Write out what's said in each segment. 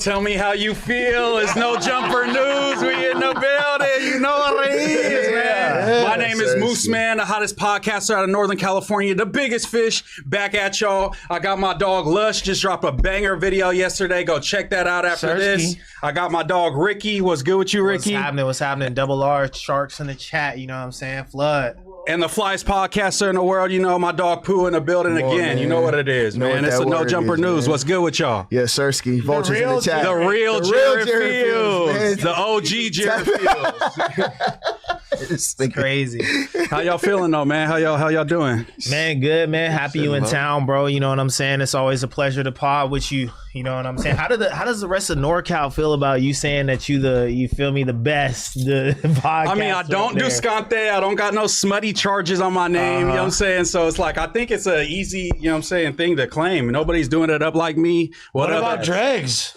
Tell me how you feel. It's No Jumper News. We in the building. You know what it is, man. My name is Moose Man, the hottest podcaster out of Northern California, the biggest fish. Back at y'all. I got my dog Lush. Just dropped a banger video yesterday. Go check that out after this. I got my dog Ricky. What's good with you, Ricky? What's happening? Double R, Sharks in the chat. You know what I'm saying? Flood. And the flyest podcaster in the world, you know, my dog Pooh in the building again. Man. You know what it is, man. It's a No Jumper News. Man. What's good with y'all? Yes, Sirski. Vultures in the chat. The real Jared Fields. The OG Jared Fields. It's crazy. How y'all feeling though, man? How y'all doing? Man, good, man. Happy you in town, bro. You know what I'm saying? It's always a pleasure to pod with you. You know what I'm saying? How does the rest of NorCal feel about you saying that you feel me the best? The podcast. I mean, I don't do scante. I don't got no smutty charges on my name. You know what I'm saying? So it's like I think it's a easy, you know what I'm saying, thing to claim. Nobody's doing it up like me. What about Dregs?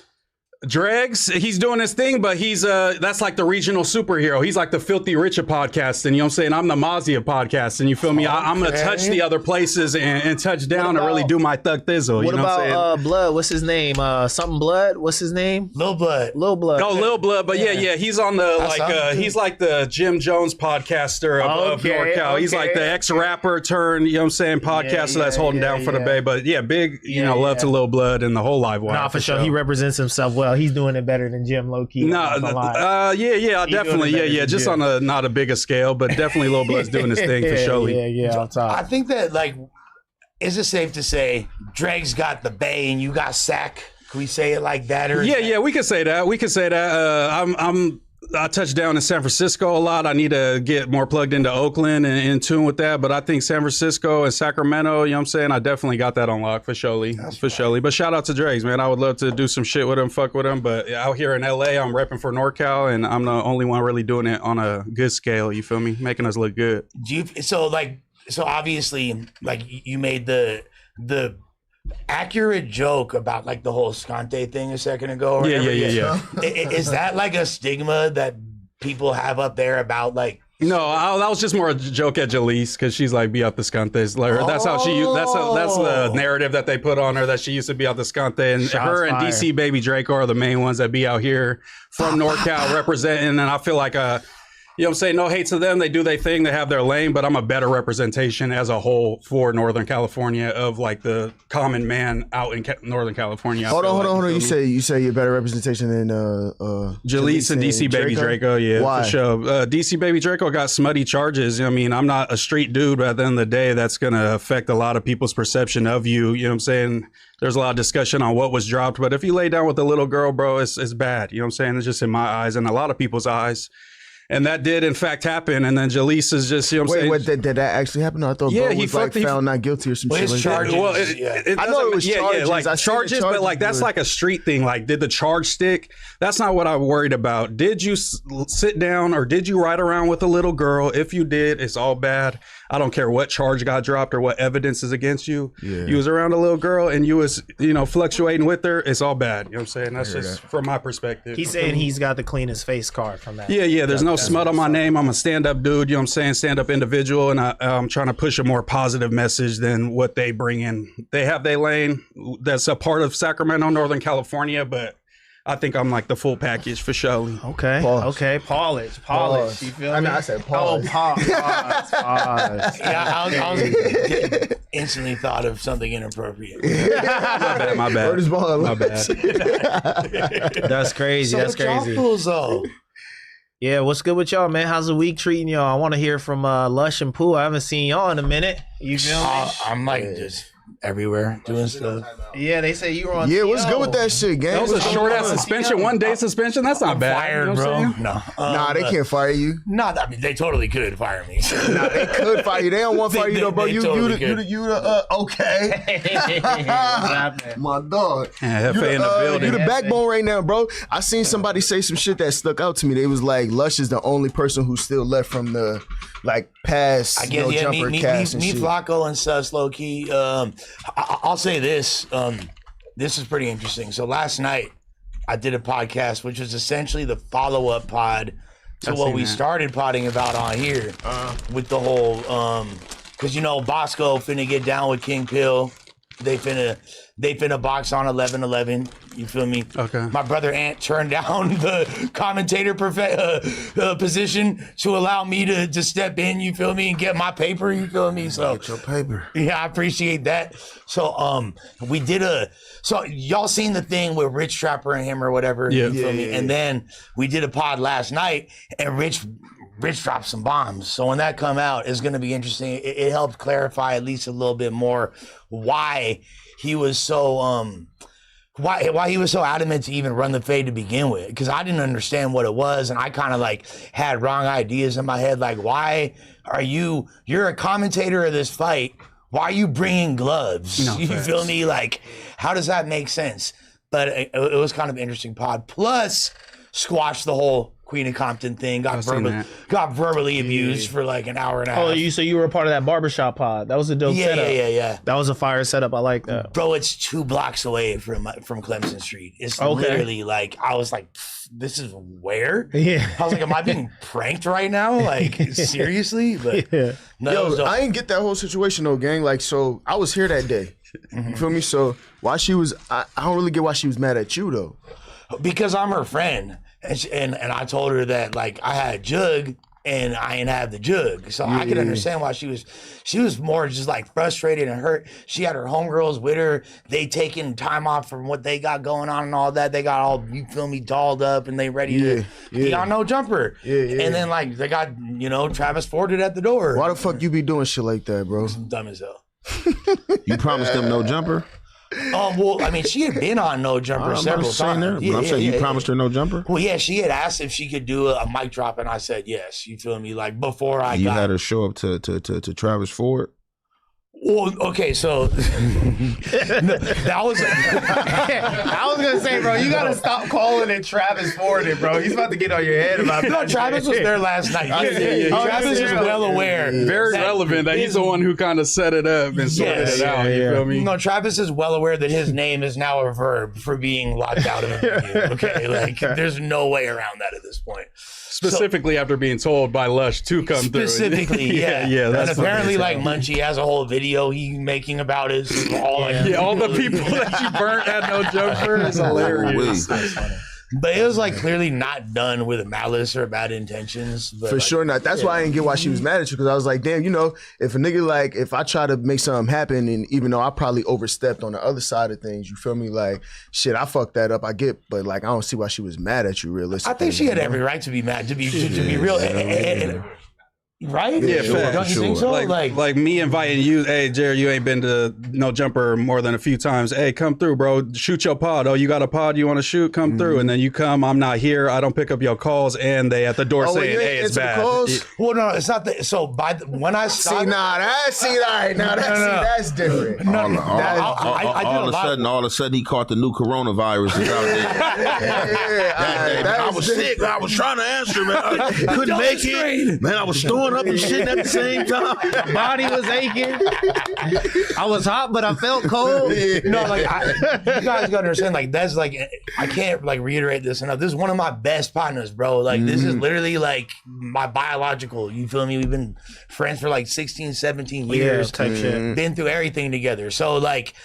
Dregs, he's doing his thing, but he's that's like the regional superhero. He's like the Filthy Rich of podcasting. You know what I'm saying? I'm the Mozzie of podcasting. You feel me? I'm gonna touch the other places and touch down and really do my thug thizzle. What you know about what I'm saying? Blood? What's his name? Something Blood? What's his name? Lil Blood. Lil Blood. Oh, Lil Blood, but yeah, he's on the he's like the Jim Jones podcaster of NorCal. He's like the ex-rapper turned, you know what I'm saying, podcaster that's holding down for the Bay. But yeah, big, love to Lil Blood and the whole live wire. Nah, for sure. He represents himself well. He's doing it better than Jim low-key. Definitely. Just on a not a bigger scale, but definitely Lil Blood's doing his thing for sure. I think that, like, is it safe to say Dregs got the Bay and you got Sack? Can we say it like that? Or we could say that. I touch down in San Francisco a lot. I need to get more plugged into Oakland and in tune with that. But I think San Francisco and Sacramento, you know what I'm saying? I definitely got that on lock for surely. But shout out to Dregs, man. I would love to do some shit with him, fuck with him. But out here in LA, I'm repping for NorCal, and I'm the only one really doing it on a good scale. You feel me? Making us look good. So obviously, like, you made the accurate joke about like the whole scante thing a second ago. Yeah. Is that like a stigma that people have up there about like? No, that was just more a joke at Jalise because she's like be out the scantes. Like that's how she. That's the narrative that they put on her that she used to be out the scante. And her and DC Baby Draco are the main ones that be out here from NorCal representing. And I feel like you know what I'm saying? No hate to them. They do their thing. They have their lane, but I'm a better representation as a whole for Northern California of like the common man out in Northern California. Hold on. You say you're better representation than Jalise and DC Baby Draco. Yeah, why? For sure. DC Baby Draco got smutty charges. I mean, I'm not a street dude, but at the end of the day, that's going to affect a lot of people's perception of you. You know what I'm saying? There's a lot of discussion on what was dropped, but if you lay down with a little girl, bro, it's bad. You know what I'm saying? It's just in my eyes and a lot of people's eyes. And that did, in fact, happen. And then Jalise is just, you know what I'm saying? Wait, did that actually happen? I thought Bo was like found not guilty or some shit like charges. that. Well, I know it was charges. Like charges, but like that's like a street thing. Like, did the charge stick? That's not what I'm worried about. Did you sit down or did you ride around with a little girl? If you did, it's all bad. I don't care what charge got dropped or what evidence is against you. Yeah. You was around a little girl and you was, fluctuating with her. It's all bad. You know what I'm saying? That's just from my perspective. He's saying he's got the cleanest face card from that. Yeah. There's no smut on my name. I'm a stand-up dude. You know what I'm saying? Stand-up individual. And I'm trying to push a more positive message than what they bring in. They have their lane. That's a part of Sacramento, Northern California, but I think I'm like the full package for sure. Okay. Polish. You feel me? I said pause. Oh, pause. Yeah, I was instantly thought of something inappropriate. My bad. Word is ball. My bad. That's crazy. That's crazy. Yeah, what's good with y'all, man? How's the week treating y'all? I want to hear from Lush and Pooh. I haven't seen y'all in a minute. You feel me? I'm like just everywhere doing stuff. Yeah, they say you were on. Yeah, what's good with that shit, gang? That was a short ass suspension, 1 day suspension. That's not bad. Fired, you know bro. No, nah, they can't fire you. No, I mean they totally could fire me. Nah, they could fire you. They don't want to fire you though, bro. You okay? My dog. Yeah, in the building. You the backbone right now, bro. I seen somebody say some shit that stuck out to me. They was like, Lush is the only person who's still left from the past. I guess Jumper cast and shit. Flacco and Sus low key. I'll say this. This is pretty interesting. So last night I did a podcast, which was essentially the follow-up pod to what we started podding about on here with the whole, because Bosco finna get down with King Pill. They finna box on 11-11. You feel me? Okay. My brother Ant turned down the commentator position to allow me to step in. You feel me? And get my paper. You feel me? So Get your paper. yeah, I appreciate that. So we did so y'all seen the thing with Rich Trapper and him or whatever. Yeah. You feel me? And then we did a pod last night, and Rich dropped some bombs. So when that come out, it's gonna be interesting. It helped clarify at least a little bit more why he was so why he was so adamant to even run the fade to begin with. Because I didn't understand what it was, and I kind of like had wrong ideas in my head. Like, why are you're a commentator of this fight? Why are you bringing gloves? No, you feel me? Like, how does that make sense? But it was kind of an interesting pod. Plus, squashed the whole Queen of Compton thing. Got verbally abused for like an hour and a half. Oh, so you were a part of that barbershop pod. That was a dope setup. Yeah. That was a fire setup. I like that. Bro, it's 2 blocks away from Clemson Street. It's literally like, I was like, this is where? Yeah. I was like, am I being pranked right now? Like, seriously? But Yeah. no, Yo, I ain't get that whole situation though, gang. Like, so I was here that day. You feel me? So why she was, I don't really get why she was mad at you though. because I'm her friend. And I told her that like I had a jug and I didn't have the jug. So I could understand why she was more just like frustrated and hurt. She had her homegirls with her. They taking time off from what they got going on and all that. They got all, you feel me, dolled up and they ready to be on No Jumper. And then like they got, you know, Travis Forded at the door. Why the fuck you be doing shit like that, bro? Dumb as hell. You promised them No Jumper? Well, I mean, she had been on No Jumper several times. I'm saying you promised her No Jumper? Well, yeah, she had asked if she could do a mic drop, and I said yes. You feel me? Like before You had her show up to Travis Ford? Well, okay, so that was. I was gonna say, bro, you gotta stop calling it Travis Ford, bro. He's about to get on your head about that. No, Travis was there last night. Travis is well aware. Very relevant that he's the one who kind of set it up and sorted it out. You feel me? No, Travis is well aware that his name is now a verb for being locked out of a video. Okay, like there's no way around that at this point. Specifically after being told by Lush to come through. Specifically, yeah. That's and apparently, like Munchie has a whole video he making about it. All all the people that you burnt at No Jumper is hilarious. But it was like clearly not done with malice or bad intentions. But For sure not. That's why I didn't get why she was mad at you, because I was like, damn, you know, if a nigga like, if I try to make something happen, and even though I probably overstepped on the other side of things, you feel me? Like, shit, I fucked that up. I get, but like, I don't see why she was mad at you realistically. I think she had every right to be mad, to be real. Right? Yeah, sure. Don't you think so? Like me inviting you, hey, Jared, you ain't been to No Jumper more than a few times. Hey, come through, bro. Shoot your pod. Oh, you got a pod you want to shoot? Come through. And then you come, I'm not here. I don't pick up your calls. And they at the door saying, hey, it's bad. Well, no, it's not that. So when I stopped. That's different. All of a sudden, he caught the new coronavirus. I was sick. I was trying to answer, man. I couldn't make it. Man, I was throwing up and shitting at the same time. Body was aching. I was hot, but I felt cold. No, like you guys gotta understand. Like that's like I can't like reiterate this enough. This is one of my best partners, bro. Like this is literally like my biological. You feel me? We've been friends for like 16, 17 years. Type shit. Been through everything together. So like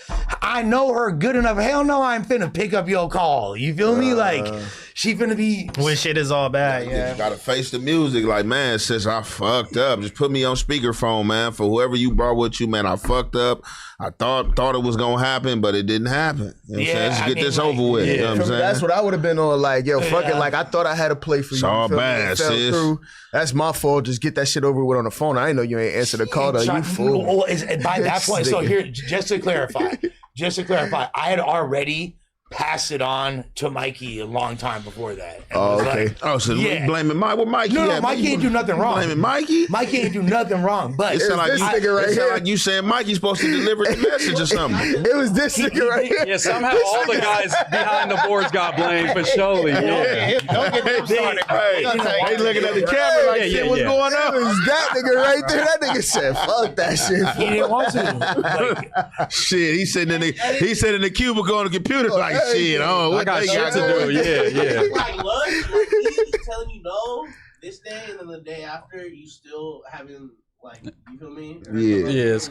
I know her good enough. Hell no, I'm finna pick up your call. You feel me? Like she finna be when shit is all bad. You gotta face the music. Like, man, sis, I fucked up. Just put me on speakerphone, man. For whoever you brought with you, man, I fucked up. I thought it was gonna happen, but it didn't happen. You know what I'm saying? Let's get this over with. You know what I'm saying? That's what I would have been on. Like, yo, fuck it. Like, I thought I had a play for you. It's all bad, sis. That's my fault. Just get that shit over with on the phone. I didn't know you ain't answer the call, though. You fool. By that point, so here, just to clarify, I had already passed it on to Mikey a long time before that. Oh, okay. Like, so you blaming Mike? What Mikey? No, Mikey ain't do nothing wrong. Blaming Mikey? Mikey ain't do nothing wrong. But it sound like you saying Mikey's supposed to deliver the message or something. It was this nigga right here. Yeah, somehow all the guys behind the boards got blamed for surely. Don't get them started. They looking at the camera like, shit, what's going on? It was that nigga right there. That nigga said, fuck that shit. He didn't want to. Shit, he sitting in the cubicle on the computer like, shit, I got shit to do. Yeah. Like Lush, he's telling you no this day, and then the day after, you still having like, you feel me? Yes.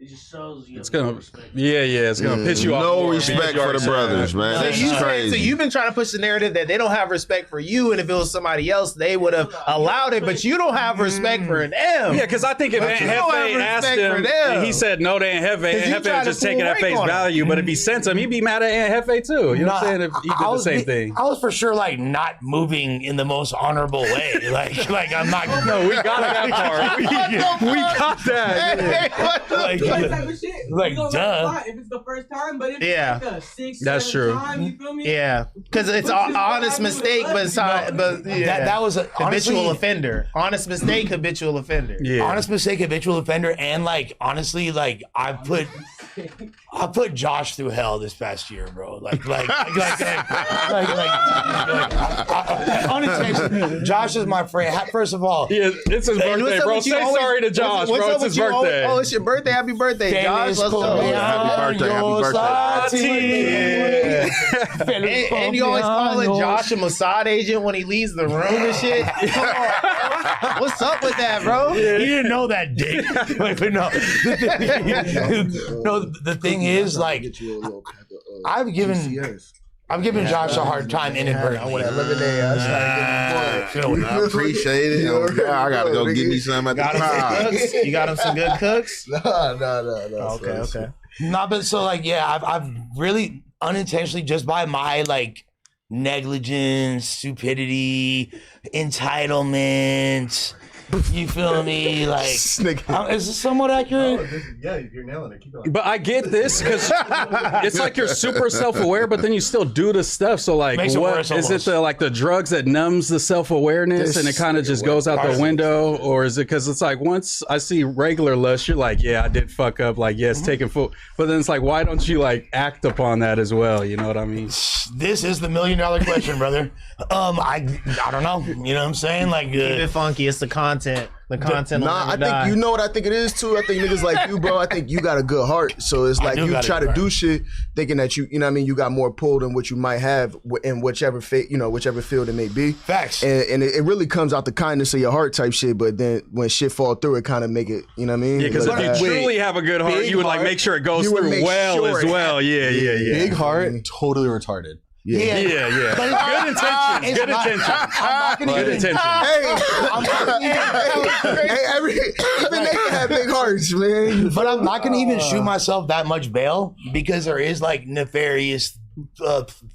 It just shows you. It's gonna, it's gonna piss you off. No respect for the brothers, man. That's crazy. So you've been trying to push the narrative that they don't have respect for you, and if it was somebody else, they would have allowed it. But you don't have respect for them. Yeah, because I think if Aunt Hefe asked him, and he said no to Aunt Hefe, Aunt Hefe would just take it at face value. But if he sent him, he'd be mad at Aunt Hefe too. You know what I'm saying? If he did the same thing. I was for sure like not moving in the most honorable way. Like I'm not. No, we got that part. We got that. Like duh. If it's the first time, but if Yeah. it's like a 6, That's 7 true. time, you feel me? Yeah, because it's an honest mistake, but That was a habitual offender. Honest mistake, habitual offender. Yeah. Honest mistake, habitual offender, and like honestly, like I put Josh through hell this past year, bro. Unintentionally. Josh is my friend. First of all, Yeah, it's his birthday, bro. Say sorry to Josh, bro. It's his birthday. Oh, it's your birthday. Happy birthday, Josh. Let's go. Happy birthday. And you always calling Josh a Mossad agent when he leaves the room and shit. Come on, bro. What's up with that, bro? He didn't know that, dick. But no, the thing is, like, I've given Josh a hard time inadvertently. I Appreciate it. I gotta go get me some at the top. You got him some good cooks? No. Okay. No, but so like, yeah, I've really unintentionally, just by my like negligence, stupidity, entitlement. You feel me? Like, is this somewhat accurate? Yeah, you're nailing it. Keep going. But I get this because it's like you're super self-aware, but then you still do the stuff. So like, Makes it what worse is it? almost. The drugs that numbs the self-awareness and it kind of just goes out the window, or is it because it's like once I see regular Lush, you're like, yeah, I did fuck up. Like, yeah, it's taking full. But then it's like, why don't you like act upon that as well? You know what I mean? This is the $1 million question, brother. I don't know. You know what I'm saying? Like, Keep it funky. It's the content. The content. Nah, I think you know what I think it is too. I think niggas like you, bro. I think you got a good heart, so it's like you try to do shit thinking that you know what I mean. You got more pull than what you might have in whichever whichever field it may be. Facts. And it really comes out the kindness of your heart type shit. But then when shit fall through, it kind of make it. You know what I mean? Yeah, because if you truly have a good heart, you would like make sure it goes through well as well. Yeah. Big heart, totally retarded. Yeah. But good intentions. Good intentions. Good intentions. Even they can have big hearts, man. But I'm not gonna even shoot myself that much bail because there is like nefarious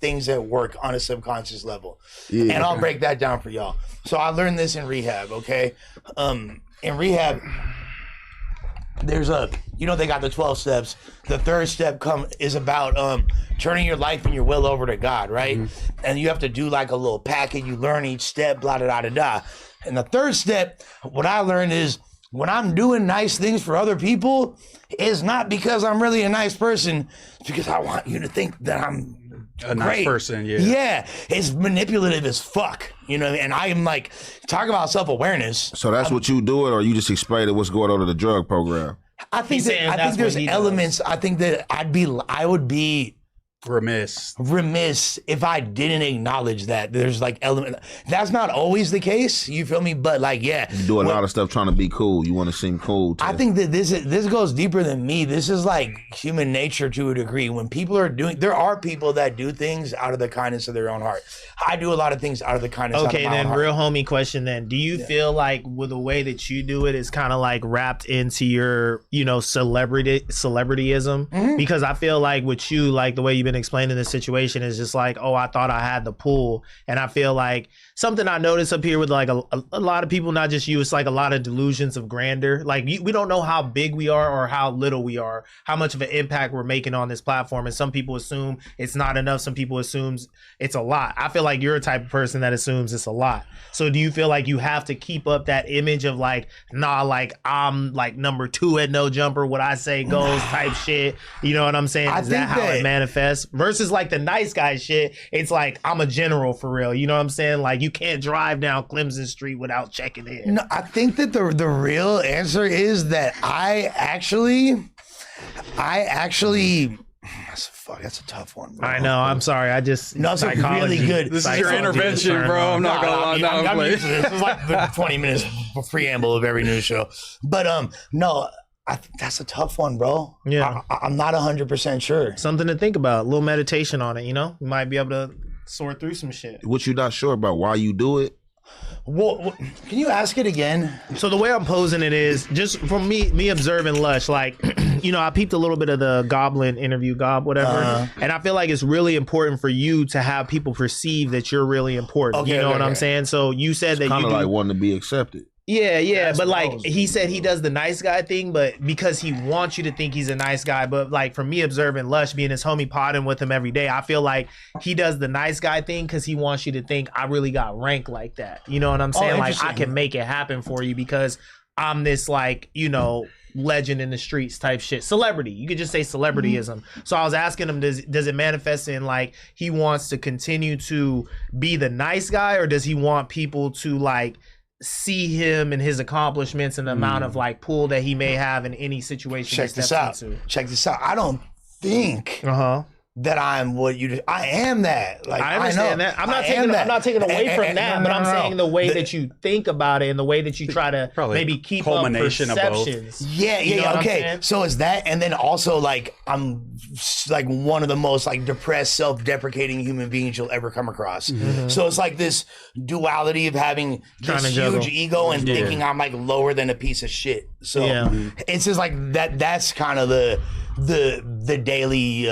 things that work on a subconscious level, and I'll break that down for y'all. So I learned this in rehab. Okay, in rehab, there's they got the 12 steps. The third step is about turning your life and your will over to God, right? Mm-hmm. And you have to do like a little packet. You learn each step, blah, da, da, da, da. And the third step, what I learned is when I'm doing nice things for other people, it's not because I'm really a nice person. It's because I want you to think that I'm a nice person, Yeah, it's manipulative as fuck, you know. And I am like, talk about self-awareness. So that's what you do it, or you just explain what's going on in the drug program? I think there's elements. I think that I would be remiss if I didn't acknowledge that there's like element. That's not always the case. You feel me? But like, yeah, you do a lot of stuff trying to be cool. You want to seem cool too. I think that this goes deeper than me. This is like human nature to a degree. When people there are people that do things out of the kindness of their own heart. I do a lot of things out of the kindness. Okay, of my then own real homie question. Then, do you feel like with the way that you do it is kind of like wrapped into your celebrityism? Mm-hmm. Because I feel like with you, like the way you've been explaining the situation is just like, oh, I thought I had the pull, and I feel like something I noticed up here with like a lot of people, not just you, it's like a lot of delusions of grandeur. Like we don't know how big we are or how little we are, how much of an impact we're making on this platform. And some people assume it's not enough. Some people assume it's a lot. I feel like you're a type of person that assumes it's a lot. So do you feel like you have to keep up that image of like, nah, like I'm like number 2 at No Jumper, what I say goes type shit? You know what I'm saying? Is that how it manifests? Versus like the nice guy shit, it's like I'm a general for real. You know what I'm saying? Like you can't drive down Clemson Street without checking in. No, I think that the real answer is that I actually that's a tough one, bro. I know. I'm sorry. I just it's really good. This is your intervention, bro. I'm not gonna lie. I'm used to this. This is like the 20 minutes preamble of every news show. But no, That's a tough one, bro. Yeah. I'm not 100% sure. Something to think about. A little meditation on it, you know? You might be able to sort through some shit. What you not sure about? Why you do it? Well, can you ask it again? So the way I'm posing it is just from me observing Lush, like, you know, I peeped a little bit of the Goblin interview, whatever. And I feel like it's really important for you to have people perceive that you're really important. Okay, you know okay, what I'm saying? So you said that Kind you of do, like wanting to be accepted. yeah, but like he said he does the nice guy thing, but because he wants you to think he's a nice guy. But like for me observing Lush, being his homie, podding with him every day, I feel like he does the nice guy thing because he wants you to think I really got rank like that. You know what I'm saying? Like I can make it happen for you because I'm this like, you know, legend in the streets type shit. Celebrity. You could just say celebrityism. So I was asking him, does it manifest in like he wants to continue to be the nice guy, or does he want people to like see him and his accomplishments and the amount of like pull that he may have in any situation? Check this out. I don't think that I'm what you. I am that. Like I understand that. I'm not taking away from that, but I'm saying the way that you think about it and the way that you try to maybe keep up perceptions. Yeah. Okay. So is that, and then also like I'm like one of the most like depressed, self-deprecating human beings you'll ever come across. So it's like this duality of having this huge ego and thinking I'm like lower than a piece of shit. So it's just like that. That's kind of the daily.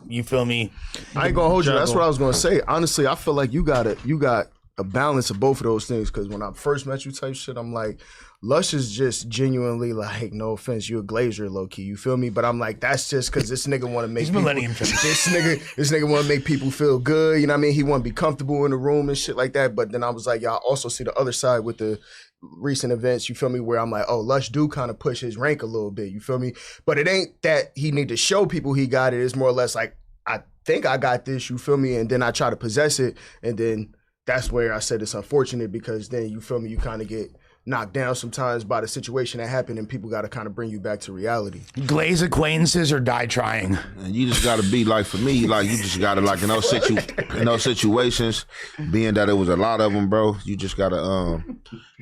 You feel me? I ain't gonna hold you. That's what I was gonna say. Honestly, I feel like you got a balance of both of those things. Because when I first met you, type shit, I'm like, Lush is just genuinely like, no offense, you a glazier, low key. You feel me? But I'm like, that's just because this nigga want to make this nigga want to make people feel good. You know what I mean? He want to be comfortable in the room and shit like that. But then I was like, y'all also see the other side with the recent events, you feel me, where I'm like, oh, Lush do kind of push his rank a little bit, you feel me? But it ain't that he need to show people he got it. It's more or less like, I think I got this, you feel me? And then I try to possess it, and then that's where I said it's unfortunate, because then, you feel me, you kind of get knocked down sometimes by the situation that happened, and people got to kind of bring you back to reality. Glaze acquaintances or die trying. And you just got to be like, for me, like you just got to like in those situations, being that it was a lot of them, bro, you just got to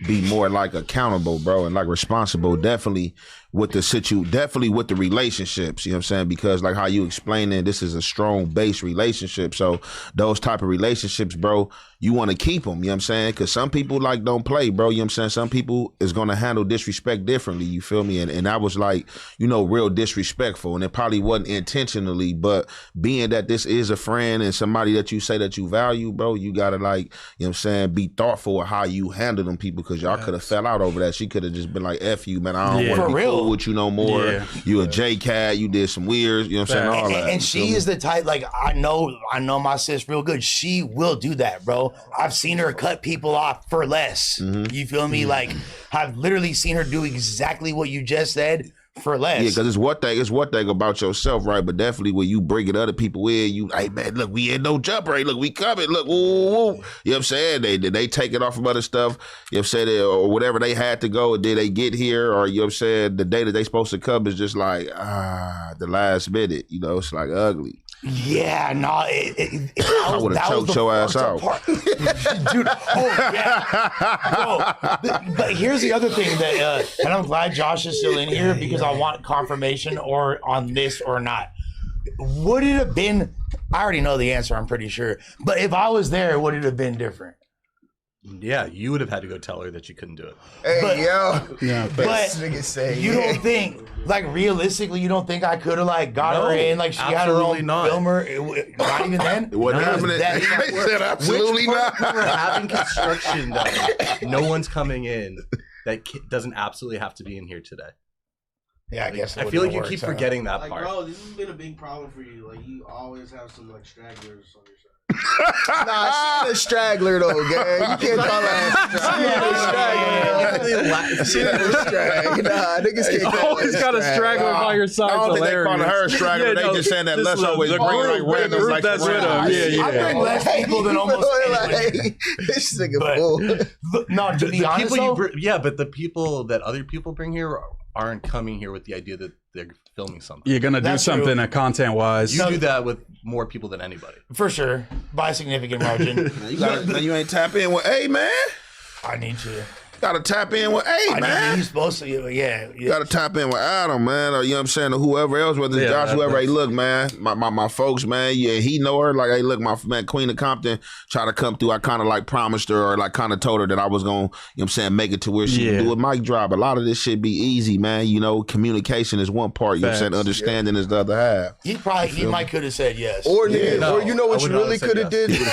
be more like accountable, bro, and like responsible, definitely with the relationships, you know what I'm saying? Because like how you explain it, this is a strong base relationship. So those type of relationships, bro, you want to keep them, you know what I'm saying? Because some people like don't play, bro, you know what I'm saying? Some people is going to handle disrespect differently, you feel me? And that was like, you know, real disrespectful. And it probably wasn't intentionally, but being that this is a friend and somebody that you say that you value, bro, you got to like, you know what I'm saying, be thoughtful of how you handle them people, because y'all could have fell out over that. She could have just been like, F you, man, I don't want to be cool with you no more. Yeah. You a J-Cat, you did some weird, you know what I'm saying, all that. And she is the type, like, I know my sis real good. She will do that, bro. I've seen her cut people off for less. You feel me? Like, I've literally seen her do exactly what you just said for less. Yeah, because it's one thing about yourself, right? But definitely when you bring it other people in, you, hey man, look, we ain't no jumper. Hey, look, we coming. Look, woo, woo, woo. You know what I'm saying? They take it off from other stuff, you know what I'm saying? Or whatever they had to go, and then they get here, or you know what I'm saying, the day that they supposed to come is just like, the last minute, you know, it's like ugly. Yeah, no, I would have choked your ass out. Dude, oh yeah. Bro, but here's the other thing that, and I'm glad Josh is still in here because I want confirmation or on this or not. Would it have been, I already know the answer, I'm pretty sure, but if I was there, would it have been different? Yeah, you would have had to go tell her that you couldn't do it. Hey, but, yo. Yeah, but you don't think, like, realistically, you don't think I could have, like, got her in, like, she had her own filmer? Not even then? It wasn't happening. They said absolutely not. We're having construction, though. No one's coming in that doesn't absolutely have to be in here today. Yeah, I guess. I feel like you keep forgetting that like, part. Bro, this has been a big problem for you. Like, you always have some, like, stragglers on your side. Nah, she's a straggler though, gang. You can't call her a straggler. She's a straggler. Nah, niggas can't call her always got a straggler by your side. I don't think they calling her a straggler. Yeah, they just saying that Lush always bring like randoms like that's with him. Yeah. I bring less people than almost like, this nigga fool. No, to be honest though, but the people that other people bring here aren't coming here with the idea that they're filming something. You're gonna do something content-wise. You do that with more people than anybody. For sure, by a significant margin. You ain't tap in with, hey man. I need to. Gotta tap in with, hey, man. He's supposed to, yeah. Gotta tap in with Adam, man, or you know what I'm saying, or whoever else, whether it's Josh, whoever. Hey, look, man, my folks, man, yeah, he know her. Like, hey, look, my man, Queen of Compton, try to come through. I kind of like promised her, or like kind of told her that I was gonna, you know what I'm saying, make it to where she can do a mic drop. A lot of this shit be easy, man. You know, communication is one part. You know what I'm saying, understanding is the other half. He might could have said yes. Or you know what you really could have did? You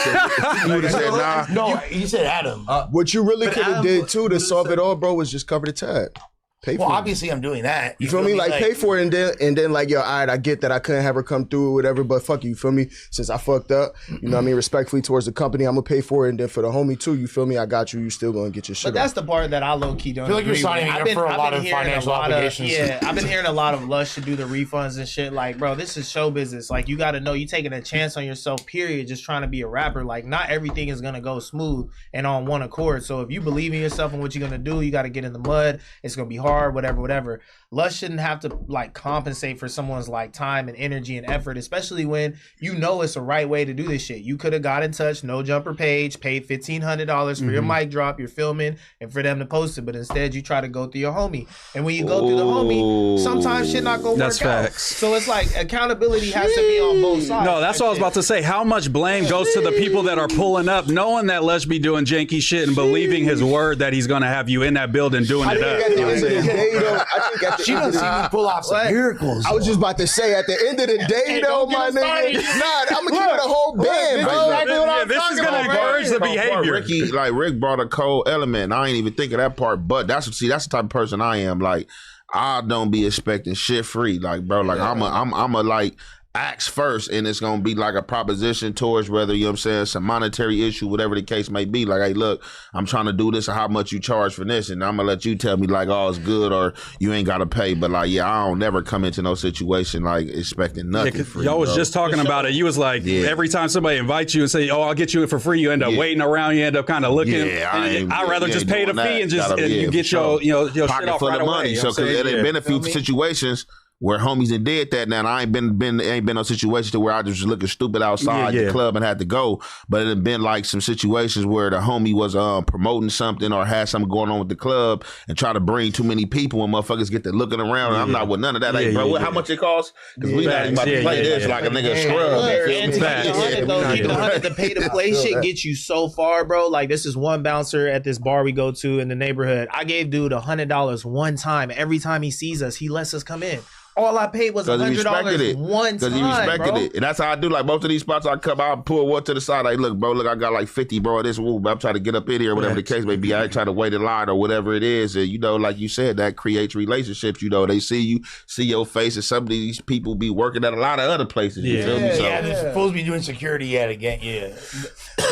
would have said nah. No, he said Adam. What you really could have did too to solve it all, bro, was just cover the tab. Pay for it. Obviously I'm doing that. You feel me? Like pay for it and then like, yo, all right, I get that I couldn't have her come through or whatever, but fuck you feel me? Since I fucked up, you know what I mean? Respectfully towards the company, I'm gonna pay for it, and then for the homie too, you feel me? I got you. You still gonna get your shit. But that's the part that I low key don't. I feel like you're signing up for a lot of financial obligations. I've been hearing a lot of Lush to do the refunds and shit. Like, bro, this is show business. Like, you got to know you taking a chance on yourself. Period. Just trying to be a rapper. Like, not everything is gonna go smooth and on one accord. So if you believe in yourself and what you're gonna do, you got to get in the mud. It's gonna be hard. Whatever. Lush shouldn't have to like compensate for someone's like time and energy and effort, especially when you know it's the right way to do this shit. You could have got in touch, no jumper page, paid $1,500 for your mic drop, you're filming, and for them to post it. But instead, you try to go through your homie, and when you go through the homie, sometimes shit not gonna work out. So it's like accountability has to be on both sides. No, that's what I was about to say. How much blame goes to the people that are pulling up, knowing that Lush be doing janky shit and believing his word that he's gonna have you in that building doing it up. At the end of the day, though, I think at the She doesn't see me pull off some miracles. I was just about to say, at the end of the day, though, my nigga, I'm gonna give it a whole band, bro. This is gonna encourage the behavior. Rick brought a cold element. I ain't even think of that part, but that's the type of person I am. Like, I don't be expecting shit free. Like, bro, like I'm a like ask first, and it's gonna be like a proposition towards whether, you know what I'm saying, some monetary issue, whatever the case may be. Like, hey, look, I'm trying to do this, or how much you charge for this, and I'm gonna let you tell me like, oh, it's good, or you ain't gotta pay. But like, yeah, I don't never come into no situation like expecting nothing free. Y'all was just talking about it. You was like, every time somebody invites you and say, oh, I'll get you in for free, you end up waiting around, you end up kind of looking. I'd rather just pay the fee and just you get your your pocket shit off full right of away. money. So because there ain't been a few situations where homies that did that. Now, I ain't been no situation to where I just looking stupid outside the club and had to go. But it had been like some situations where the homie was promoting something or had something going on with the club and try to bring too many people and motherfuckers get to looking around. And I'm not with none of that. Like, bro, how much it costs? Because we not even about to play this like a nigga scrub. And to keep the 100, the pay to play shit gets you so far, bro. Like, this is one bouncer at this bar we go to in the neighborhood. I gave dude $100 one time. Every time he sees us, he lets us come in. All I paid was $100 one time, because he respected it. And that's how I do. Like, most of these spots I come out, pull one to the side. Like, look, bro, I got like 50, bro, this woo, I'm trying to get up in here, whatever the case may be. I ain't trying to wait in line or whatever it is. And, you know, like you said, that creates relationships. You know, they see you, see your face, and some of these people be working at a lot of other places. You feel me? So, they're supposed to be doing security yet again.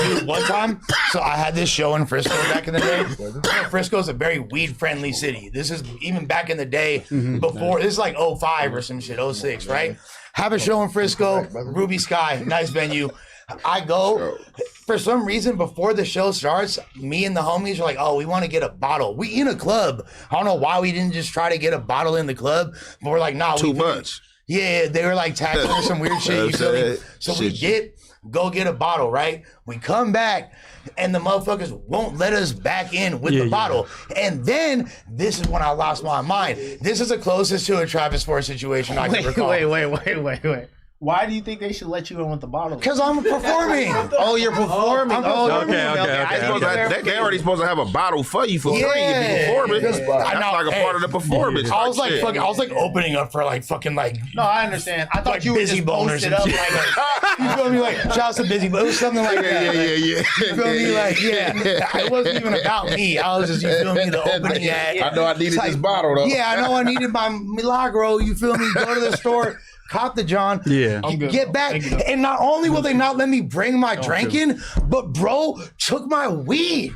Dude, one time, so I had this show in Frisco back in the day. Frisco's a very weed-friendly city. This is even back in the day before, this is like 05 or some shit, 06, right? Have a show in Frisco, Ruby Sky, nice venue. I go, for some reason, before the show starts, me and the homies are like, oh, we want to get a bottle. We in a club. I don't know why we didn't just try to get a bottle in the club, but we're like, nah. Too much. Yeah, they were like tackling or some weird shit. You feel me? So we go get a bottle, right? We come back, and the motherfuckers won't let us back in with the bottle. And then, this is when I lost my mind. This is the closest to a Travis Ford situation I can recall. Wait. Why do you think they should let you in with the bottle? Because I'm performing. Oh, you're performing. Okay. They already supposed to have a bottle for you for free if you perform it. That's like a part of the performance. I was like opening up for like fucking like. No, I understand. I thought you were just posted up like. You feel me? Like, shout out to Busy, but it was something like that. Yeah. You feel me? Like, it wasn't even about me. I was just, you feel me, the opening act. I know I needed this bottle though. Yeah, I know I needed my Milagro. You feel me? Go to the store. Cop the John, get back, and not only will they not let me bring my drink in, but bro took my weed.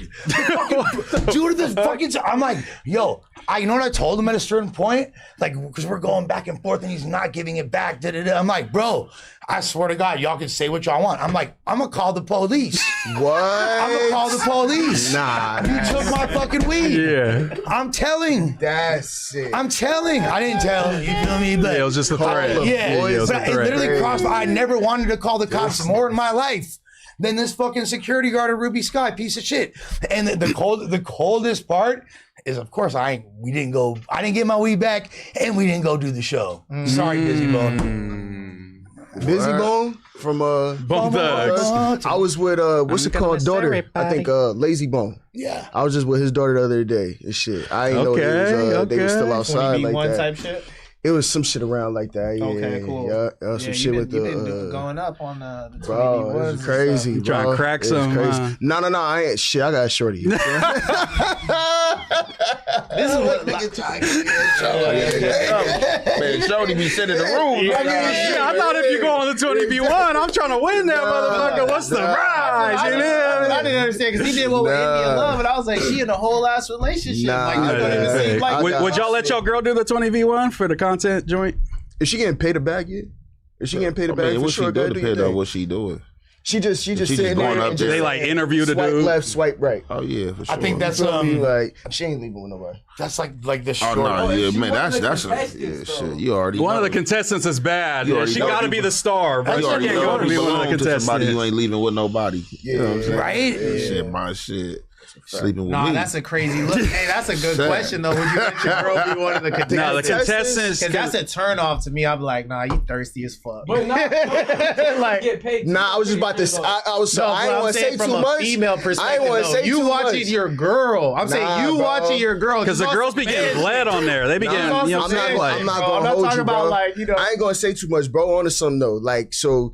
Due to this fucking, I'm like, yo, you know what I told him at a certain point? Like, because we're going back and forth and he's not giving it back. I'm like, bro, I swear to God, y'all can say what y'all want. I'm like, I'm gonna call the police. What? I'm gonna call the police. Nah. You took my fucking weed. Yeah. I'm telling. That's it. I'm telling. I didn't tell. You feel me? But it was just a threat. But it literally crossed. I never wanted to call the cops more in my life. than this fucking security guard at Ruby Sky, piece of shit. And the coldest part is, of course, I didn't get my weed back, and we didn't go do the show. Sorry, Busy Bone. Busy Bone from Bone Thugs. I was with what's it called, daughter? I think Lazy Bone. Yeah, I was just with his daughter the other day and shit. I ain't know they were still outside like that. Type shit. It was some shit around like that. Yeah, okay, cool. Yeah, some shit with the. You've been going up on the 20 bro, it's crazy. You trying to crack some? No, I ain't shit. I got a shorty. This is what Man, Shorty be sitting in the room. I thought if you go on the 20v1, I'm trying to win that motherfucker. What's the rise? I didn't understand because he did what with Indian Love, and I was like, she in a whole ass relationship. Would y'all let your girl do the 20v1 for the content joint? Is she getting paid a bag yet? Is she getting paid a bag? What she do depends on what she doing. She just sitting going there up and there. They like interview the swipe dude. left, swipe right. Oh yeah, for sure. I think that's like she ain't leaving with nobody. That's like the Oh short. no, yeah, man, that's shit. You already One know. of the contestants is bad. You already she know. got to be the star, bro. You She already can't know go to be one of the belong to somebody. You contestants. ain't leaving with nobody. You know what I'm saying? Right? Shit, my shit. Sleeping with Nah, me. that's a crazy look. Hey, that's a good question though. Would you let your girl be one of the contestants? No, the contestants. Because that's a turn off to me. I'm like, nah, you thirsty as fuck. But not like, get paid. Nah, I was just about to. I was. no, I but ain't I'm want to say saying from too a much. female I ain't perspective, want to though. say You too watching much. your girl. I'm saying you bro. watching your girl. Because the girls be getting bled on there. They be getting, you know what I'm saying? I'm not bro, gonna I'm not hold talking you, about bro. like, you know. I ain't gonna say too much, bro. On to something though, like so.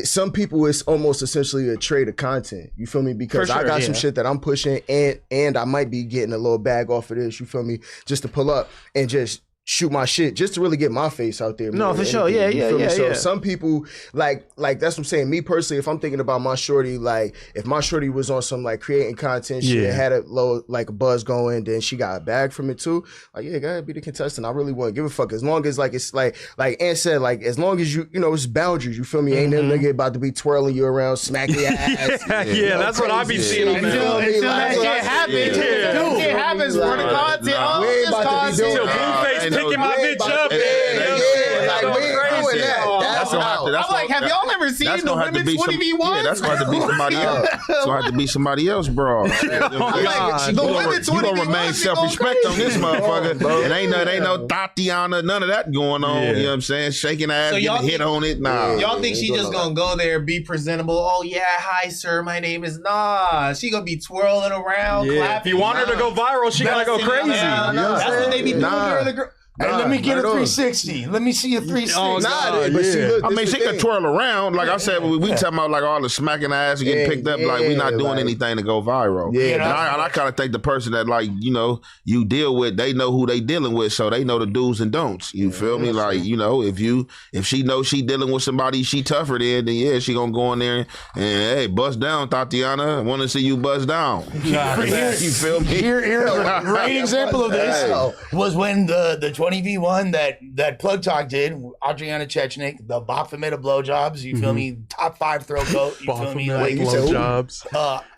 Some people it's almost essentially a trade of content. You feel me? Because For sure, I got some yeah. shit that I'm pushing, and I might be getting a little bag off of this. You feel me? Just to pull up and just shoot my shit, just to really get my face out there. No, more for than sure. anything. Yeah, You feel me? So yeah. some people like that's what I'm saying. Me personally, if I'm thinking about my shorty, like if my shorty was on some like creating content shit, had a low like a buzz going, then she got a bag from it too. Like yeah, gotta be the contestant. I really wouldn't give a fuck as long as like it's like Ant said, like as long as you know it's boundaries. You feel me? Ain't no nigga about to be twirling you around, smacking your ass. Yeah, that's what I be seeing on Until there. that shit happens. Until it happens for the content. Oh, We ain't this about to be content. doing Blueface picking my bitch up. like we ain't doing that. That's out. I'm like, have y'all ever seen the women 20v1? Yeah, that's gonna have to be somebody else. It's gonna have to be somebody else, bro. God. You gonna remain self-respect on this motherfucker. It ain't no Tatiana, none of that going on. You know what I'm saying? Shaking ass, So y'all getting hit on it. Nah. Y'all think she just gonna go there, be presentable? Oh yeah, hi sir, my name is Nah. She gonna be twirling around, Yeah, clapping. if you want her to go viral, she gotta go crazy. That's what they be doing during the girl. Hey, let me get a 360. Let me see a 360. Oh, God, but see, look, I mean, this she the can thing. twirl around. Like I said, we talking about like all the smacking ass and getting picked up. Like we not doing like- anything to go viral. Yeah, and I kind of think the person that like you deal with, they know who they dealing with, so they know the do's and don'ts. You feel me? Like if she knows she dealing with somebody she tougher than yeah, she gonna go in there and hey, bust down, Tatiana. I want to see you bust down. You feel me? Here's a great example of this was when the 20v1 that Plug Talk did, Adriana Chechnik, the Baphomet of blowjobs, you feel me? Top 5 throat goat, you feel me? Like, Blowjobs.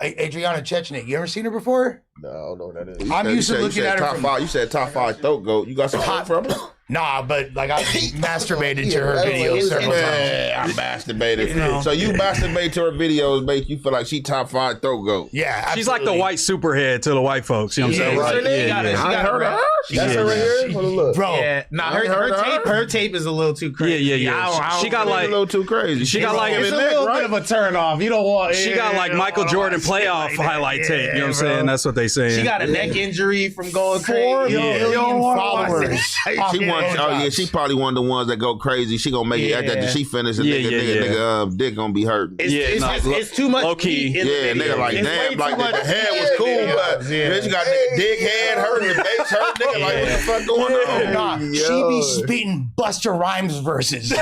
Adriana Chechnik, you ever seen her before? No, I don't know what that is. I'm used to looking at her top from... 5. You said top 5 throat goat. You got some hot from her? Nah, but like I masturbated to her videos several times. Yeah, I masturbated. So you masturbate to her videos, make you feel like she top 5 throat goat. Yeah, absolutely. She's like the white superhead to the white folks. You know what I'm saying? What's her name? I heard her. That's her right here. Hold on, look. Bro, Yeah, nah, her tape is a little too crazy. Yeah. She got A like little too crazy. she got like It's a little bit of a turn off. You don't want. she got like Michael Jordan playoff highlight tape. You know what I'm saying? That's what they saying. She got a neck injury from going 4 crazy. million followers. She probably one of the ones that go crazy. She gonna make it after she finishes. Nigga, dick gonna be hurting. It's too much. Low key. Yeah, nigga, like damn, like the head was cool, but then she got nigga dick head hurting, the face hurt, nigga. Like what the fuck going on? Nah, she be spitting Busta Rhymes verses. On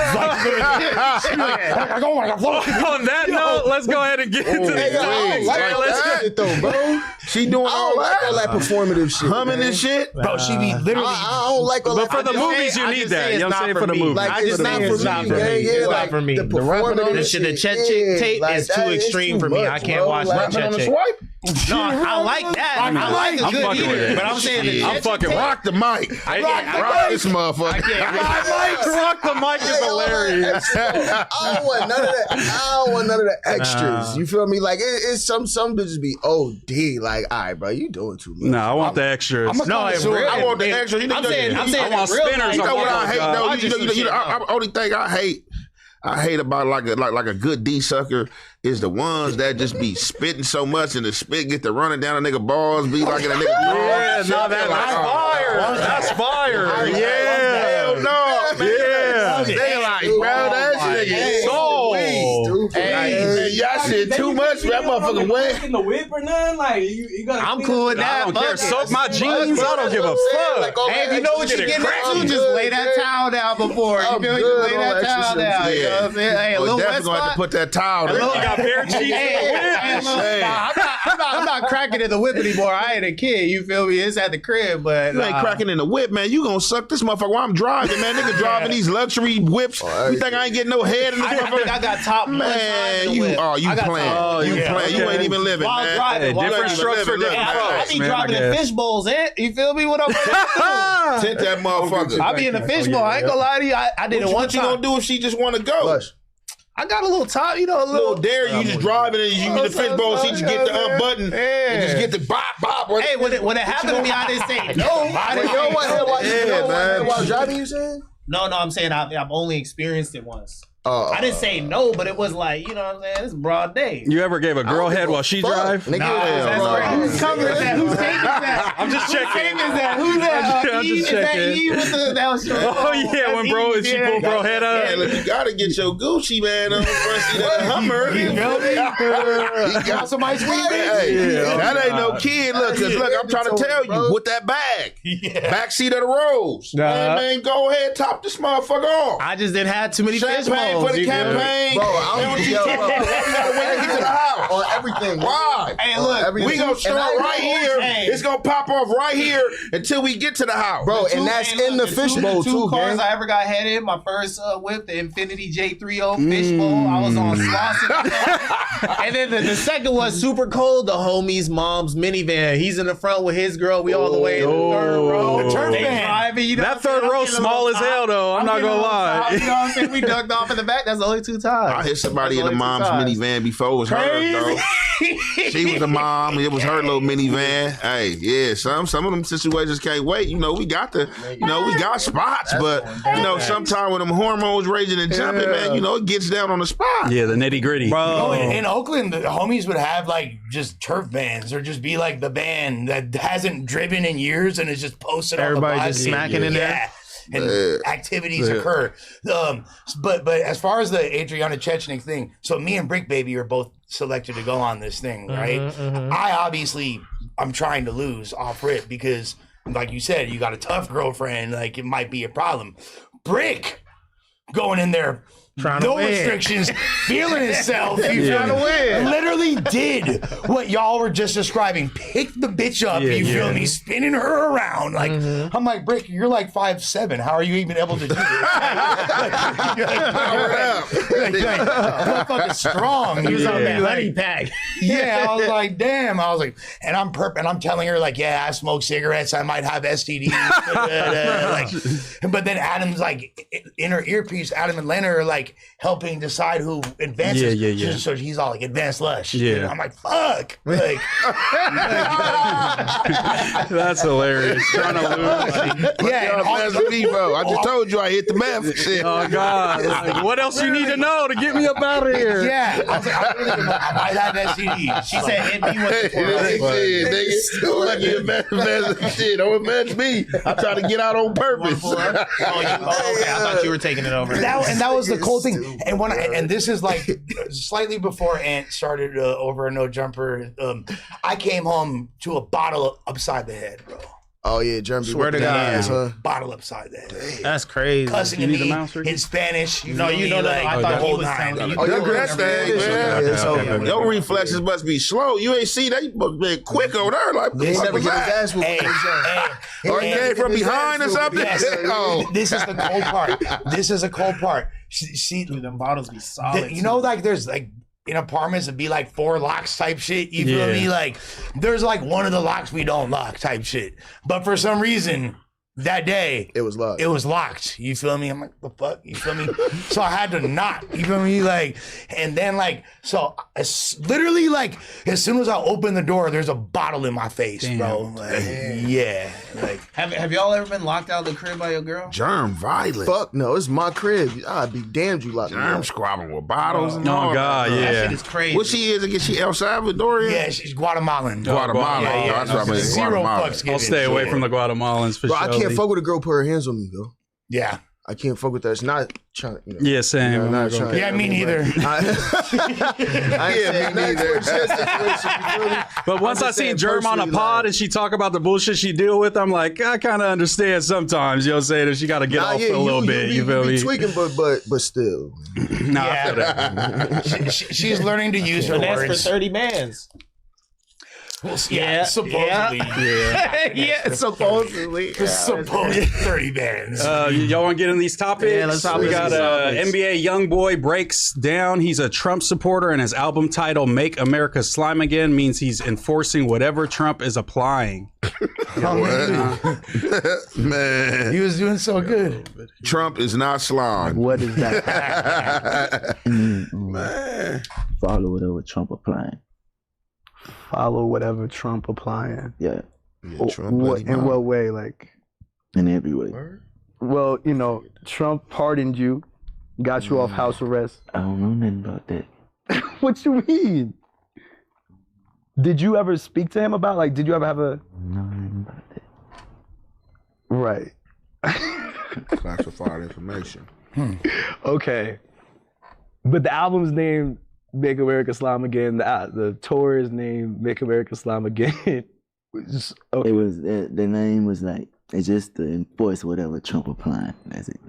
that note, let's go ahead and get into Hey, yo, I don't like all that shit though, bro. She doing I all don't like all that that, performative shit. humming man. and shit. Bro, she be literally... I don't like all But that. for the movies, you need that. You know what I'm saying? For the movies. Like, I it's just not think for it's me, not for man. me. Yeah, It's like, not for me. the The rapping on performative the shit, the shit, Chet tape like is that too is extreme too for me. much, I can't bro. watch Like, that Rapping on Chet the tape. swipe. No, I like that. I like a I'm good fucking with eater. it. But I'm saying the I'm fucking Rock the mic. Rock this motherfucker. Rock the mic is hilarious. I don't want none of that. I don't want none of the extras. You feel me? Like it's some bitches be OD. Like, all right, bro, you doing too much. No, I want the extras. I want the extras. I'm saying I want spinners. You know what I hate though? I You know, only thing I hate about like a good D sucker is the ones that just be spitting so much and the spit get to running down a nigga balls, be like in a nigga balls. Yeah, no, that's fire. That's fire. Yeah. Hell no, man. Yeah. They like, bro, that nigga so hey, y'all shit too much. That motherfucker wet. In the whip or nothing? Like you gotta. I'm cool with that. I don't care. Soak my jeans. I don't give a fuck. Hey, if you know what you're getting into, just lay that towel down before. You feel me? Just lay that towel down. You know what I'm saying? Hey, a little wet definitely gonna have to spot. put that towel down. You got bare cheeks. I'm not cracking in the whip anymore. I ain't a kid. You feel me? It's at the crib, but You ain't cracking in the whip, man. You gonna suck this motherfucker while I'm driving, man. Nigga driving these luxury whips. You think I ain't getting no head in this I think motherfucker? I got top Man, you playing. playing. You playing. You ain't even living, While man. driving, while different driving. strokes for different I folks, be man, driving I in guess. fish bowls, you feel me? What I'm Tint that motherfucker. I be in the fish bowl. I ain't gonna lie to you. I did it one What you time. gonna do if she just wanna go? Lush. I got a little top, you know, a Little little. dare you just driving and you in the fish bowl, she just get the unbutton and just get the bop. Hey, when it happened to me, I didn't say no. I didn't You know say what? man. While driving, you saying? no. I'm saying I've only experienced it once. Oh, I didn't say no, but it was like, you know what I'm saying? It's broad day. You ever gave a girl head while she drive? Nigga, That's right. Whose cover is that? Whose tape is that? I'm just checking. Whose tape is that? Who's that? I'm Eve? just Is that checking. Eve with the that was Oh yeah, when bro, she pulled bro head up. Hey, look, you gotta get your Gucci man on the front seat of the Hummer. You feel me? He got some ice cream. Hey, that ain't no kid. Look, I'm trying to tell you, with that bag, back seat of the Rose. Man, go ahead, top this motherfucker off. I just didn't have too many fish Champagne bowls. for the you feel me? campaign. Bro, I don't Why think you gotta wait to get to the house? on everything. Why? Hey, look, everything. We gonna start And I- right here. Hey. It's gonna pop off right here until we get to the house. Bro, and that's in the fishbowl two too, cars gang. I ever got head in. My first whip, the Infinity J30 fishbowl. I was on Slauson. And then the second was super cold. The homie's mom's minivan. He's in the front with his girl. We all the way in the third row. The turf They van. driving, you know That what I'm saying? third I'm row getting a small little as hell, top. though. I'm not getting a gonna little lie. top, you know what I'm saying? We ducked off in the back. That's the only two times. I hit somebody in That's the only two mom's times. minivan before it was her, though. She was the mom. It was her little minivan. Hey, yeah, some of them situations can't wait. You know, we got spots, but you know, sometimes when them hormones raging and jumping, man, you know, it gets down on the spot. Yeah, the nitty gritty. Oh, in Oakland, the homies would have like just turf bands or just be like the band that hasn't driven in years and is just posted Everybody on the just body. smacking in there. And activities occur. But as far as the Adriana Chechnik thing, so me and Brick Baby are both selected to go on this thing, right? I'm trying to lose off rip because, like you said, you got a tough girlfriend, like it might be a problem. Brick going in there. Trying to No win. restrictions, feeling himself. You Trying to win. Literally did what y'all were just describing. Picked the bitch up, you feel me? Spinning her around. Like, I'm like, Brick, you're like 5'7". How are you even able to do this? Like, fucking strong. He was on that Like, honey pack. yeah, I was like, damn. I was like, and I'm telling her like, yeah, I smoke cigarettes. I might have STDs. Like, but then Adam's like, in her earpiece, Adam and Lena are like helping decide who advances. Yeah. So he's all like, advanced Lush. Yeah. You know, I'm like, fuck. Like, That's hilarious. Trying to lose. yeah. and all- That's me, bro. I just told you I hit the math and shit. Oh God! Like, what else you need to know to get me up out of here? yeah. I was like, I might have STD. She said, hit me with Shit, nigga. Don't match me. I'm trying to get out on purpose. okay. I thought you were taking it over. That was the cool thing. And and this is like slightly before Ant started over a no jumper. I came home to a bottle upside the head, bro. Oh yeah, German. Swear to God. Huh? Bottle upside the head. That's crazy. Cussing You at need the me mouse, Ricky? in Spanish. No, feel you me? know that. I the thought he whole was nine. telling you. Oh, Look you're at that thing, good. man. Yeah, so- Okay. Your reflexes must be slow. You ain't see they been quick over there. Like, He ain't what never was get his that? ass whooped. Or he came from behind or something? Oh. This is the cold part. This is a cold part. See, Dude, them bottles be solid. you know, like there's like in apartments it'd be like 4 locks type shit. You feel me? Like there's like one of the locks we don't lock type shit. But for some reason that day It was locked. it was locked. You feel me? I'm like, the fuck? You feel me? So I had to knock. You feel me? Like, and then like, so literally like, as soon as I open the door, there's a bottle in my face, bro. Like, yeah. Like, Have y'all ever been locked out of the crib by your girl? Germ violent. Fuck no, it's my crib. I'd be damned you locked me Germ up. squabbling with bottles and all Oh God, that. That yeah. shit is crazy. What she is again? She El Salvadorian? yeah, she's Guatemalan. Guatemala. Yeah, yeah. That's what I mean. Zero Guatemala. fucks given. I'll stay away Yeah. from the Guatemalans for Bro, sure. I can't fuck with a girl put her hands on me, though. Yeah. I can't fuck with that. It's not trying. You know, Yeah, same. you know, I'm not not gonna- trying. Yeah, me neither. Yeah, me neither. But once I seen Germ on a pod and she talk about the bullshit she deal with, I'm like, I kind of understand sometimes. You know what I'm saying? That she got to get off a little bit. You feel me? Tweaking, but still. Nah, I feel that. She's learning to use her Finesse for words. 30 bands. Yeah, supposedly. Yeah, supposedly. Supposedly 30 bands. Y'all want to get in these topics? Yeah, let's hop we into got these topics. NBA Youngboy breaks down. He's a Trump supporter, and his album title "Make America Slime Again" means he's enforcing whatever Trump is applying. Man, He was doing so good. Trump is not slime. What is that? Man. Follow whatever Trump applying. Follow whatever Trump applying. Yeah, Yeah, Trump What, is in not. what way? Like, in every way. well, you know, Trump pardoned you, got you off house arrest. I don't know nothing about that. What you mean? Did you ever speak to him about, like, did you ever have a... No, nothing about that. Right. Classified information. Okay. But the album's name, Make America Slime Again. The tour is named Make America Slime Again. It was the name was like it's just to enforce whatever Trump applying. That's it.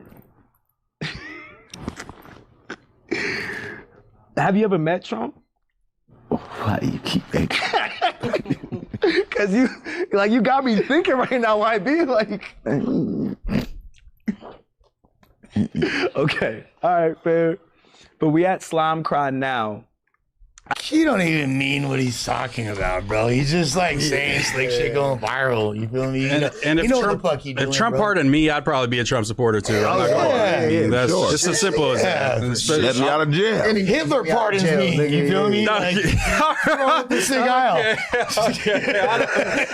Have you ever met Trump? Why you keep asking? Cause you got me thinking right now. Why be like? Okay, all right, fair. But we at Slime Cry now. He don't even mean what he's talking about, bro. He's just like saying slick shit going viral. You feel me? You know, And you if know Trump, what the fuck he doing, if Trump bro. pardoned me, I'd probably be a Trump supporter too. I'm not gonna lie. I mean, that's sure. just as simple as that. Let me out of jail. Hitler pardons me. You feel me? No, Like, yeah. this thing aisle. Okay.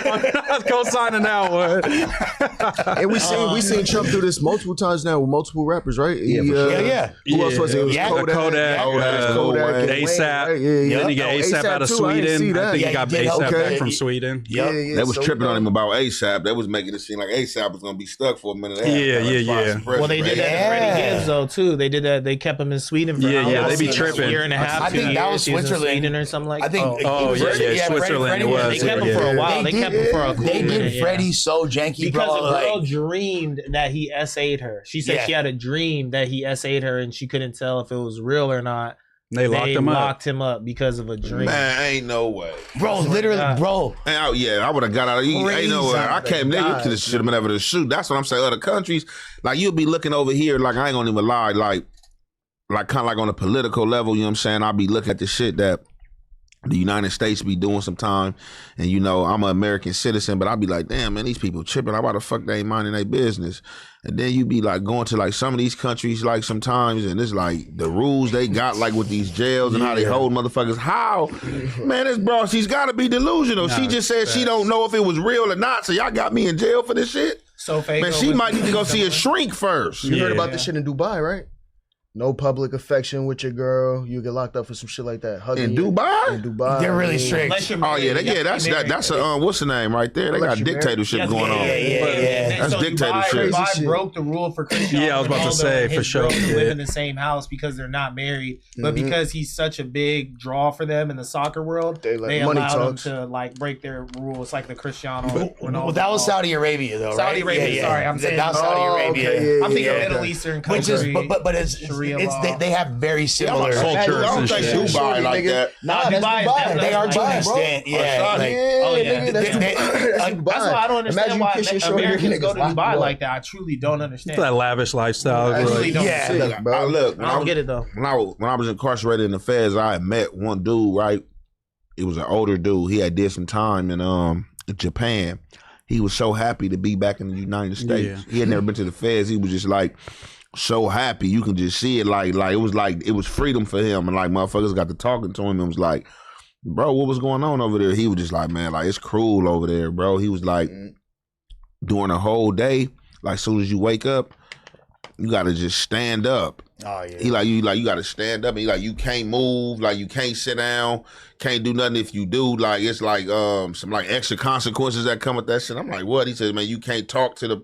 I'm not co-signing that one. And we seen Trump do this multiple times now with multiple rappers, right? Yeah, for sure. Yeah. Who else was it? It was Yeah. Kodak. Kodak, Kodak and Wayne, ASAP. right? Yeah. Then he got Oh, ASAP out of too. I didn't see Sweden. that. I think Yeah, he got he did. ASAP Okay. back from Sweden. Yep. They was tripping on him about ASAP. They was making it seem like ASAP was gonna be stuck for a minute. Yeah. Well, they did that to Freddie Gibbs though too. They did that. They kept him in Sweden for Yeah, they be a tripping. year and a half. I 2 think that years. was He in Switzerland. Sweden or something like. I think. Oh, yeah, Switzerland it was. They kept him for a while. They kept him for a cool They minute, did yeah. Freddie so janky, Because bro. a girl Like, dreamed that he SA'd her. She said Yeah. she had a dream that he SA'd her and she couldn't tell if it was real or not. They locked him up. Because of a dream. Man, ain't no way. bro, literally, God. bro. And I would have got out of here. Ain't no way. I came nigga to the shit have been able to shoot. That's what I'm saying. Other countries, like you'll be looking over here, like I ain't gonna even lie, like kind of like on a political level, you know what I'm saying? I'll be looking at the shit that the United States be doing sometime, and you know I'm an American citizen, but I'll be like, damn man, these people tripping. Why the fuck they ain't minding their business? And then you be like going to like some of these countries, like sometimes, and it's like the rules they got, like with these jails and how they hold motherfuckers. How, man, this bro, she's got to be delusional. She just said she don't know if it was real or not. So y'all got me in jail for this shit. So fake. Man, she might need to go see a shrink first. You heard about this shit in Dubai, right? No public affection with your girl. You get locked up for some shit like that. Hugging In you. Dubai? In Dubai. They're really yeah. strict. Unless you're Oh yeah, married. that's a what's the name right there? They got Unless you married. dictatorship going on. Yeah. That's dictatorship. Dubai Crazy broke the rule for Cristiano Yeah, I was about to Ronaldo say, and for his sure, girl to yeah. live in the same house because they're not married, but because he's such a big draw for them in the soccer world, They they like money allowed him talks. to like break their rules, like the Cristiano Ronaldo. Well, that was Saudi Arabia, though, right? Saudi Arabia. Sorry, I'm saying that was Saudi Arabia. Okay, yeah, I'm thinking yeah, Middle okay. Eastern Which country. is, but it's they have very similar cultures. I don't think Dubai like that. Nah, Dubai. They are to an extent. Yeah. That's why I don't understand why Americans go to Dubai like that. I truly don't understand. It's that lavish lifestyle. I really don't. Yeah, look, I don't get it though. When I was incarcerated in the feds, I had met one dude, right? It was an older dude. He had did some time in Japan. He was so happy to be back in the United States. Yeah. He had never been to the feds. He was just like so happy. You can just see it like it was freedom for him. And like motherfuckers got to talking to him and was like, bro, what was going on over there? He was just like, man, like it's cruel over there, bro. He was like, during the whole day, like soon as you wake up, you gotta just stand up. Oh yeah. He you gotta stand up, and you can't move, like you can't sit down, can't do nothing. If you do, like it's like some like extra consequences that come with that shit. I'm like, what? He says, man, you can't talk to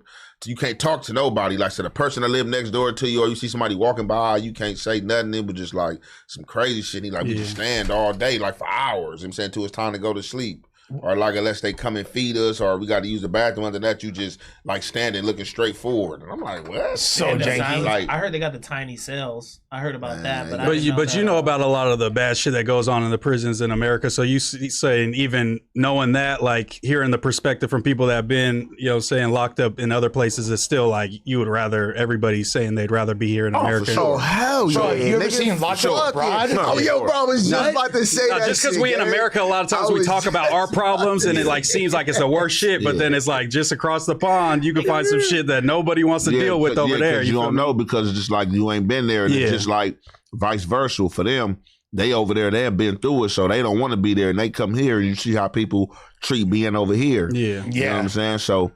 nobody. Like so the person that live next door to you, or you see somebody walking by, you can't say nothing. It was just like some crazy shit. He we just stand all day, like for hours. I'm saying till it's time to go to sleep. Or like unless they come and feed us, or we got to use the bathroom. Under that, you just like standing looking straight forward. And I'm like, what? So janky. Like I heard they got the tiny cells. I heard about that, but you know about a lot of the bad shit that goes on in the prisons in America. So you saying even knowing that, like hearing the perspective from people that have been, saying locked up in other places, is still like you would rather everybody saying they'd rather be here in America. Oh hell yeah! You ever seen Locked Up Abroad? Oh yo, bro, I was just about to say that. Just because we in America, a lot of times we talk about our problems and it like seems like it's the worst shit, but then it's like just across the pond you can find some shit that nobody wants to deal with over there. You don't know because it's just like you ain't been there, and it's just like vice versa for them. They over there, they have been through it, so they don't want to be there, and they come here, and you see how people treat being over here. Yeah, you know what I'm saying? So,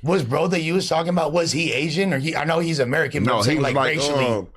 was bro that you was talking about, was he Asian or I know he's American, but no, he was like racially.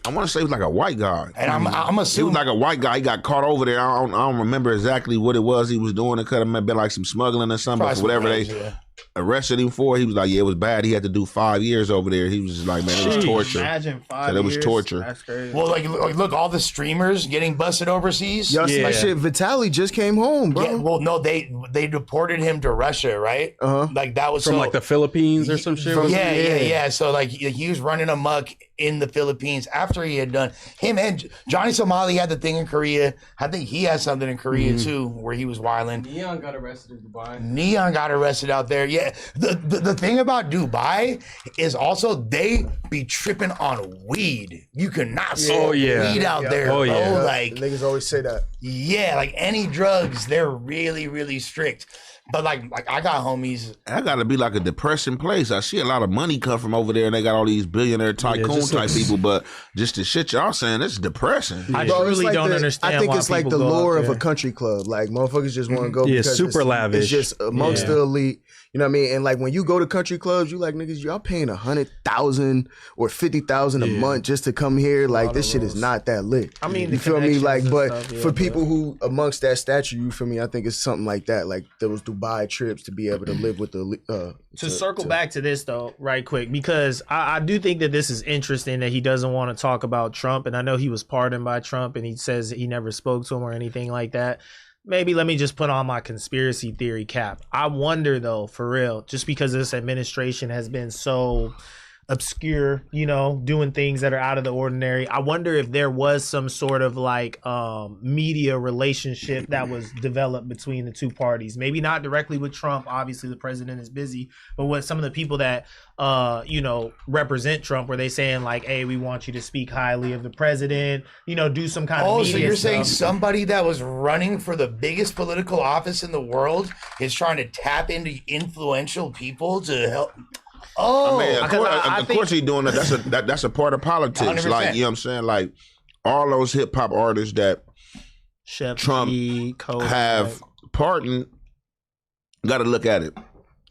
I want to say he was like a white guy. And I'm assuming he was like a white guy. He got caught over there. I don't remember exactly what it was he was doing. It could have been like some smuggling or something. But whatever they arrested him for, he was like, it was bad. He had to do 5 years over there. He was just like, man, it was torture. Imagine 5 years. It was torture. That's crazy. Well, like look, all the streamers getting busted overseas. Y'all see that shit? Vitaly just came home, bro. Yeah, well, no, they deported him to Russia, right? Like that was from like the Philippines or some shit. Yeah. So like he was running amok in the Philippines after he had done him and Johnny Somali had the thing in Korea. I think he had something in Korea too, where he was wilding. Neon got arrested in Dubai. Neon got arrested out there. Yeah. The thing about Dubai is also they be tripping on weed. You cannot smoke weed out there. Oh yeah. Bro. Like niggas always say that. Yeah, like any drugs, they're really, really strict. But like I got homies. That gotta be like a depressing place. I see a lot of money come from over there, and they got all these billionaire tycoon type people. But just the shit y'all saying, it's depressing. I really don't understand. I think why it's like the lure of a country club. Like motherfuckers just want to go. Yeah, because super lavish. It's just amongst the elite. You know what I mean? And like when you go to country clubs, you like niggas, y'all paying $100,000 or $50,000 a month just to come here. Like this shit is not that lit. I mean, you feel me? Like, but stuff, for people who amongst that stature, you feel me? I think it's something like that. Like those Dubai trips to be able to live with the. To circle back to this though, right quick, because I do think that this is interesting that he doesn't want to talk about Trump, and I know he was pardoned by Trump, and he says he never spoke to him or anything like that. Maybe let me just put on my conspiracy theory cap. I wonder though, for real, just because this administration has been so obscure, doing things that are out of the ordinary. I wonder if there was some sort of like media relationship that was developed between the two parties. Maybe not directly with Trump. Obviously, the president is busy, but with some of the people that represent Trump, where they saying like, "Hey, we want you to speak highly of the president." Do some kind of media so you're stuff. saying somebody that was running for the biggest political office in the world is trying to tap into influential people to help. I mean, of course he's doing that. That's a part of politics. 100%. Like, you know what I'm saying? Like, all those hip hop artists that Chef Trump Code, have pardoned, got to look at it.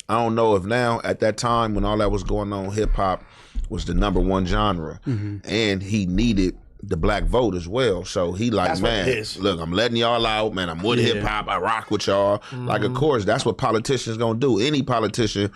I don't know if now, at that time when all that was going on, hip hop was the #1 genre, and he needed the black vote as well. So he like, That's man, look, I'm letting y'all out, man. I'm with hip hop. I rock with y'all. Like, of course, that's what politicians gonna do. Any politician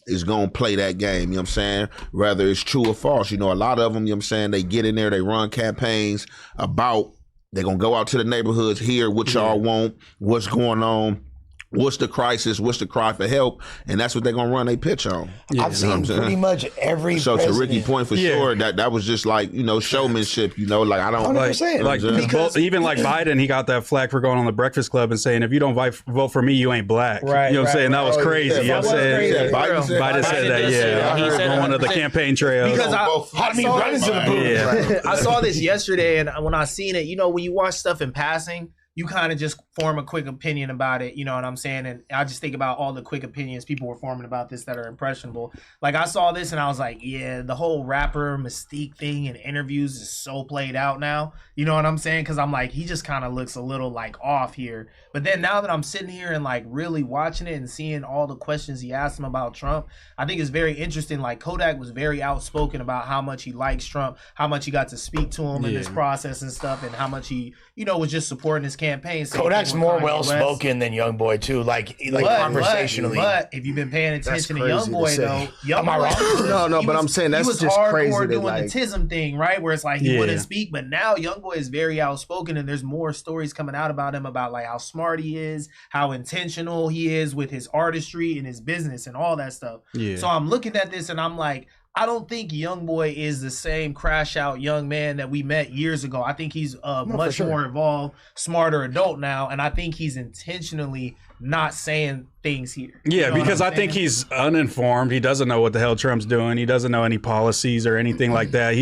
is gonna play that game, you know what I'm saying? Whether it's true or false. A lot of them, you know what I'm saying, they get in there, they run campaigns about, they're gonna go out to the neighborhoods, hear what y'all want, what's going on, what's the crisis, what's the cry for help, and that's what they're gonna run their pitch on. I've seen pretty much every so president. to Ricky's point for sure, that was just like, showmanship, like I don't 100%. like even like Biden, he got that flack for going on the Breakfast Club and saying, if you don't vote for me, you ain't black. Right, you know what I'm saying? That was Oh, crazy. yeah, You know what I'm saying? Biden said that, He yeah. said Going to the campaign trail. Because Yeah. I saw this yesterday, and when I seen it, when you watch stuff in passing, you kind of just form a quick opinion about it, you know what I'm saying? And I just think about all the quick opinions people were forming about this that are impressionable. Like, I saw this and I was like, yeah, the whole rapper mystique thing in interviews is so played out now. You know what I'm saying? Because I'm like, he just kind of looks a little like off here. But then now that I'm sitting here and like really watching it and seeing all the questions he asked him about Trump, I think it's very interesting. Like, Kodak was very outspoken about how much he likes Trump, how much he got to speak to him in this process and stuff, and how much he, was just supporting his campaign. Kodak's more well spoken than Youngboy too, like conversationally. But if you've been paying attention to Youngboy though, am I wrong? No, but I'm saying that's just crazy. He was hardcore doing like, the tism thing, right? Where it's like he wouldn't speak, but now Youngboy is very outspoken, and there's more stories coming out about him about like how smart he is, how intentional he is with his artistry and his business and all that stuff. Yeah. So I'm looking at this and I'm like, I don't think Youngboy is the same crash out young man that we met years ago. I think he's much more involved, smarter adult now, and I think he's intentionally not saying things here. Yeah, because I think he's uninformed. He doesn't know what the hell Trump's doing. He doesn't know any policies or anything like that.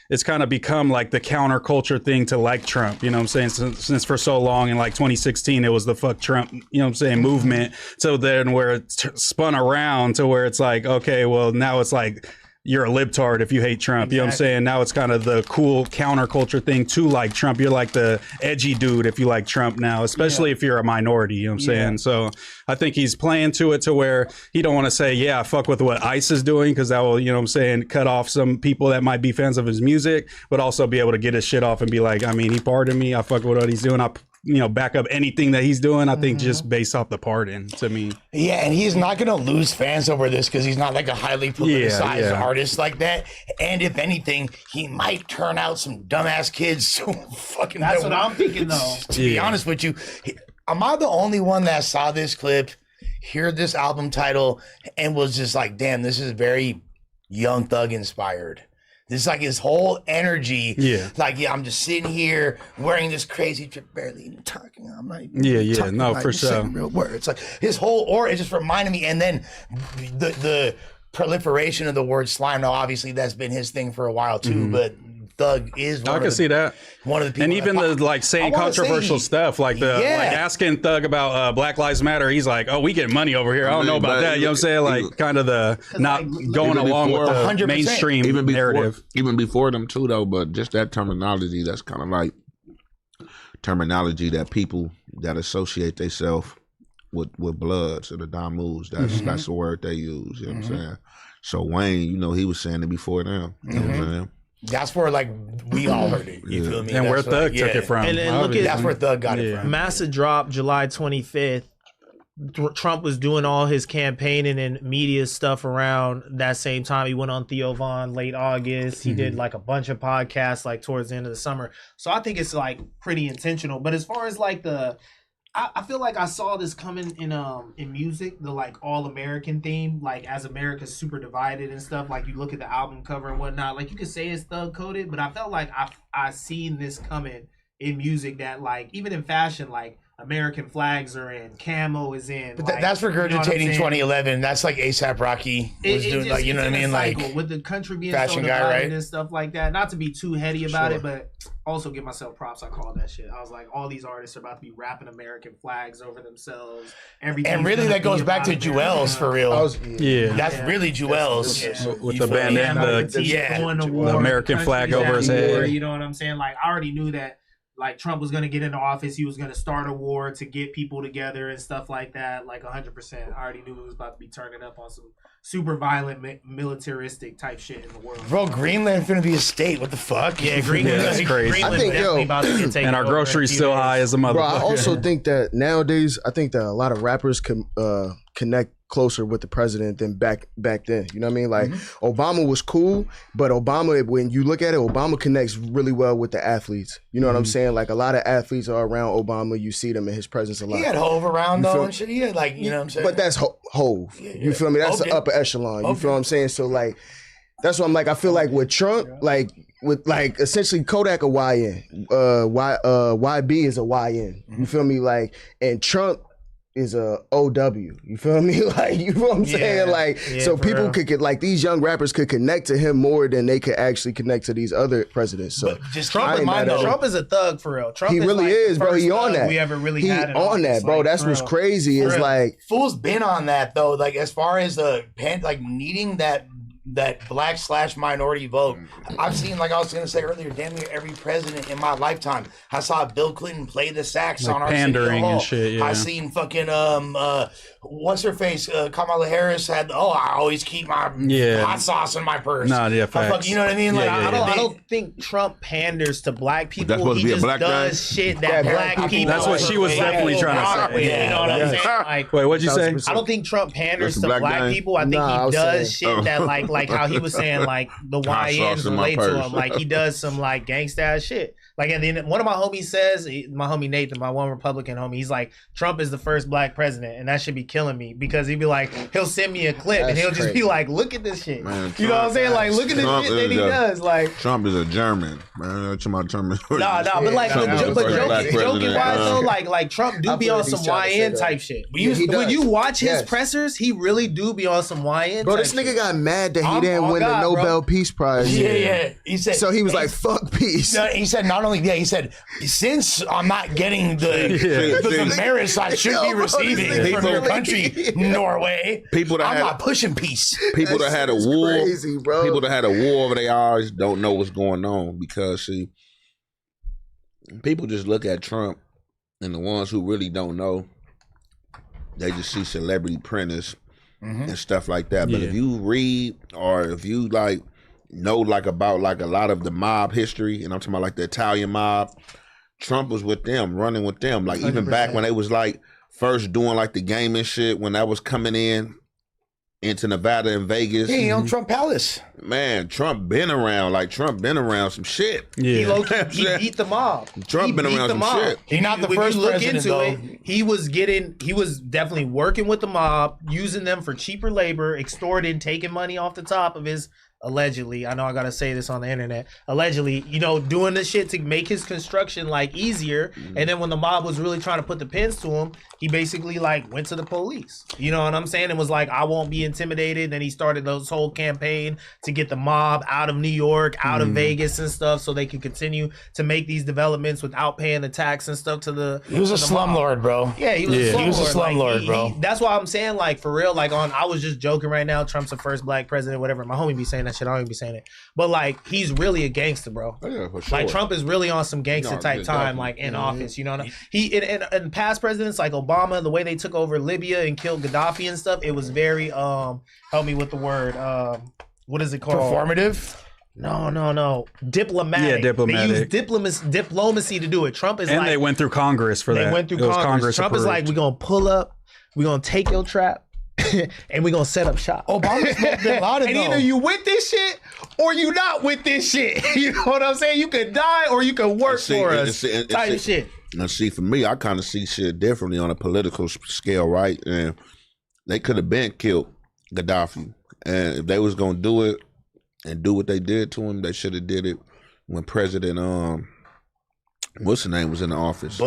It's kind of become like the counterculture thing to like Trump, you know what I'm saying? Since for so long in like 2016, it was the fuck Trump, you know what I'm saying, movement. So then where it spun around to where it's like, okay, well now it's like, you're a libtard if you hate Trump. You know what I'm saying? Now it's kind of the cool counterculture thing to like Trump. You're like the edgy dude if you like Trump now, especially if you're a minority, you know what I'm saying? So I think he's playing to it to where he don't want to say, yeah, fuck with what ICE is doing, because that will, you know what I'm saying, cut off some people that might be fans of his music, but also be able to get his shit off and be like, I mean, he pardoned me. I fuck with what he's doing. I back up anything that he's doing, I think just based off the pardon to me. Yeah, and he's not going to lose fans over this because he's not like a highly politicized artist like that. And if anything, he might turn out some dumbass kids to fucking... That's what I'm thinking, though. To be honest with you, am I the only one that saw this clip, heard this album title, and was just like, damn, this is very Young Thug inspired? This is like his whole energy. Yeah. Like, I'm just sitting here wearing this crazy trip, barely even talking. I'm not even talking, no, like, for sure. Real words. Like his whole aura, it just reminded me. And then the proliferation of the word slime. Now, obviously, that's been his thing for a while too. But Thug is I can see that. One of the people, and even the like saying controversial stuff, like the like asking Thug about Black Lives Matter. He's like, "Oh, we get money over here. I don't know about that." You know what I'm saying? Like, kind of the not going along with the mainstream narrative. Even before them too, though. But just that terminology, that's kind of like terminology that people that associate themselves with Bloods or the Damus. That's the word they use. You know what I'm saying? So Wayne, he was saying it before them. You know what I'm saying? That's where like we all heard it. You feel me? And where Thug took it from. And look at, that's where Thug got it from. Massive drop July 25th. Trump was doing all his campaigning and media stuff around that same time. He went on Theo Von late August. He did like a bunch of podcasts like towards the end of the summer. So I think it's like pretty intentional. But as far as like I feel like I saw this coming in music, the like all American theme, like as America's super divided and stuff. Like you look at the album cover and whatnot, like you could say it's thug coded, but I felt like I seen this coming in music, that like even in fashion, like American flags are in, camo is in. But that's Regurgitating 2011. That's like ASAP Rocky was doing, like, you know what I mean, like with the country being fashion so guy, right? And stuff like that. Not to be too heady about it, but also give myself props. I called that shit. I was like, all these artists are about to be rapping American flags over themselves. Everything. And really, that goes back to Jewel's for real. That's really Jewel's with the bandana, the American flag over his head. You know what I'm saying? Like I already knew that. Like Trump was going to get into office, he was going to start a war to get people together and stuff like that. Like 100%. I already knew it was about to be turning up on some super violent, militaristic type shit in the world. Bro, Greenland's going to be a state. What the fuck? Yeah, Greenland. That's crazy. I think, about to get taken and our groceries still high as a motherfucker. Bro, I also think that nowadays, I think that a lot of rappers can connect closer with the president than back then. You know what I mean? Like Obama was cool, but Obama, when you look at it, Obama connects really well with the athletes. You know what I'm saying? Like a lot of athletes are around Obama. You see them in his presence a lot. He had Hove around though and shit. He had like, you know what I'm saying? But that's Hove. You feel me? That's the upper echelon. You feel what I'm saying? So like, that's what I'm like. I feel like with Trump, like with like essentially Kodak a YN, YB is a YN. You feel me? Like, and Trump is a OW. You feel me? Like, you know what I'm saying? Like, so people could get, like, these young rappers could connect to him more than they could actually connect to these other presidents. So but just Trump is a thug for real. Trump he really is, bro. He on that. We ever really he had on that, bro. Like, that's what's crazy. Is like Fool's been on that though. Like as far as the like needing that black/minority vote. I've seen, like I was going to say earlier, damn near every president in my lifetime. I saw Bill Clinton play the sax like on our pandering and shit. Yeah. I seen fucking what's her face? Kamala Harris had. I always keep my hot sauce in my purse. Nah, yeah, facts. You know what I mean? Like I don't think Trump panders to black people. That's supposed he to be just a black does guy? shit that black people. That's what she was definitely trying to say. You know what I'm saying? Like, wait, what'd you say? I don't think Trump panders to black black guy? people. I think he does shit that like how he was saying, like the Hot YNs sauce in my relate to purse. him. Like he does some like gangsta ass shit. Like at the end, one of my homies says, my homie Nathan, my one Republican homie, he's like, Trump is the first black president, and that should be killing me because he'd be like, he'll send me a clip and he'll just be like, look at this shit. Man, you know what I'm saying? Like, look at this shit that he does. Like Trump is a German, man. That's my German. Nah, but like, joking wise though, like Trump do be on some YN type shit. When you watch his pressers, he really do be on some YN. Bro, this nigga got mad that he didn't win the Nobel Peace Prize. Yeah. He said so. He was like, "Fuck peace." No, he said not only that. He said since I'm not getting the merits I should be receiving from your country, Norway. I'm not pushing peace. People that had a war, crazy, bro. People that had a war over their eyes don't know what's going on because see, people just look at Trump and the ones who really don't know, they just see celebrity printers and stuff like that. But if you read or if you like know like about like a lot of the mob history, and I'm talking about like the Italian mob, Trump was with them, running with them. Like 100%. Even back when they was like first doing like the game and shit, when that was coming into Nevada and Vegas. Yeah, on Trump Palace. Man, Trump been around. Like Trump been around some shit. Yeah. He beat the mob. Trump been around some shit. He's not the first president though. He was definitely working with the mob, using them for cheaper labor, extorting, taking money off the top of his, allegedly, I know I gotta say this on the internet, allegedly, doing this shit to make his construction like easier. And then when the mob was really trying to put the pins to him, he basically like went to the police. You know what I'm saying? And was like, I won't be intimidated. And he started this whole campaign to get the mob out of New York, out of Vegas and stuff, so they could continue to make these developments without paying the tax and stuff to the. He was a slumlord, bro. Yeah, he was a slumlord, bro. That's why I'm saying, like, for real, like I was just joking right now. Trump's the first black president, whatever. My homie be saying that shit. I don't even be saying it. But like, he's really a gangster, bro. Oh, yeah, for sure. Like Trump is really on some gangster type time, like in office. You know what I mean? He in past presidents like Obama, the way they took over Libya and killed Gaddafi and stuff, it was very help me with the word, what is it called? Performative? No. Diplomatic. Yeah, diplomatic. They used diplomacy to do it. Trump is and like, they went through Congress for that. They went through Congress. Trump is like, we're gonna pull up, we're gonna take your trap, and we're gonna set up shop. Obama smoked Bin Laden, and either you with this shit or you not with this shit. You know what I'm saying? You could die or you could work for us. Type shit. Now, see, for me, I kind of see shit differently on a political scale, right? And they could have been killed Gaddafi, and if they was gonna do it and do what they did to him, they should have did it when President what's his name was in the office?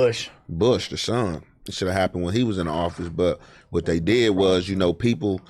Bush, the son. It should have happened when he was in the office. But what they did was, people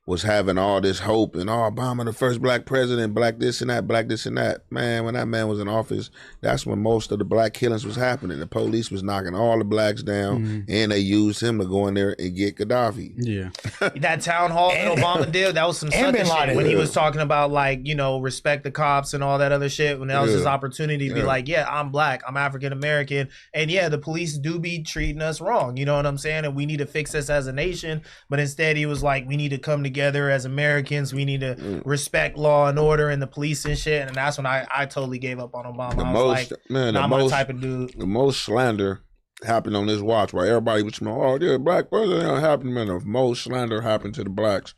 was having all this hope and Obama the first black president, black this and that. Man, when that man was in office, that's when most of the black killings was happening. The police was knocking all the blacks down, and they used him to go in there and get Gaddafi. Yeah. That town hall that Obama did, that was some sucker shit when he was talking about like, respect the cops and all that other shit, when that was his opportunity to be like, yeah, I'm black, I'm African American, and yeah, the police do be treating us wrong, you know what I'm saying? And we need to fix this as a nation. But instead he was like, we need to come together as Americans, we need to respect law and order and the police and shit. And that's when I totally gave up on Obama. I was like, not my type of dude. The most slander happened on this watch where everybody was saying, oh, yeah, black president happened, man. The most slander happened to the blacks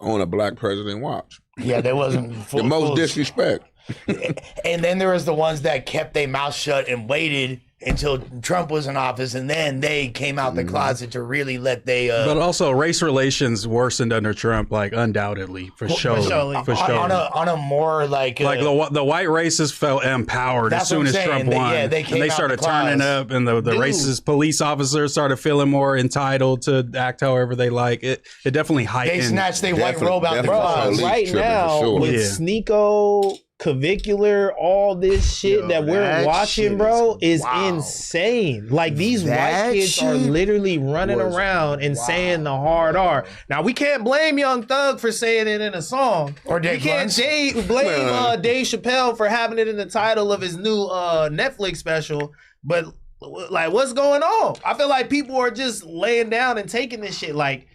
on a black president watch. Yeah, there wasn't the most disrespect. And then there was the ones that kept their mouth shut and waited until Trump was in office, and then they came out the closet to really let they. But also, race relations worsened under Trump, like undoubtedly, for sure. On a more like the white racists felt empowered as soon as Trump won. They started turning up, and the racist police officers started feeling more entitled to act however they like. It definitely heightened. They snatched their white robe out the closet. Right now, with Sneeko, Clavicular, all this shit that we're watching, bro, is insane. Like, these white kids are literally running around and saying the hard R. Now, we can't blame Young Thug for saying it in a song. Or we can't blame Dave Chappelle for having it in the title of his new Netflix special. But, like, what's going on? I feel like people are just laying down and taking this shit like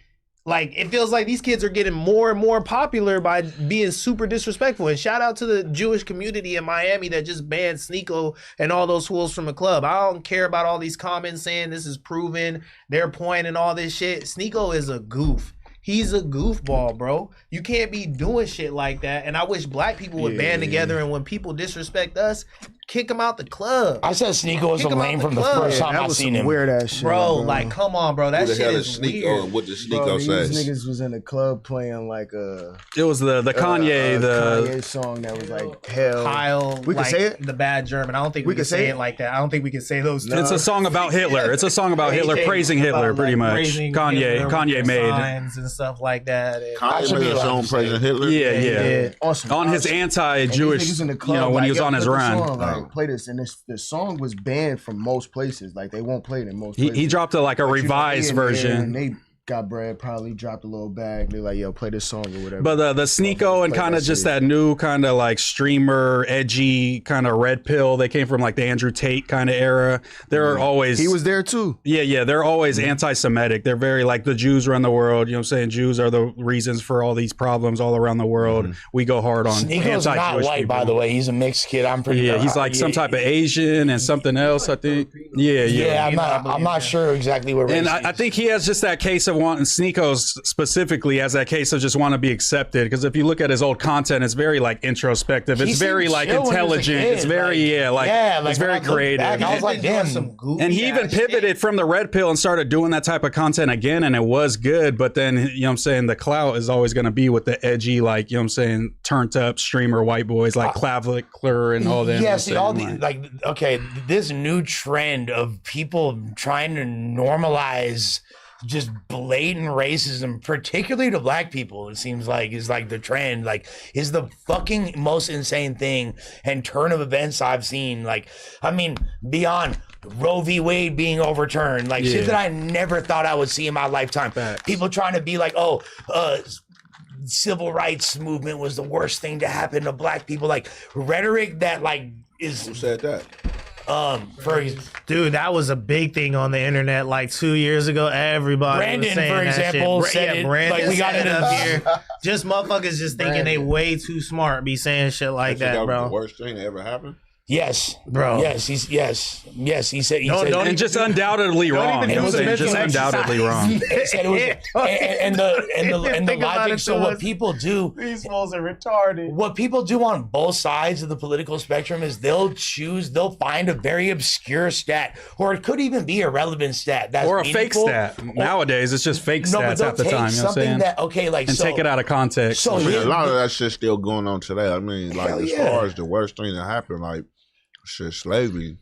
it feels like these kids are getting more and more popular by being super disrespectful. And shout out to the Jewish community in Miami that just banned Sneeko and all those fools from the club. I don't care about all these comments saying this is proven their point and all this shit. Sneeko is a goof. He's a goofball, bro. You can't be doing shit like that. And I wish black people would band together, and when people disrespect us, kick him out the club. I said Sneeko was a lame from the first time I seen him. Weird ass shit, bro. Like, come on, bro. That shit is weird. What did Sneeko say? These niggas was in the club playing like a. It was the Kanye Kanye song that was like hell. Kyle, we can say it. The bad German. I don't think we can say it like that. I don't think we can say those. It's a song about Hitler. It's a song about Hitler, praising Hitler, pretty much. Kanye made and stuff like that. Kanye made a song praising Hitler. Yeah. Awesome. On his anti-Jewish, when he was on his run. Play this, and the song was banned from most places. Like, they won't play it in most places. He dropped a revised version. They got bread, probably dropped a little bag. They're like, yo, play this song or whatever. But the Sneeko and kind of just that new kind of like streamer, edgy kind of red pill. They came from like the Andrew Tate kind of era. They're always. He was there too. Yeah. They're always anti-Semitic. They're very like the Jews run the world. You know what I'm saying? Jews are the reasons for all these problems all around the world. We go hard on Sneeko's not white, by the way. He's a mixed kid. I'm pretty. Yeah, he's like some type of Asian and something else, I think. Yeah. I'm not sure exactly what race. And I think he has just that case of wanting Sneeko's specifically as that case of just want to be accepted, because if you look at his old content, it's very like introspective, it's very like intelligent, it's very it's very creative. I was like, damn. And he even pivoted from the red pill and started doing that type of content again, and it was good. But then, you know what I'm saying, the clout is always going to be with the edgy, like, you know what I'm saying, turned up streamer white boys like Clavicular and all that. Yeah, see, all the this new trend of people trying to normalize just blatant racism, particularly to black people, it seems like is like the trend, like is the fucking most insane thing and turn of events I've seen. Like, I mean, beyond Roe v. Wade being overturned, like shit that I never thought I would see in my lifetime. People trying to be like, civil rights movement was the worst thing to happen to black people. Like rhetoric that like is. Who said that? Dude, that was a big thing on the internet like 2 years ago. Everybody Brandon, was saying for example, said it. Brandon, Like, we got it up here. Just motherfuckers just thinking they way too smart be saying shit like that, bro. The worst thing that ever happened. Yes, bro. Yes, he said. And just undoubtedly wrong. Just undoubtedly wrong. And the logic. So what people do? These fools are retarded. What people do on both sides of the political spectrum is they'll find a very obscure stat, or it could even be a relevant stat, that's or a fake stat. Nowadays, it's just fake stats half the time. You know what I'm saying? And take it out of context. So a lot of that shit's still going on today. I mean, like as far as the worst thing that happened, like. Shit, slavery.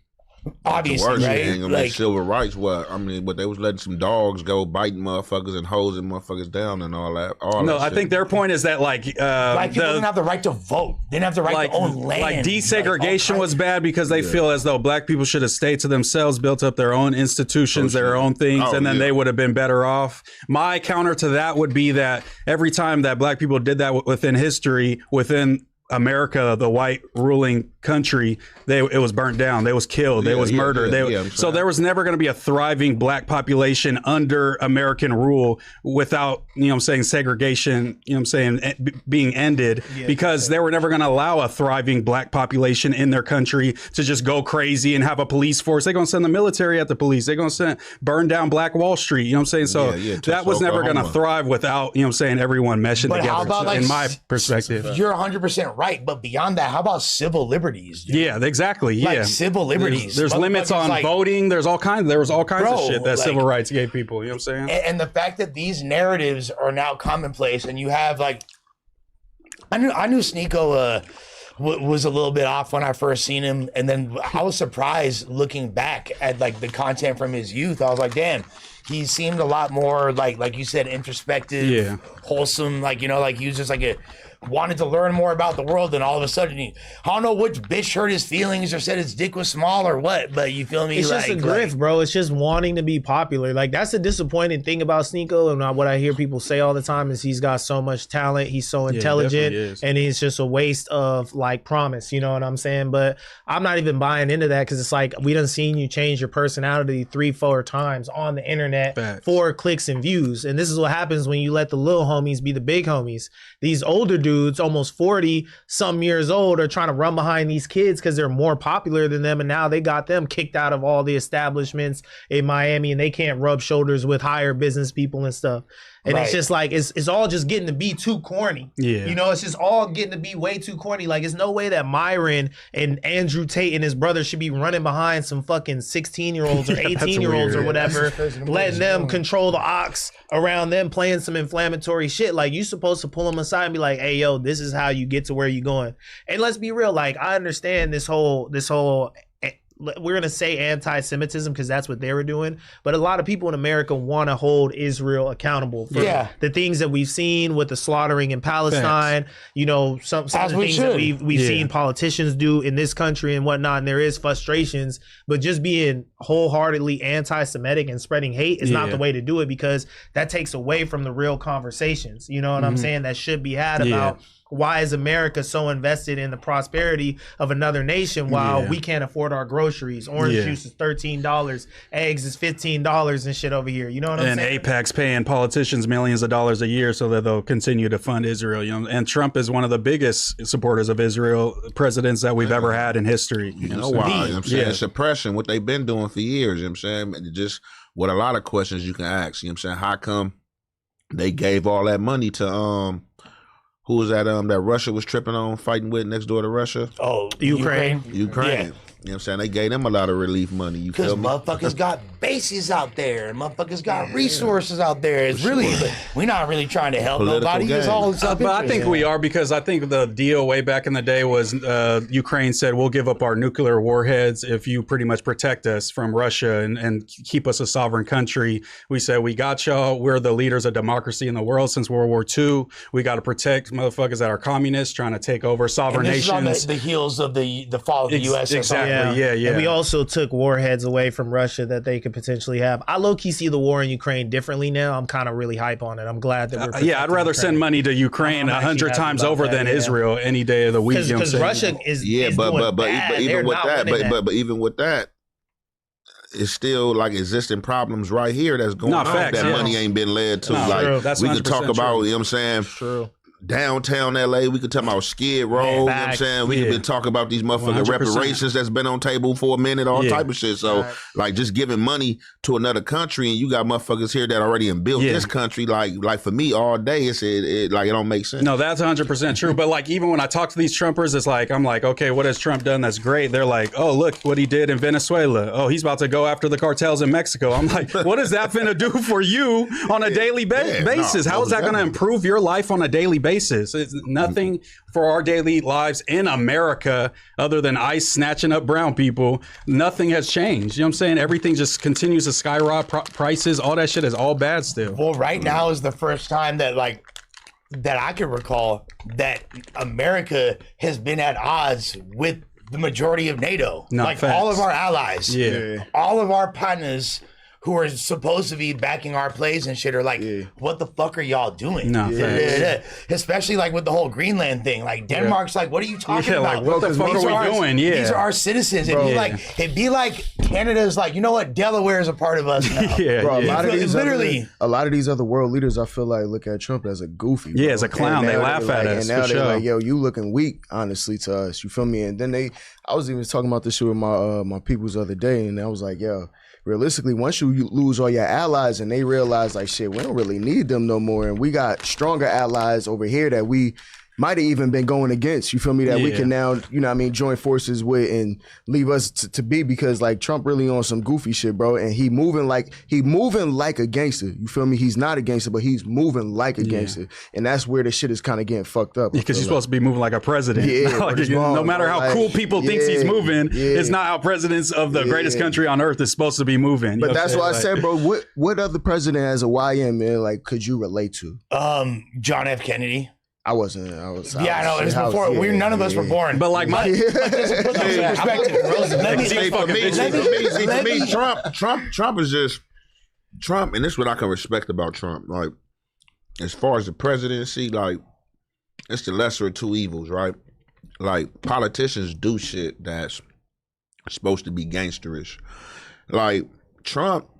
Obviously, the worst right? thing. I mean, civil rights. But they was letting some dogs go biting motherfuckers and hosing motherfuckers down and all that. I think their point is that like black people didn't have the right to vote. They didn't have the right to own land. Like desegregation was bad because they feel as though black people should have stayed to themselves, built up their own institutions, their own things, and then they would have been better off. My counter to that would be that every time that black people did that within history, within America, the white ruling country, it was burnt down. They was killed. They was murdered. So there was never going to be a thriving black population under American rule without, segregation, being ended, because they were never going to allow a thriving black population in their country to just go crazy and have a police force. They're going to send the military at the police. They're going to burn down Black Wall Street. So that was never going to thrive without, everyone meshing together. How about, in my perspective, you're 100% right. But beyond that, how about civil liberties? Dude? Yeah, exactly. Like civil liberties. There's limits on voting. There was all kinds of shit that civil rights gave people. You know what I'm saying? And the fact that these narratives are now commonplace, and you have like, I knew Sneeko was a little bit off when I first seen him, and then I was surprised looking back at like the content from his youth. I was like, damn. He seemed a lot more like you said, introspective, wholesome. Like, like he was just like wanted to learn more about the world, and all of a sudden, I don't know which bitch hurt his feelings or said his dick was small or what, but you feel me? It's just a grift, bro. It's just wanting to be popular. Like, that's the disappointing thing about Sneeko, and what I hear people say all the time is he's got so much talent, he's so intelligent, and he's just a waste of like promise. You know what I'm saying? But I'm not even buying into that, because it's like, we done seen you change your personality 3-4 times on the internet for clicks and views, and this is what happens when you let the little homies be the big homies. These older dudes, almost 40 some years old, are trying to run behind these kids because they're more popular than them, and now they got them kicked out of all the establishments in Miami, and they can't rub shoulders with higher business people and stuff. And it's just like, it's all just getting to be too corny. Yeah. It's just all getting to be way too corny. Like, it's no way that Myron and Andrew Tate and his brother should be running behind some fucking 16-year-olds or 18-year-olds or whatever, letting them control the ox around them, playing some inflammatory shit. Like, you supposed to pull them aside and be like, hey, yo, this is how you get to where you're going. And let's be real. Like, I understand this whole we're going to say anti-Semitism because that's what they were doing. But a lot of people in America want to hold Israel accountable for the things that we've seen with the slaughtering in Palestine. Some of the things that we've seen politicians do in this country and whatnot. And there is frustrations, but just being wholeheartedly anti-Semitic and spreading hate is not the way to do it, because that takes away from the real conversations. You know what I'm saying? That should be had about why is America so invested in the prosperity of another nation while we can't afford our groceries? Orange juice is $13, eggs is $15 and shit over here. You know what I'm saying? And AIPAC's paying politicians millions of dollars a year so that they'll continue to fund Israel. And Trump is one of the biggest supporters of Israel presidents that we've ever had in history. You know why? I'm saying suppression, what they've been doing for years. You know what I'm saying? Just what a lot of questions you can ask. You know what I'm saying? How come they gave all that money to who was that that Russia was tripping on, fighting with next door to Russia? Oh, Ukraine. Yeah. You know what I'm saying? They gave them a lot of relief money. You feel me? Because motherfuckers got bases out there. Motherfuckers got resources out there. It's really, we're not really trying to help nobody. It's all but I think we are, because I think the deal way back in the day was Ukraine said, we'll give up our nuclear warheads if you pretty much protect us from Russia and keep us a sovereign country. We said, we got y'all. We're the leaders of democracy in the world since World War II. We got to protect motherfuckers that are communists trying to take over sovereign nations. On the heels of the fall of the USSR. Exactly. Yeah. And we also took warheads away from Russia that they could potentially have. I low-key see the war in Ukraine differently now. I'm kind of really hype on it. I'm glad that we're I'd rather send money to Ukraine 100 times over than Israel any day of the week. Because Russia is but even with that, it's still like existing problems right here that's going on. That money ain't been led to. We could talk about, you know what I'm saying? True. Downtown LA, we could talk about Skid Row, you know what I'm saying? We could been talking about these motherfucking 100%. Reparations that's been on table for a minute, all type of shit. So like just giving money to another country, and you got motherfuckers here that already built this country, like for me all day, it don't make sense. No, that's 100% true. But like even when I talk to these Trumpers, it's like, I'm like, okay, what has Trump done that's great? They're like, oh, look what he did in Venezuela. Oh, he's about to go after the cartels in Mexico. I'm like, what is that finna do for you on a daily basis? How is that gonna improve your life on a daily basis? It's nothing for our daily lives in America other than ICE snatching up brown people. Nothing has changed. You know what I'm saying? Everything just continues to skyrocket prices. All that shit is all bad still. Well, right now is the first time that I can recall that America has been at odds with the majority of NATO. All of our allies, all of our partners who are supposed to be backing our plays and shit are like, what the fuck are y'all doing? No, especially like with the whole Greenland thing. Like Denmark's like, what are you talking about? Like, what the fuck are we doing? These are our citizens. It'd be like Canada's like, you know what? Delaware is a part of us now. Bro, a lot of these other world leaders, I feel like look at Trump as a goofy. Yeah, as a clown. They laugh at us. And now they're like, yo, you looking weak, honestly, to us. You feel me? And then I was even talking about this shit with my peoples the other day, and I was like, yo, realistically, once you lose all your allies and they realize like, shit, we don't really need them no more, and we got stronger allies over here that we might have even been going against, you feel me, that we can now, you know what I mean, join forces with and leave us to be, because like Trump really on some goofy shit, bro, and he moving like a gangster, you feel me? He's not a gangster, but he's moving like a gangster, and that's where the shit is kind of getting fucked up. Because he's supposed to be moving like a president. Like, no matter how cool people thinks he's moving, it's not how presidents of the greatest country on earth is supposed to be moving. But that's why I said, bro, what other president as a YN, man, like, could you relate to? John F. Kennedy. I was. Yeah, I know. It was before. None of us were born. But like my for me, Trump is just Trump, and this is what I can respect about Trump. Like, as far as the presidency, like, it's the lesser of two evils, right? Like, politicians do shit that's supposed to be gangsterish. Like, Trump,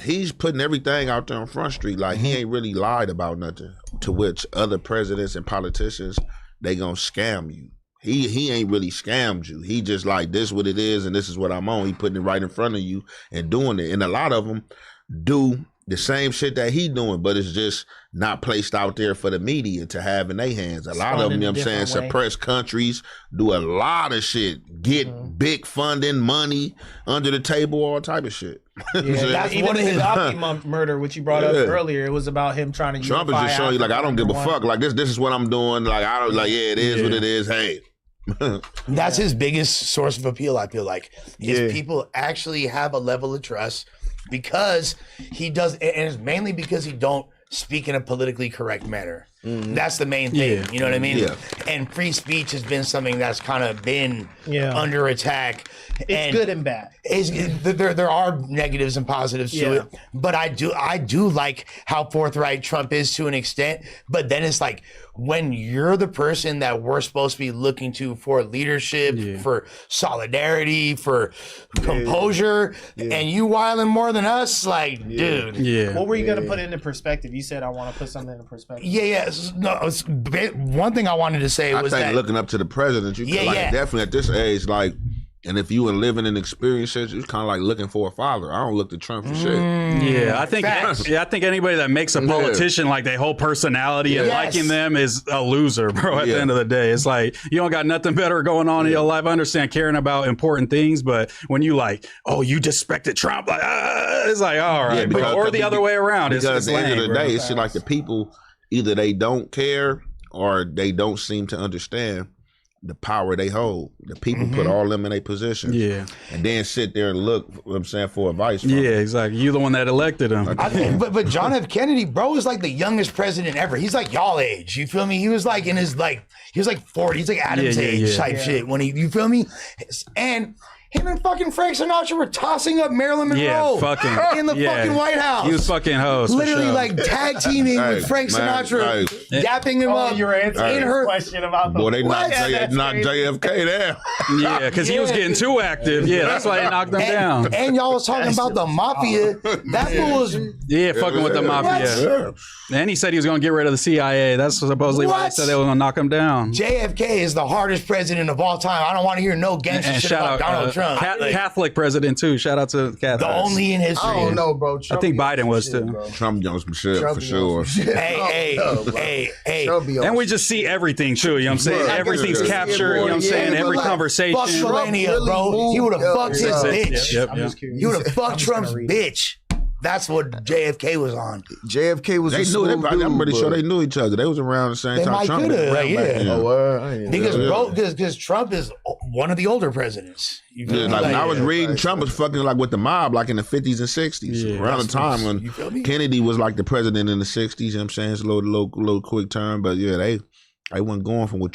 he's putting everything out there on Front Street. Like, he ain't really lied about nothing, to which other presidents and politicians, they gonna scam you. He ain't really scammed you. He just like, this what it is and this is what I'm on. He putting it right in front of you and doing it. And a lot of them do the same shit that he doing, but it's just not placed out there for the media to have in their hands. A lot of them, you know what I'm saying, suppress countries, do a lot of shit, get big funding, money, under the table, all type of shit. That's even his Opti murder, which you brought up earlier, it was about him trying to Trump is just showing you, like, I don't give a fuck. Like, this is what I'm doing. Like, I don't, like, it is what it is. Hey. That's his biggest source of appeal, I feel like, is people actually have a level of trust because he does, and it's mainly because he don't speak in a politically correct manner. That's the main thing, you know what I mean? And free speech has been something that's kind of been under attack. It's good and bad. There are negatives and positives to it, but I do like how forthright Trump is to an extent. But then it's like, when you're the person that we're supposed to be looking to for leadership, for solidarity, for composure, and you wilding more than us, like, dude. What were you gonna put into perspective? You said I want to put something into perspective. No, one thing I wanted to say was that looking up to the president, you like definitely at this age, like, and if you were living and experiencing it, it's kind of like looking for a father. I don't look to Trump for shit. I think anybody that makes a politician like their whole personality and liking them is a loser, bro. At the end of the day, it's like, you don't got nothing better going on in your life. I understand caring about important things, but when you like, oh, you disrespected Trump, like, it's like, all right, or the other way around. Because at the end of the day, it's like the people, either they don't care or they don't seem to understand the power they hold. The people put all them in a position. And then sit there and look, what I'm saying, for advice from them. Exactly. You're the one that elected him. But John F. Kennedy, bro, is like the youngest president ever. He's like y'all age. You feel me? He was like in his he was like 40. He's like Adam's age type shit. When you feel me? And him and fucking Frank Sinatra were tossing up Marilyn Monroe in the fucking White House. He was fucking host. Literally like tag teaming with Frank Sinatra, dapping him up. You're answering her question about the they knocked JFK down. Because he was getting too active. That's why they knocked him down. And y'all was talking about the mafia. That was fucking with the mafia. And he said he was going to get rid of the CIA. That's supposedly why they said they were going to knock him down. JFK is the hardest president of all time. I don't want to hear no gangster shit about Donald Trump. Catholic president too. Shout out to Catholics. The only in history. I don't know, bro. I think Biden was too. Trump knows some shit for sure. Hey. And we just see everything too. You know what I'm saying? Everything's captured. You know what I'm saying? Every conversation. Fuck Melania, bro. He would have fucked his bitch. He would have fucked Trump's bitch. That's what JFK was on. JFK was. I'm pretty sure they knew each other. They was around the same time. Trump because Trump is one of the older presidents. When I was reading, Trump was fucking like with the mob, like in the 50s and 60s, around the time when Kennedy was like the president in the 60s. You know what I'm saying? It's a little quick term, but they I wasn't going from what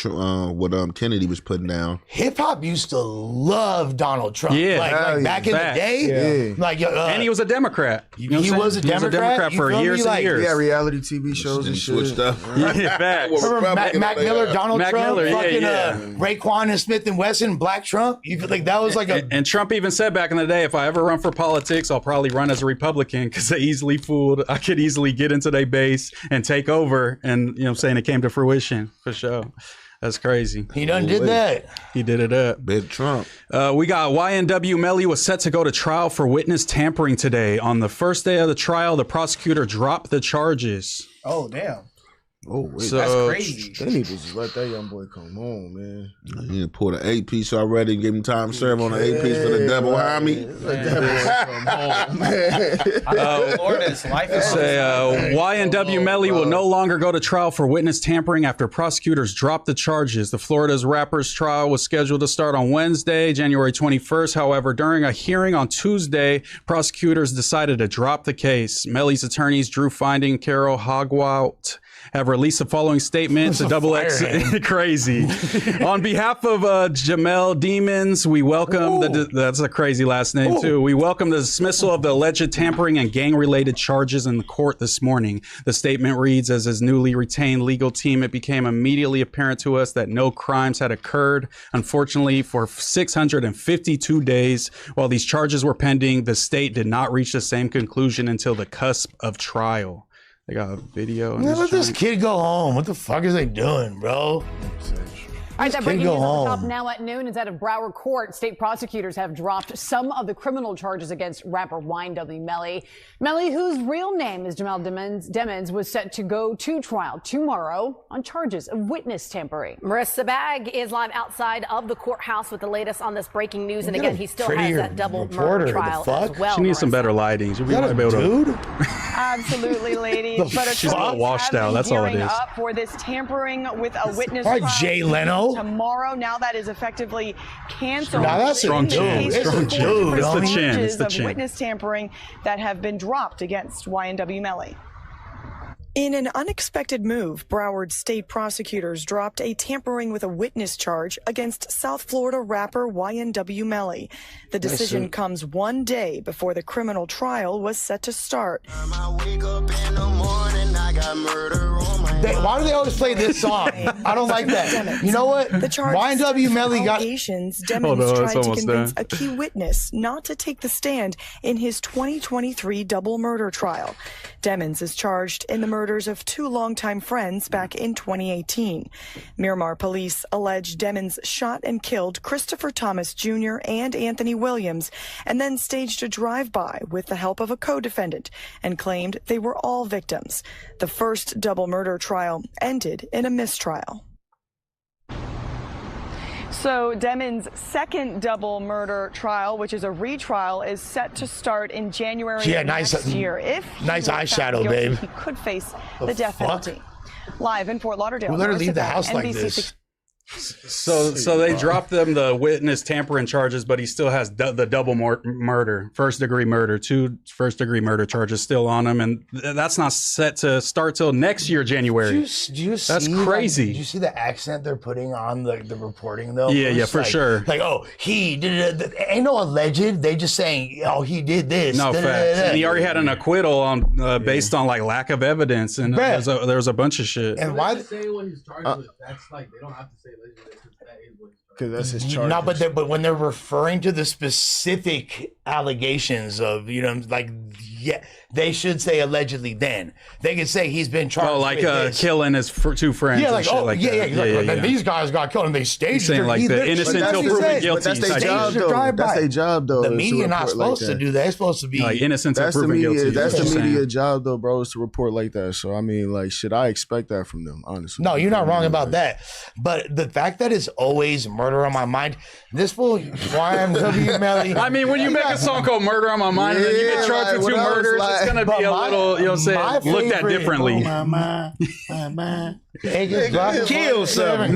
Kennedy was putting down. Hip hop used to love Donald Trump. Yeah, like back in the day. Yeah. Like, and he was a Democrat. He was a Democrat for years and years. Yeah, reality TV shows and shit. Switched up. Yeah, facts. Remember Mac Miller, Donald Mac Trump, Miller, fucking yeah. Raekwon and Smith and Wesson, Black Trump. You feel like that was like a. And Trump even said back in the day, if I ever run for politics, I'll probably run as a Republican because they easily fooled. I could easily get into their base and take over. And you know what I'm saying? It came to fruition for sure. That's crazy. He done did that. He did it up. Big Trump. We got YNW Melly was set to go to trial for witness tampering today. On the first day of the trial, the prosecutor dropped the charges. Oh, damn. Oh, wait. So, That's crazy. They need to just let that young boy come home, man. He pulled an 8-piece already and gave him time to serve on an 8-piece for the double homie. Let that boy come home, man. Florida's life is YNW Melly will no longer go to trial for witness tampering after prosecutors dropped the charges. The Florida's rapper's trial was scheduled to start on Wednesday, January 21st. However, during a hearing on Tuesday, prosecutors decided to drop the case. Melly's attorneys, Drew Finding, Carol Hogwout, have released the following statement to double X crazy. On behalf of Jamel Demons, we welcome that's a crazy last name too. We welcome the dismissal of the alleged tampering and gang-related charges in the court this morning. The statement reads, as his newly retained legal team, it became immediately apparent to us that no crimes had occurred. Unfortunately, for 652 days, while these charges were pending, the state did not reach the same conclusion until the cusp of trial. They got a video. Let this kid go home. What the fuck is they doing, bro? All right, that breaking news on the top now at noon is out of Broward Court. State prosecutors have dropped some of the criminal charges against rapper YNW Melly. Melly, whose real name is Jamel Demons, was set to go to trial tomorrow on charges of witness tampering. Marissa Bagg is live outside of the courthouse with the latest on this breaking news. And again, he still has that double murder trial as well. She needs some better lighting. She'll be able to. Absolutely, ladies. But she's all washed out. That's all it is. Up for this tampering with a witness All trial. right, Jay Leno. Tomorrow, now that is effectively canceled. Now that's strong chin. Strong chin. It's the chin. It's the of chin. Witness tampering that have been dropped against YNW Melly. In an unexpected move, Broward state prosecutors dropped a tampering with a witness charge against South Florida rapper YNW Melly. The decision comes one day before the criminal trial was set to start. Why do they always play this song? I don't like that. You know what? The charge YNW Melly got allegations. Demons tried to convince a key witness not to take the stand in his 2023 double murder trial. Demons is charged in the murders of two longtime friends back in 2018. Miramar police allege Demons shot and killed Christopher Thomas Jr. and Anthony Williams, and then staged a drive-by with the help of a co-defendant and claimed they were all victims. The first double murder trial ended in a mistrial. So Demons' second double murder trial, which is a retrial, is set to start in January next year. If nice eyeshadow, guilty, babe. He could face the death penalty. Live in Fort Lauderdale. Who let her leave the Marissa house Bagg, like NBC this? So they dropped them the witness tampering charges, but he still has the double murder, first degree murder, 2 first degree murder charges still on him, and that's not set to start till next year, January. Do you that's see, crazy. Did you see the accent they're putting on the reporting though? Yeah, for like, sure. Like, oh, he did it. Ain't no alleged. They just saying, oh, he did this. No facts. And he already had an acquittal on based on like lack of evidence, and there was a bunch of shit. And why say what he's charged with? That's like they don't have to say allegedly. Because that's his charge. No, but when they're referring to the specific allegations of, like, yeah, they should say allegedly. Then they can say he's been charged. Oh, like with this. killing his 2 friends. Yeah, and shit like that. And these guys got killed and they staged saying it. like the innocent until proven guilty. That's their job, though. That's their job, though. The media not supposed to do that. It's supposed to be like innocent until proven guilty. That's the media job, though, bro, is to report like that. So I mean, like, should I expect that from them? Honestly, no, you're not wrong about that. But the fact that it's always murder on my mind. This fool, YNW Melly. I mean, when you make a song called "Murder on My Mind" and then you get charged with 2 murders, it's gonna be a little, you know what I'm saying, looked at differently. Kill something.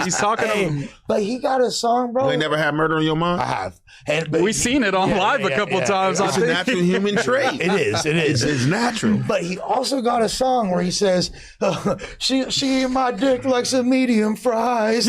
He's talking. But he got a song, bro. You ain't never had murder on your mind? I have. We've seen it on live a couple times. It's a natural human trait. It is. It's natural. But he also got a song where he says, "She eat my dick like some medium fries."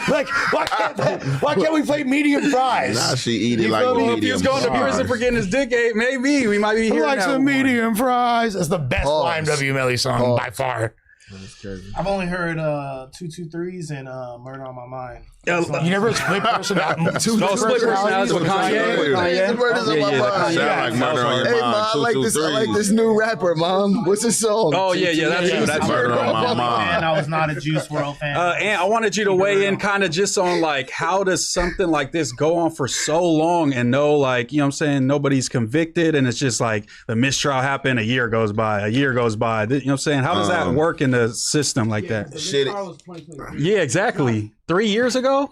like why can't we play medium fries? Nah, she eat it like medium. If he was going to prison for getting his dick ate, maybe we might be here. Like some medium fries. That's the best Pause. YNW Melly song by far. That's crazy. I've only heard 223s and Murder on My Mind. You never split personality. Split personalities with Kanye. Sound like Murder on Your Hey, Mind. Mom, I like this new rapper, Mom. What's his song? Oh, that's Murder on My And Mind. I was not a Juice WRLD fan. And I wanted you to weigh in kind of just on like, how does something like this go on for so long and no, like, you know what I'm saying, nobody's convicted and it's just like the mistrial happened, a year goes by. You know what I'm saying? How does that work in the system like that? Shit. Yeah, exactly. 3 years ago?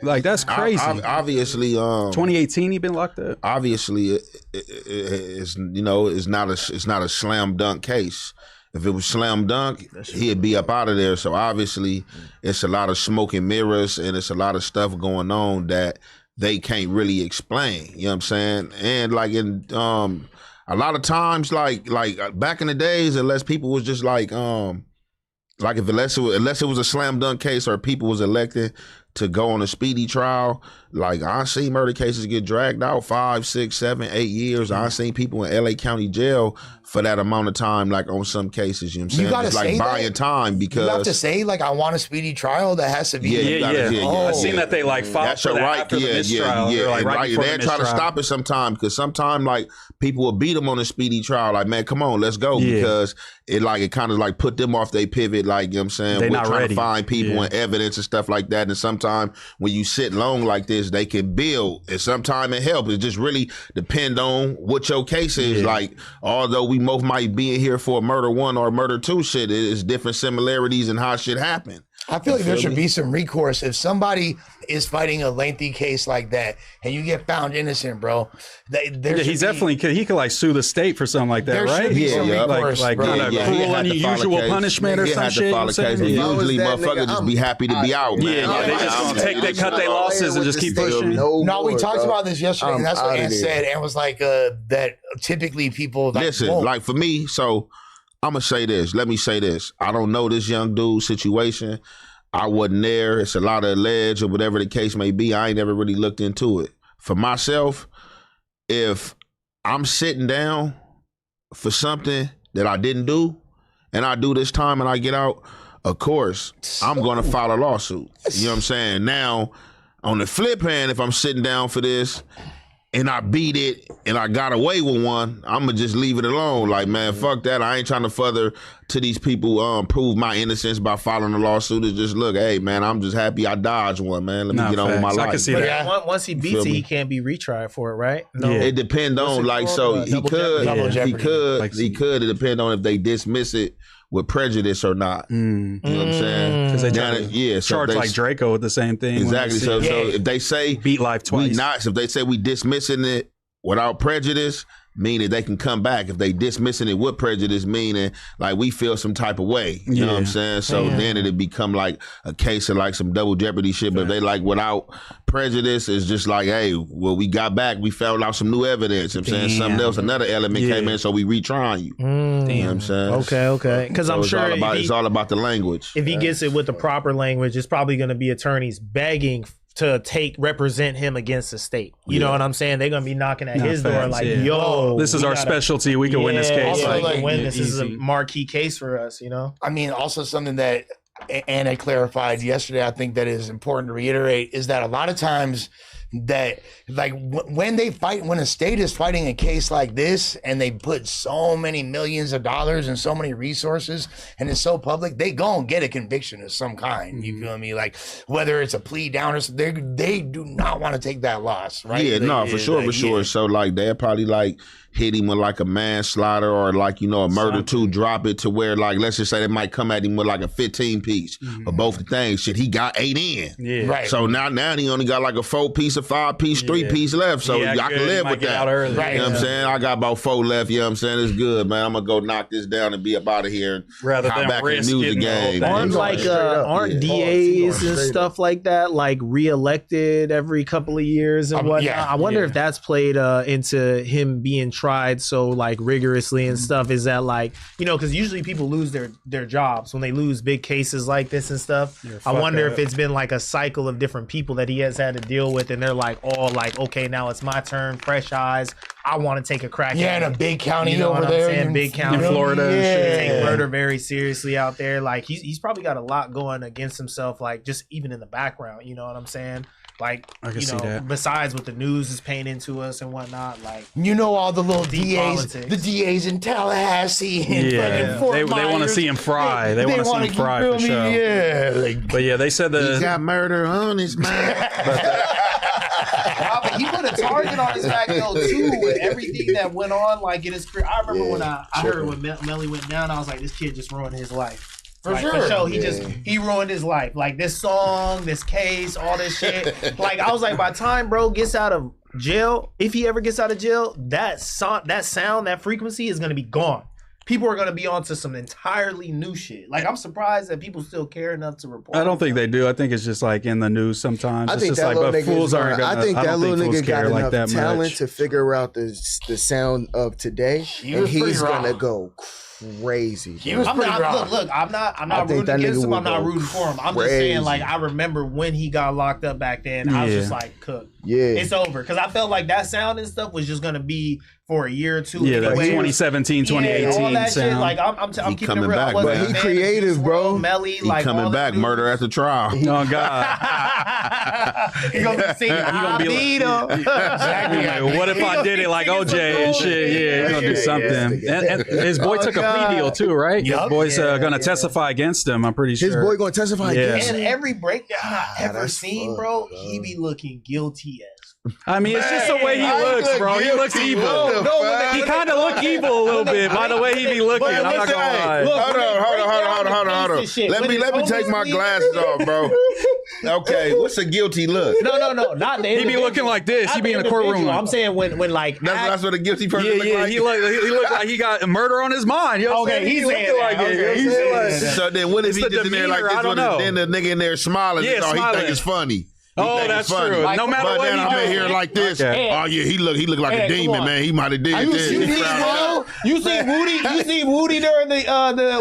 Like, that's crazy. Obviously, 2018 he been locked up. Obviously, it's not a slam dunk case. If it was slam dunk, he'd be up out of there. So obviously, it's a lot of smoke and mirrors, and it's a lot of stuff going on that they can't really explain. You know what I'm saying? And like in a lot of times, like back in the days, unless people was just like unless it was a slam dunk case or people was elected to go on a speedy trial, like I seen murder cases get dragged out 5, 6, 7, 8 years. I seen people in LA County jail for that amount of time, like on some cases. You know what I'm saying? You gotta it's like say buying that? time because You have to say, like, I want a speedy trial. That has to be. I seen that they like filed That's for your that right. after the mistrial. Or, like, And right before they the try to mistrial. stop it sometime because sometimes like people will beat them on a speedy trial. Like, man, come on, let's go, because it kind of like put them off their pivot. Like, you know what I'm saying? They We're not trying ready. to find people and evidence and stuff like that. And sometimes when you sit long like this, they can build, and sometimes it helps. It just really depend on what your case is. Like, although we both might be in here for a murder 1 or a murder 2 shit, it's different similarities in how shit happened. I feel like there should be some recourse if somebody is fighting a lengthy case like that and you get found innocent, bro. He could like sue the state for something like that, There right? should be some recourse, like bro. kind of cruel and unusual punishment or some shit. Usually motherfuckers just be happy to be out, man. They just they cut their losses and just keep pushing. No, we talked about this yesterday, and that's what Ann said. Ann was like, that typically people listen, like for me, so I'm gonna say this. Let me say this. I don't know this young dude's situation. I wasn't there. It's a lot of alleged or whatever the case may be. I ain't never really looked into it. For myself, if I'm sitting down for something that I didn't do and I do this time and I get out, of course, I'm gonna file a lawsuit. You know what I'm saying? Now, on the flip hand, if I'm sitting down for this and I beat it and I got away with one, I'm gonna just leave it alone. Like, man, fuck that. I ain't trying to further to these people prove my innocence by filing a lawsuit. It's just, look, hey, man, I'm just happy I dodged one, man. Let me get on with my life. I can see that. Once he beats it, he can't be retried for it, right? No. It depends on, like, so he could. It depend on if they dismiss it with prejudice or not. You know what I'm saying? Because they charge like Draco with the same thing. Exactly. So if they say beat life twice, if they say we dismissing it without prejudice, meaning they can come back. If they dismissing it with prejudice, meaning like we feel some type of way. You know what I'm saying? So then it'd become like a case of like some double jeopardy shit. But if they like without prejudice, it's just like, hey, well, we got back, we found out some new evidence. You know what I'm saying? Something else, another element came in, so we retrying you. You know what I'm saying? Okay. Because I'm sure it's all about the language. If he gets it with the proper language, it's probably going to be attorneys begging to represent him against the state. You know what I'm saying? They're gonna be knocking at his door like, yo, this is our specialty. We can win this case. This is a marquee case for us, you know? I mean, also something that Anna clarified yesterday, I think that is important to reiterate, is that a lot of times that like when a state is fighting a case like this and they put so many millions of dollars and so many resources and it's so public, they gonna get a conviction of some kind. You feel me? Like whether it's a plea down or something, they do not want to take that loss, right? Yeah, no, for sure. So like they'll probably like hit him with like a manslaughter or like, you know, a murder to drop it to where like, let's just say they might come at him with like a 15 piece of both the things. Shit, he got 8 in. Yeah. Right. So now he only got like a 4 piece a 5-piece, 3-piece left, so I can live with that. Right. You know what I'm saying? I got about 4 left. You know what I'm saying? It's good, man. I'm gonna go knock this down and be up out of here. Rather than back in the music game. Aren't DAs and stuff like that like reelected every couple of years and whatnot? I wonder if that's played into him being tried so like rigorously and stuff. Is that like, you know, because usually people lose their jobs when they lose big cases like this and stuff. I wonder if it's been like a cycle of different people that he has had to deal with, and they're like all like, okay, now it's my turn, fresh eyes. I want to take a crack. Yeah, at in a big county, you know over what there, I'm saying? Big county in Florida. Take murder very seriously out there. Like he's probably got a lot going against himself. Like just even in the background, you know what I'm saying? Like, you know, besides what the news is painting to us and whatnot, like, you know, all the little DAs, politics. the DAs in Tallahassee and they want to see him fry. They want to see him fry for sure. Yeah, but yeah, they said he got murder on his mind. But he put a target on his back though too with everything that went on like in his career. I remember when I heard when Melly went down, I was like, this kid just ruined his life. For sure. He ruined his life. Like this song, this case, all this shit. Like I was like, by the time bro gets out of jail, if he ever gets out of jail, that sound, that frequency is gonna be gone. People are gonna be onto some entirely new shit. Like I'm surprised that people still care enough to report. I don't think they do. I think it's just like in the news sometimes. I it's think just that like, little fools aren't gonna. I think that little nigga got enough like that talent to figure out the sound of today, and he's gonna go crazy. I'm not rooting against him. I'm not rooting for him. I'm just saying, like, I remember when he got locked up back then. I was just like, cook. Yeah, it's over. Because I felt like that sound and stuff was just gonna be for a year or two. Yeah, like 2017, 2018 all that sound. Shit. Like I'm keeping it real. Back, but he creative, bro. Melly, he like coming back. Murder at the trial. Oh God. He gonna be singing. Exactly. Like, what if I did it like OJ and shit? Yeah, he's gonna do something. And his boy took a plea deal too, right? His boy's gonna testify against him. I'm pretty sure. His boy gonna testify against him. And every breakdown I ever seen, bro, he be looking guilty as. I mean, it's just the way he looks, bro. He looks evil. He kind of look evil a little bit by the way he be looking. I'm not gonna lie. Hold on. Let me take my glasses off, bro. Okay, what's a guilty look? No, not the He be looking like this. He be in the courtroom. I'm saying when like that's what a guilty person look like. He look like he got murder on his mind. You know what I'm saying? He's looking like it. So then what if he just in there like this? I don't know. Then the nigga in there smiling. Yeah, he think it's funny. Oh, that's true. Like, no matter but what then I'm in here like this. Okay. Oh yeah, he look like a demon, man. He might have did this. You seen Woody during the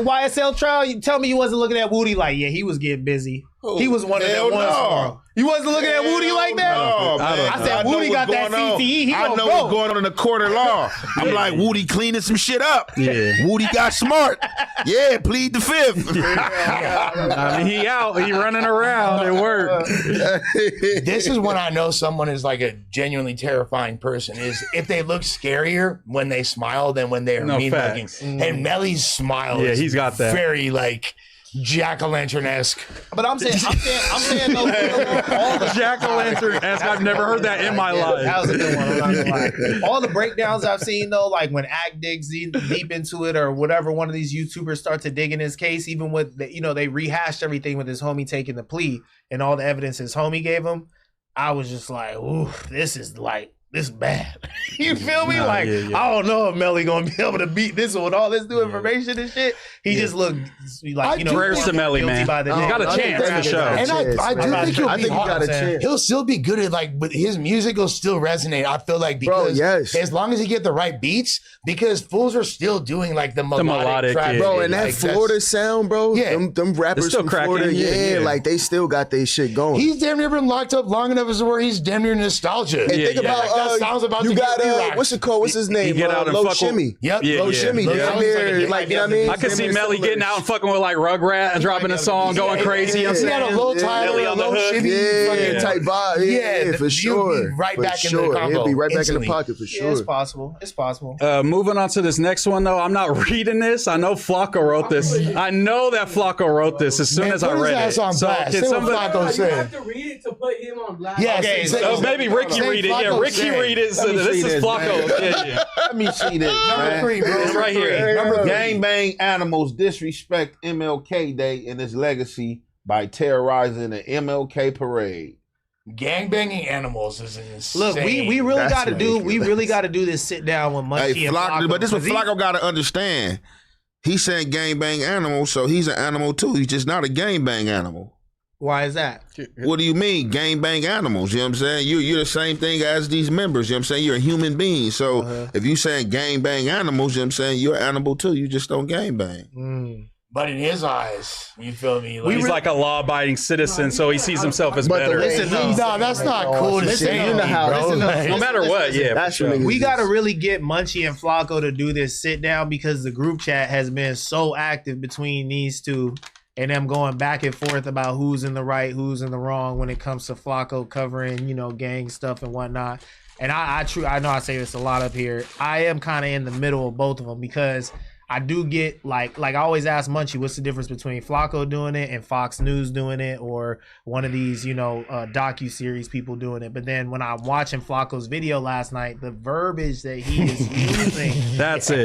YSL trial? You tell me you wasn't looking at Woody like, yeah, he was getting busy. He was one of them ones. You wasn't looking at Woody like that? No, I said Woody got that CTE. I know what's going on in the court of law. I'm like, Woody cleaning some shit up. Yeah. Woody got smart. Yeah, plead the fifth. I mean, he out. He running around. It worked. This is when I know someone is like a genuinely terrifying person, is if they look scarier when they smile than when they're mean looking. And Melly's smile is he's got that. Very like jack-o'-lantern-esque. But I'm saying no, all the jack-o'-lantern-esque. I've never heard that in my life. That was a good one. I'm not gonna lie. All the breakdowns I've seen though, like when Act digs deep into it or whatever, one of these YouTubers start to dig in his case, even with they rehashed everything with his homie taking the plea and all the evidence his homie gave him. I was just like, ooh, this is bad. You feel me? I don't know if Melly gonna be able to beat this with all this new information and shit. He just looked like, prayers to Melly, man. He's got a chance for sure. And I do think he got a chance. He'll still be good at but his music will still resonate. I feel like because as long as he get the right beats, because fools are still doing like the melodic trap, bro. And that Florida sound, bro. Yeah, them rappers from Florida, like they still got their shit going. He's damn near been locked up long enough as where he's damn near nostalgia. And think about sounds about you got what's it called? What's his name? Get out and Low Shimmy. Yep, Low Shimmy. Down there, like you know what I mean. I could see Melly getting out and fucking with like Rugrat and dropping a song, going crazy. I'm saying, he had a low Tyler, a low Shimmy, type vibe. Yeah, for sure. Right back in the combo. He'll be right back in the pocket for sure. It's possible. It's possible. Moving on to this next one though, I'm not reading this. I know Flacco wrote this. I know that Flacco wrote this as soon as I read it. So can somebody you have to read it to put him on blast. Yes. Okay, so maybe Ricky read it. Yeah, Ricky read it. So this is Flacco. Yeah. Let me see this. Number 3, bro. It's right here. Number 3. Gangbang animals disrespect MLK Day and its legacy by terrorizing the MLK parade. Gangbanging animals is insane. Look, we really got to do this sit down with Munchie and Flocko. But this is what Flocko got to understand. He's saying gangbang animals, so he's an animal too. He's just not a gangbang animal. Why is that? What do you mean, gangbang animals? You know what I'm saying? You're the same thing as these members. You know what I'm saying? You're a human being. So if you saying gangbang animals, you know what I'm saying? You're an animal too. You just don't gangbang. But in his eyes, you feel me? He's like a law-abiding citizen, so he sees himself as better. No, that's not cool to say. No matter what, we got to really get Munchie and Flocko to do this sit down because the group chat has been so active between these two and them going back and forth about who's in the right, who's in the wrong when it comes to Flocko covering, gang stuff and whatnot. And I know I say this a lot up here. I am kind of in the middle of both of them because I do get like I always ask Munchie, what's the difference between Flocko doing it and Fox News doing it, or one of these, docu-series people doing it. But then when I'm watching Flocko's video last night, the verbiage that he is using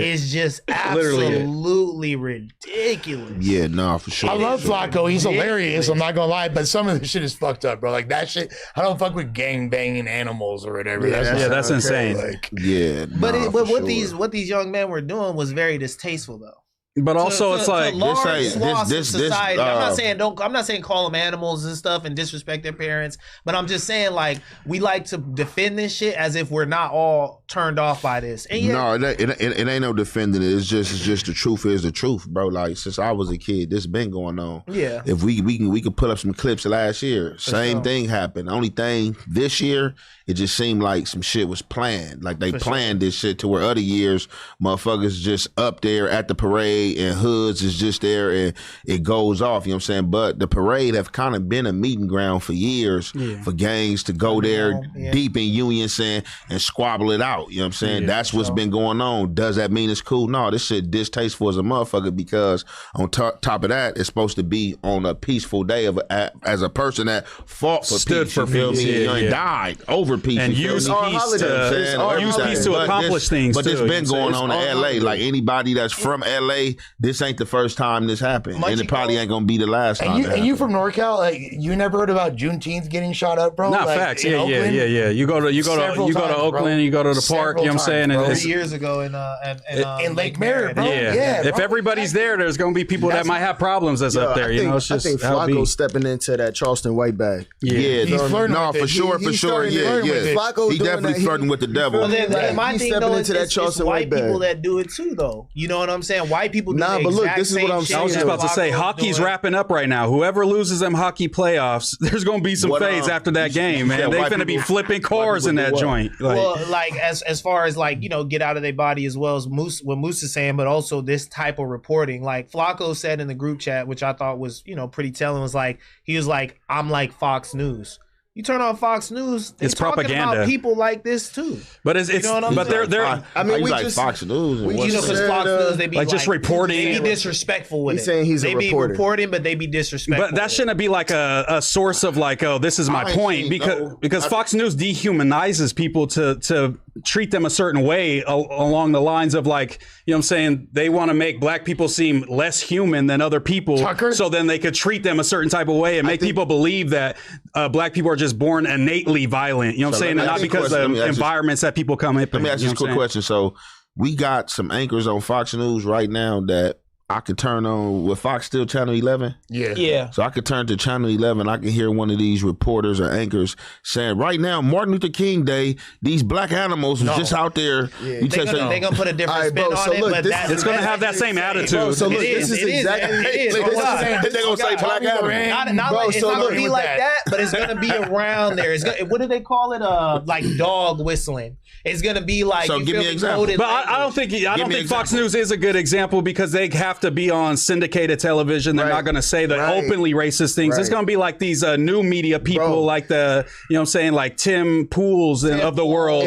is just absolutely ridiculous. Yeah, no, for sure. I love Flocko. He's hilarious. I'm not gonna lie, but some of the shit is fucked up, bro. Like that shit. I don't fuck with gang banging animals or whatever. That's insane. But what these young men were doing was very distasteful. Though, but also it's like this society. I'm not saying call them animals and stuff and disrespect their parents, but I'm just saying like we like to defend this shit as if we're not all turned off by this. And no, it ain't no defending it. It's just the truth is the truth, bro. Like since I was a kid, this been going on. Yeah. If we could put up some clips last year, same thing happened. The only thing this year, it just seemed like some shit was planned. Like they planned this shit to where other years, motherfuckers just up there at the parade and hoods is just there and it goes off, you know what I'm saying? But the parade have kind of been a meeting ground for years for gangs to go there deep in unison and squabble it out, you know what I'm saying? That's what's been going on. Does that mean it's cool? No, this shit distasteful as a motherfucker because on top of that, it's supposed to be on a peaceful day as a person that fought for Stood peace, for you feel peace, me? yeah. And died over peace. And use peace to accomplish things. But this been going on in LA. Like anybody that's from LA, this ain't the first time this happened. And it probably ain't gonna be the last time. And you from NorCal, like you never heard about Juneteenth getting shot up, bro? Not facts. Yeah. You go to Oakland, you go to the park, you know what I'm saying? And 3 years ago in Lake Merritt, bro. Yeah. If everybody's there's gonna be people that might have problems that's up there. It's just I think Flocko's stepping into that Charleston white bag. Yeah, he's flirting with for sure. Yeah. He definitely flirting with the devil. Well, then, my thing though is it's white people that do it too, though. You know what I'm saying? White people do the exact same shit. I was just about to say, hockey's wrapping up right now. Whoever loses them hockey playoffs, there's going to be some fades after that game, man. They're going to be flipping cars in that joint. Well, like as far as like, get out of their body as well as what Moose is saying, but also this type of reporting. Like Flocko said in the group chat, which I thought was, pretty telling, was like, he was like, I'm like Fox News. You turn on Fox News, it's propaganda. About people like this too. But it's but they're I mean, we just Fox News. Because Fox News, they be like just reporting. They be disrespectful with he's saying he's a reporter. They be reporting, but they be disrespectful. But that shouldn't be like a source of like, oh, this is my point, because Fox News dehumanizes people to treat them a certain way along the lines of like, you know what I'm saying? They want to make black people seem less human than other people, so then they could treat them a certain type of way and make people believe that black people are just born innately violent. You know what I'm saying? And not because of environments that people come in. Let me ask you a quick question. So we got some anchors on Fox News right now that I could turn on with Fox still Channel 11. Yeah. So I could turn to Channel 11. I can hear one of these reporters or anchors saying, right now, Martin Luther King Day, these black animals was just out there. Yeah. They're going to put a different spin on it, but it's going to have that same attitude. Bro, so look, this is exactly. They're going to say black animals. It's not going to be like that, but it's going to be around there. What do they call it? Like dog whistling. It's going to be like. So give me an example. But I don't think Fox News is a good example because they have to be on syndicated television. They're not going to say the openly racist things. It's going to be like these new media people, like the, you know what I'm saying, like Tim Pools of the world,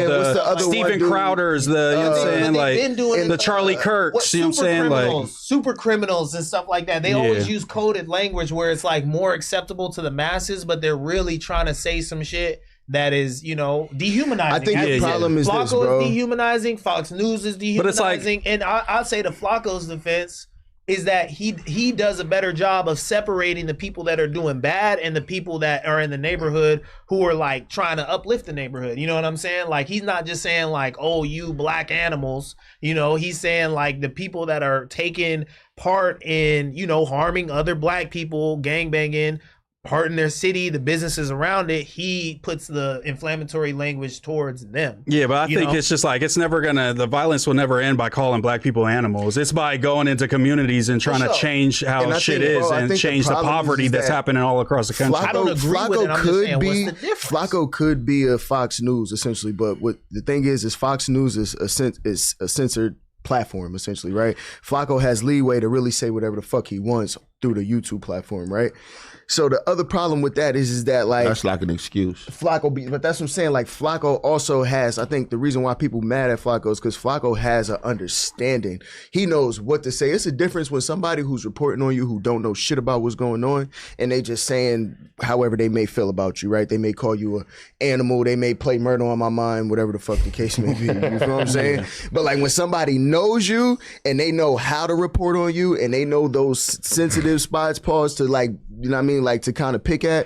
Steven Crowder's, you know what I'm saying, like the Charlie Kirks, you know what I'm saying, like super criminals and stuff like that. They always use coded language where it's like more acceptable to the masses, but they're really trying to say some shit that is, dehumanizing. I think the problem is Flocko this, bro. is dehumanizing. Fox News is dehumanizing. But it's like, and I'll say to Flocko's defense, is that he does a better job of separating the people that are doing bad and the people that are in the neighborhood who are like trying to uplift the neighborhood. You know what I'm saying? Like, he's not just saying like, oh, you black animals, you know, he's saying like the people that are taking part in, you know, harming other black people, gangbanging, hurting their city, the businesses around it, he puts the inflammatory language towards them. Yeah, but I think it's just like, it's never gonna, the violence will never end by calling black people animals. It's by going into communities and trying to change how shit is and change the poverty that's happening all across the country. I don't agree with it. I'm just saying, what's the difference? Flacco could be a Fox News essentially, but what the thing is Fox News is a censored platform essentially, right? Flacco has leeway to really say whatever the fuck he wants through the YouTube platform, right? So the other problem with that is that like that's like an excuse. Flacco, but that's what I'm saying. Like Flacco also has, I think the reason why people mad at Flacco is because Flacco has an understanding. He knows what to say. It's a difference when somebody who's reporting on you who don't know shit about what's going on and they just saying however they may feel about you, right? They may call you an animal. They may play Murder on My Mind, whatever the fuck the case may be. You know what I'm saying? But like when somebody knows you and they know how to report on you and they know those sensitive spots, pause to like, you know what I mean? Like to kind of pick at,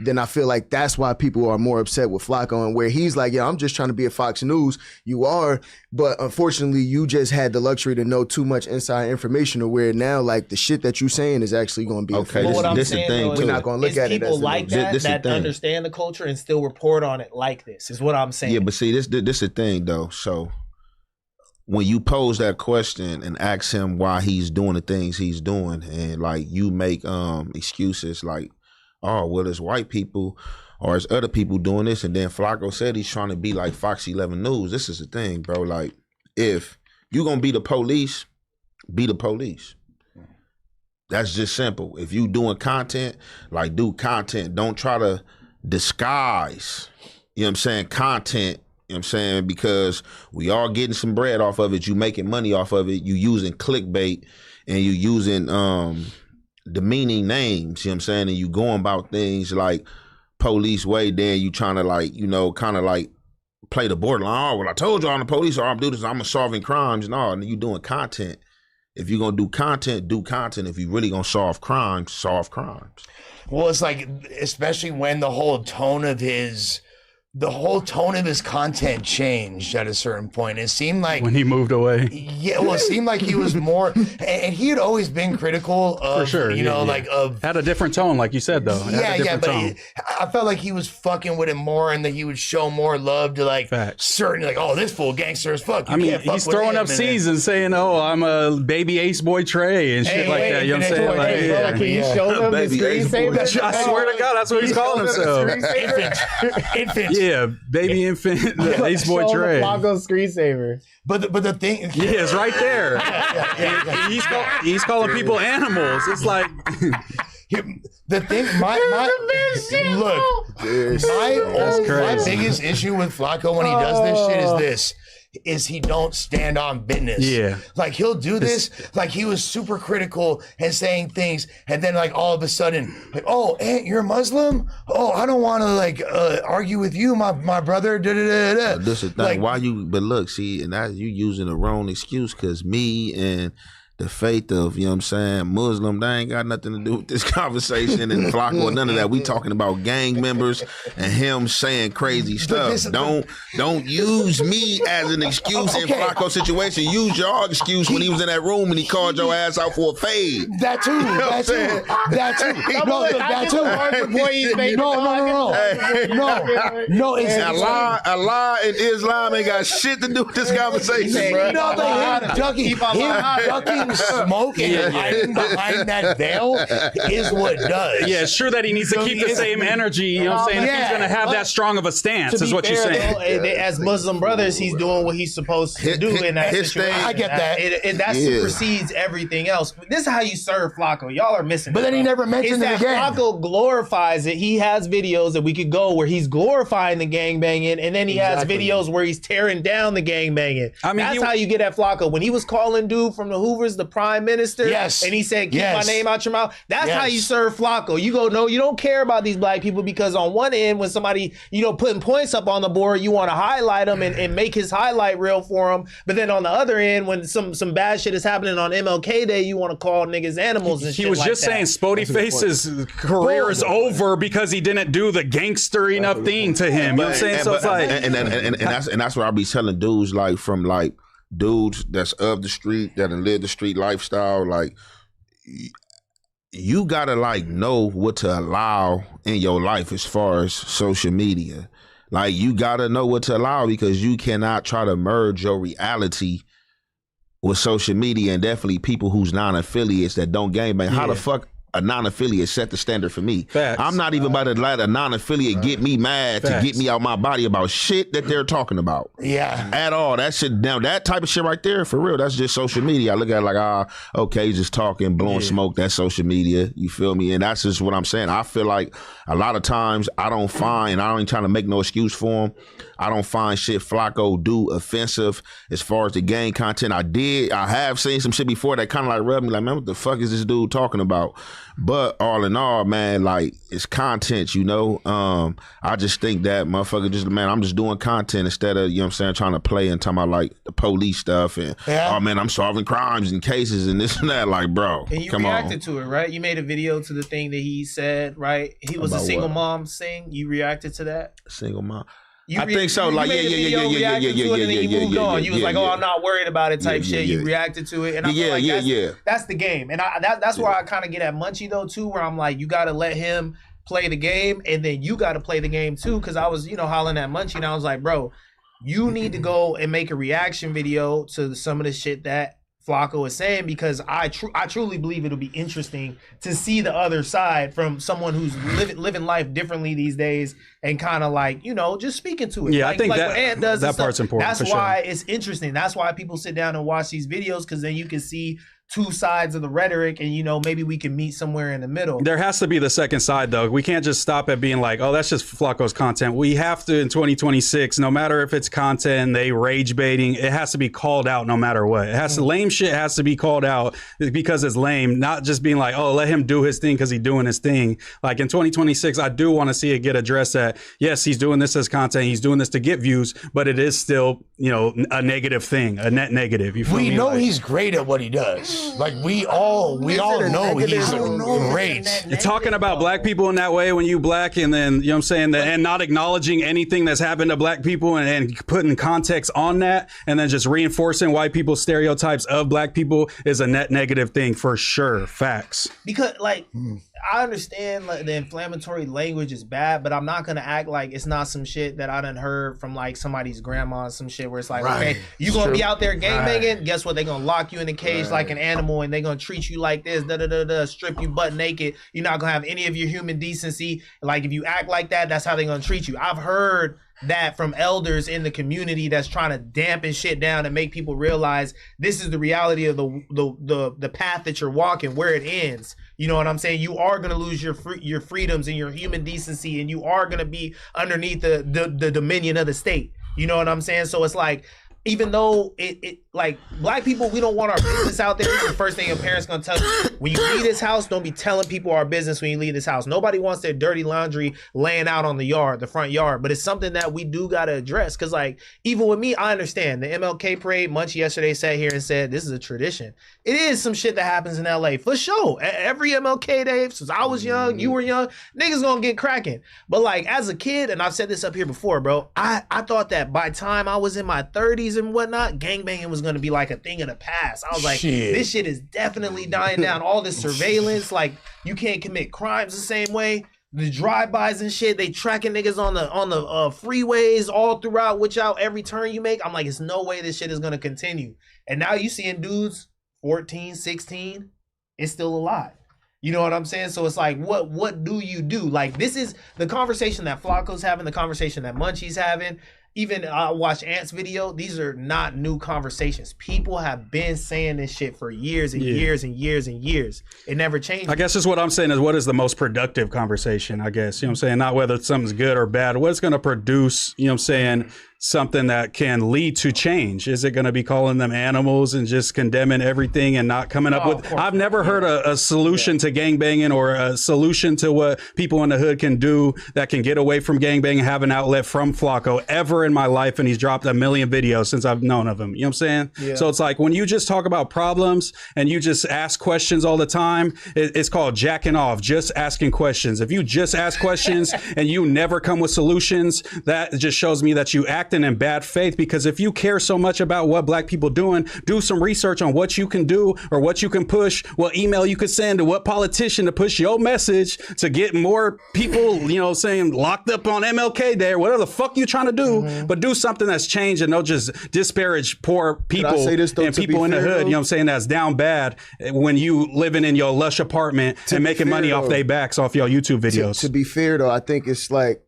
then I feel like that's why people are more upset with Flacco and where he's like, yeah, I'm just trying to be at Fox News. You are, but unfortunately you just had the luxury to know too much inside information to where now like the shit that you're saying is actually going to be okay. This is the thing. We're not going to look at it as people like that understand the culture and still report on it like this is what I'm saying. Yeah, but see, this is the thing though. So when you pose that question and ask him why he's doing the things he's doing, and like you make excuses like, oh, well, it's white people or it's other people doing this, and then Flacco said he's trying to be like Fox 11 News. This is the thing, bro. Like, if you're gonna be the police, be the police. That's just simple. If you doing content, like do content. Don't try to disguise, you know what I'm saying, content. You know what I'm saying? Because we all getting some bread off of it. You making money off of it. You using clickbait and you using demeaning names, you know what I'm saying? And you going about things like police way, then you trying to like, you know, kind of like play the borderline. Oh, well, I told you I'm the police or I'm doing this, I'm solving crimes and all. And you doing content. If you're going to do content, do content. If you really going to solve crimes, solve crimes. Well, it's like, especially when the whole tone of his content changed at a certain point. It seemed like when he moved away. Yeah, well, it seemed like he was more, and he had always been critical of, for sure, you know, like of had a different tone, like you said, though. But I felt like he was fucking with it more, and that he would show more love to like certain, like, oh, this fool gangster as fuck. I mean, he's throwing up C's and saying, oh, I'm a baby Ace Boy Trey and shit like that. You know what I'm saying? Like, yeah. Can you show them the screensaver? I swear to God, that's what he's calling himself. Infant. Yeah, baby infant, Ace Boy Trey. Flacco's screensaver. But the thing, yeah, it's right there. He's calling people animals. It's like the thing. My biggest issue with Flacco when he does this shit is he don't stand on business. Yeah. Like he'll do this, like he was super critical and saying things, and then like all of a sudden, like, oh, Aunt, you're a Muslim? Oh, I don't want to like argue with you, my brother. This is the thing. But look, see, and that you using the wrong excuse, because me and the faith of, you know what I'm saying, Muslim, they ain't got nothing to do with this conversation and Flacco or none of that. We talking about gang members and him saying crazy stuff. Don't use me as an excuse in Flacco's situation. Use your excuse when he was in that room and he called your ass out for a fade. That too. You know That too. No. Allah and Islam ain't got shit to do with this conversation, bro. No, but him ducking smoke and hiding behind that veil is what does. Yeah, it's true that he needs to keep the same energy, you know what I'm saying? If he's going to have that strong of a stance, is what you're saying. As Muslim brothers, he's doing what he's supposed to do in that situation. I get that. And that supersedes everything else. This is how you serve Flacco. Y'all are missing it. But then he never mentioned it again. Flacco glorifies it. He has videos that we could go where he's glorifying the gangbanging, and then he has videos where he's tearing down the gangbanging. I mean, that's how you get at Flacco. When he was calling dude from the Hoovers was the prime minister, yes, and he said, keep my name out your mouth. That's how you serve Flacco. You go, no, you don't care about these black people, because on one end, when somebody, putting points up on the board, you want to highlight them and make his highlight reel for him. But then on the other end, when some bad shit is happening on MLK Day, you want to call niggas animals and shit. He was just saying Spody Face's career is over because he didn't do the gangster enough thing to him. You know what I'm saying? So it's like, and that's what I be telling dudes, like, from like dudes that's of the street, that live the street lifestyle. Like, you gotta like know what to allow in your life as far as social media. Like, you gotta know what to allow, because you cannot try to merge your reality with social media, and definitely people who's non-affiliates that don't gangbang. How the fuck a non-affiliate set the standard for me? Facts. I'm not even about to let a non-affiliate get me mad to get me out my body about shit that they're talking about. Yeah. At all. That shit, now that type of shit right there, for real, that's just social media. I look at it like, okay, he's just talking, blowing smoke, that's social media. You feel me? And that's just what I'm saying. I feel like a lot of times I ain't trying to make no excuse for him. I don't find shit Flacco do offensive as far as the gang content. I have seen some shit before that kind of like rubbed me like, man, what the fuck is this dude talking about? But all in all, man, like, it's content, I just think that motherfucker I'm just doing content instead of, trying to play and talking about like the police stuff and, oh man, I'm solving crimes and cases and this and that. Like, bro, and you come reacted to it, right? You made a video to the thing that he said, right? He was About a single what? mom thing. You reacted to that? Single mom. I think so. Like, yeah. You moved on. You was like, I'm not worried about it type shit. You reacted to it. And I feel like that's the game. And that's where I kind of get at Munchie though too, where I'm like, you got to let him play the game, and then you got to play the game too. Cause I was, hollering at Munchie, and I was like, bro, you need to go and make a reaction video to some of the shit that Flacco is saying, because I truly believe it'll be interesting to see the other side from someone who's living life differently these days, and kind of like, just speaking to it. Yeah, like, I think like that what Ant does that part's important. That's why it's interesting. That's why people sit down and watch these videos, because then you can see two sides of the rhetoric, and maybe we can meet somewhere in the middle. There has to be the second side, though. We can't just stop at being like, oh, that's just Flacco's content. We have to, in 2026, no matter if it's content, they rage baiting, it has to be called out no matter what. It has to, lame shit has to be called out because it's lame, not just being like, oh, let him do his thing because he's doing his thing. Like, in 2026, I do want to see it get addressed that, yes, he's doing this as content, he's doing this to get views, but it is still, a negative thing, a net negative. You feel me? We know like, he's great at what he does. Like, we all know he's great. You're talking about black people in that way when you black, and then, you know what I'm saying, and not acknowledging anything that's happened to black people, and putting context on that, and then just reinforcing white people's stereotypes of black people is a net negative thing for sure. Facts. Because, like, I understand like, the inflammatory language is bad, but I'm not gonna act like it's not some shit that I done heard from like somebody's grandma, some shit where it's like, okay, you gonna be out there gangbanging? Guess what? They gonna lock you in a cage like an animal, and they gonna treat you like this, strip you butt naked. You're not gonna have any of your human decency. Like, if you act like that, that's how they gonna treat you. I've heard that from elders in the community that's trying to dampen shit down and make people realize this is the reality of the path that you're walking, where it ends. You know what I'm saying? You are gonna lose your freedoms and your human decency, and you are gonna be underneath the dominion of the state. You know what I'm saying? So it's like, even though it like black people, we don't want our business out there. The first thing your parents gonna tell you when you leave this house, don't be telling people our business when you leave this house. Nobody wants their dirty laundry laying out on the front yard. But it's something that we do gotta address. Cause like, even with me, I understand the MLK parade. Munchie yesterday sat here and said this is a tradition. It is some shit that happens in LA for sure. Every MLK day since I was young, you were young, niggas gonna get cracking. But like, as a kid, and I've said this up here before, bro, I thought that by the time I was in my 30s and whatnot, gangbanging was gonna be like a thing of the past. I was like, this shit is definitely dying down. All this surveillance, like, you can't commit crimes the same way. The drive-bys and shit, they tracking niggas on the freeways all throughout, which out every turn you make. I'm like, it's no way this shit is gonna continue. And now you seeing dudes 14, 16, it's still a lot. You know what I'm saying? So it's like, what do you do? Like, this is the conversation that Flacco's having, the conversation that Munchie's having. Even I watched Ant's video. These are not new conversations. People have been saying this shit for years and years and years and years. It never changed. I guess just what I'm saying is, what is the most productive conversation, I guess? You know what I'm saying? Not whether something's good or bad. What's going to produce, you know what I'm saying, something that can lead to change? Is it going to be calling them animals and just condemning everything and not coming up with? I've never heard a solution to gangbanging or a solution to what people in the hood can do that can get away from gangbanging and have an outlet from Flacco ever in my life. And he's dropped 1 million videos since I've known of him. You know what I'm saying? Yeah. So it's like when you just talk about problems and you just ask questions all the time, it's called jacking off, just asking questions. If you just ask questions and you never come with solutions, that just shows me that you acting in bad faith. Because if you care so much about what black people doing, do some research on what you can do or what you can push, what email you could send to what politician to push your message to get more people, you know, saying locked up on MLK Day or whatever the fuck you trying to do, but do something that's changed and don't just disparage poor people and people in the hood, you know what I'm saying, that's down bad when you living in your lush apartment and making money off their backs off your YouTube videos. To be fair though, I think it's like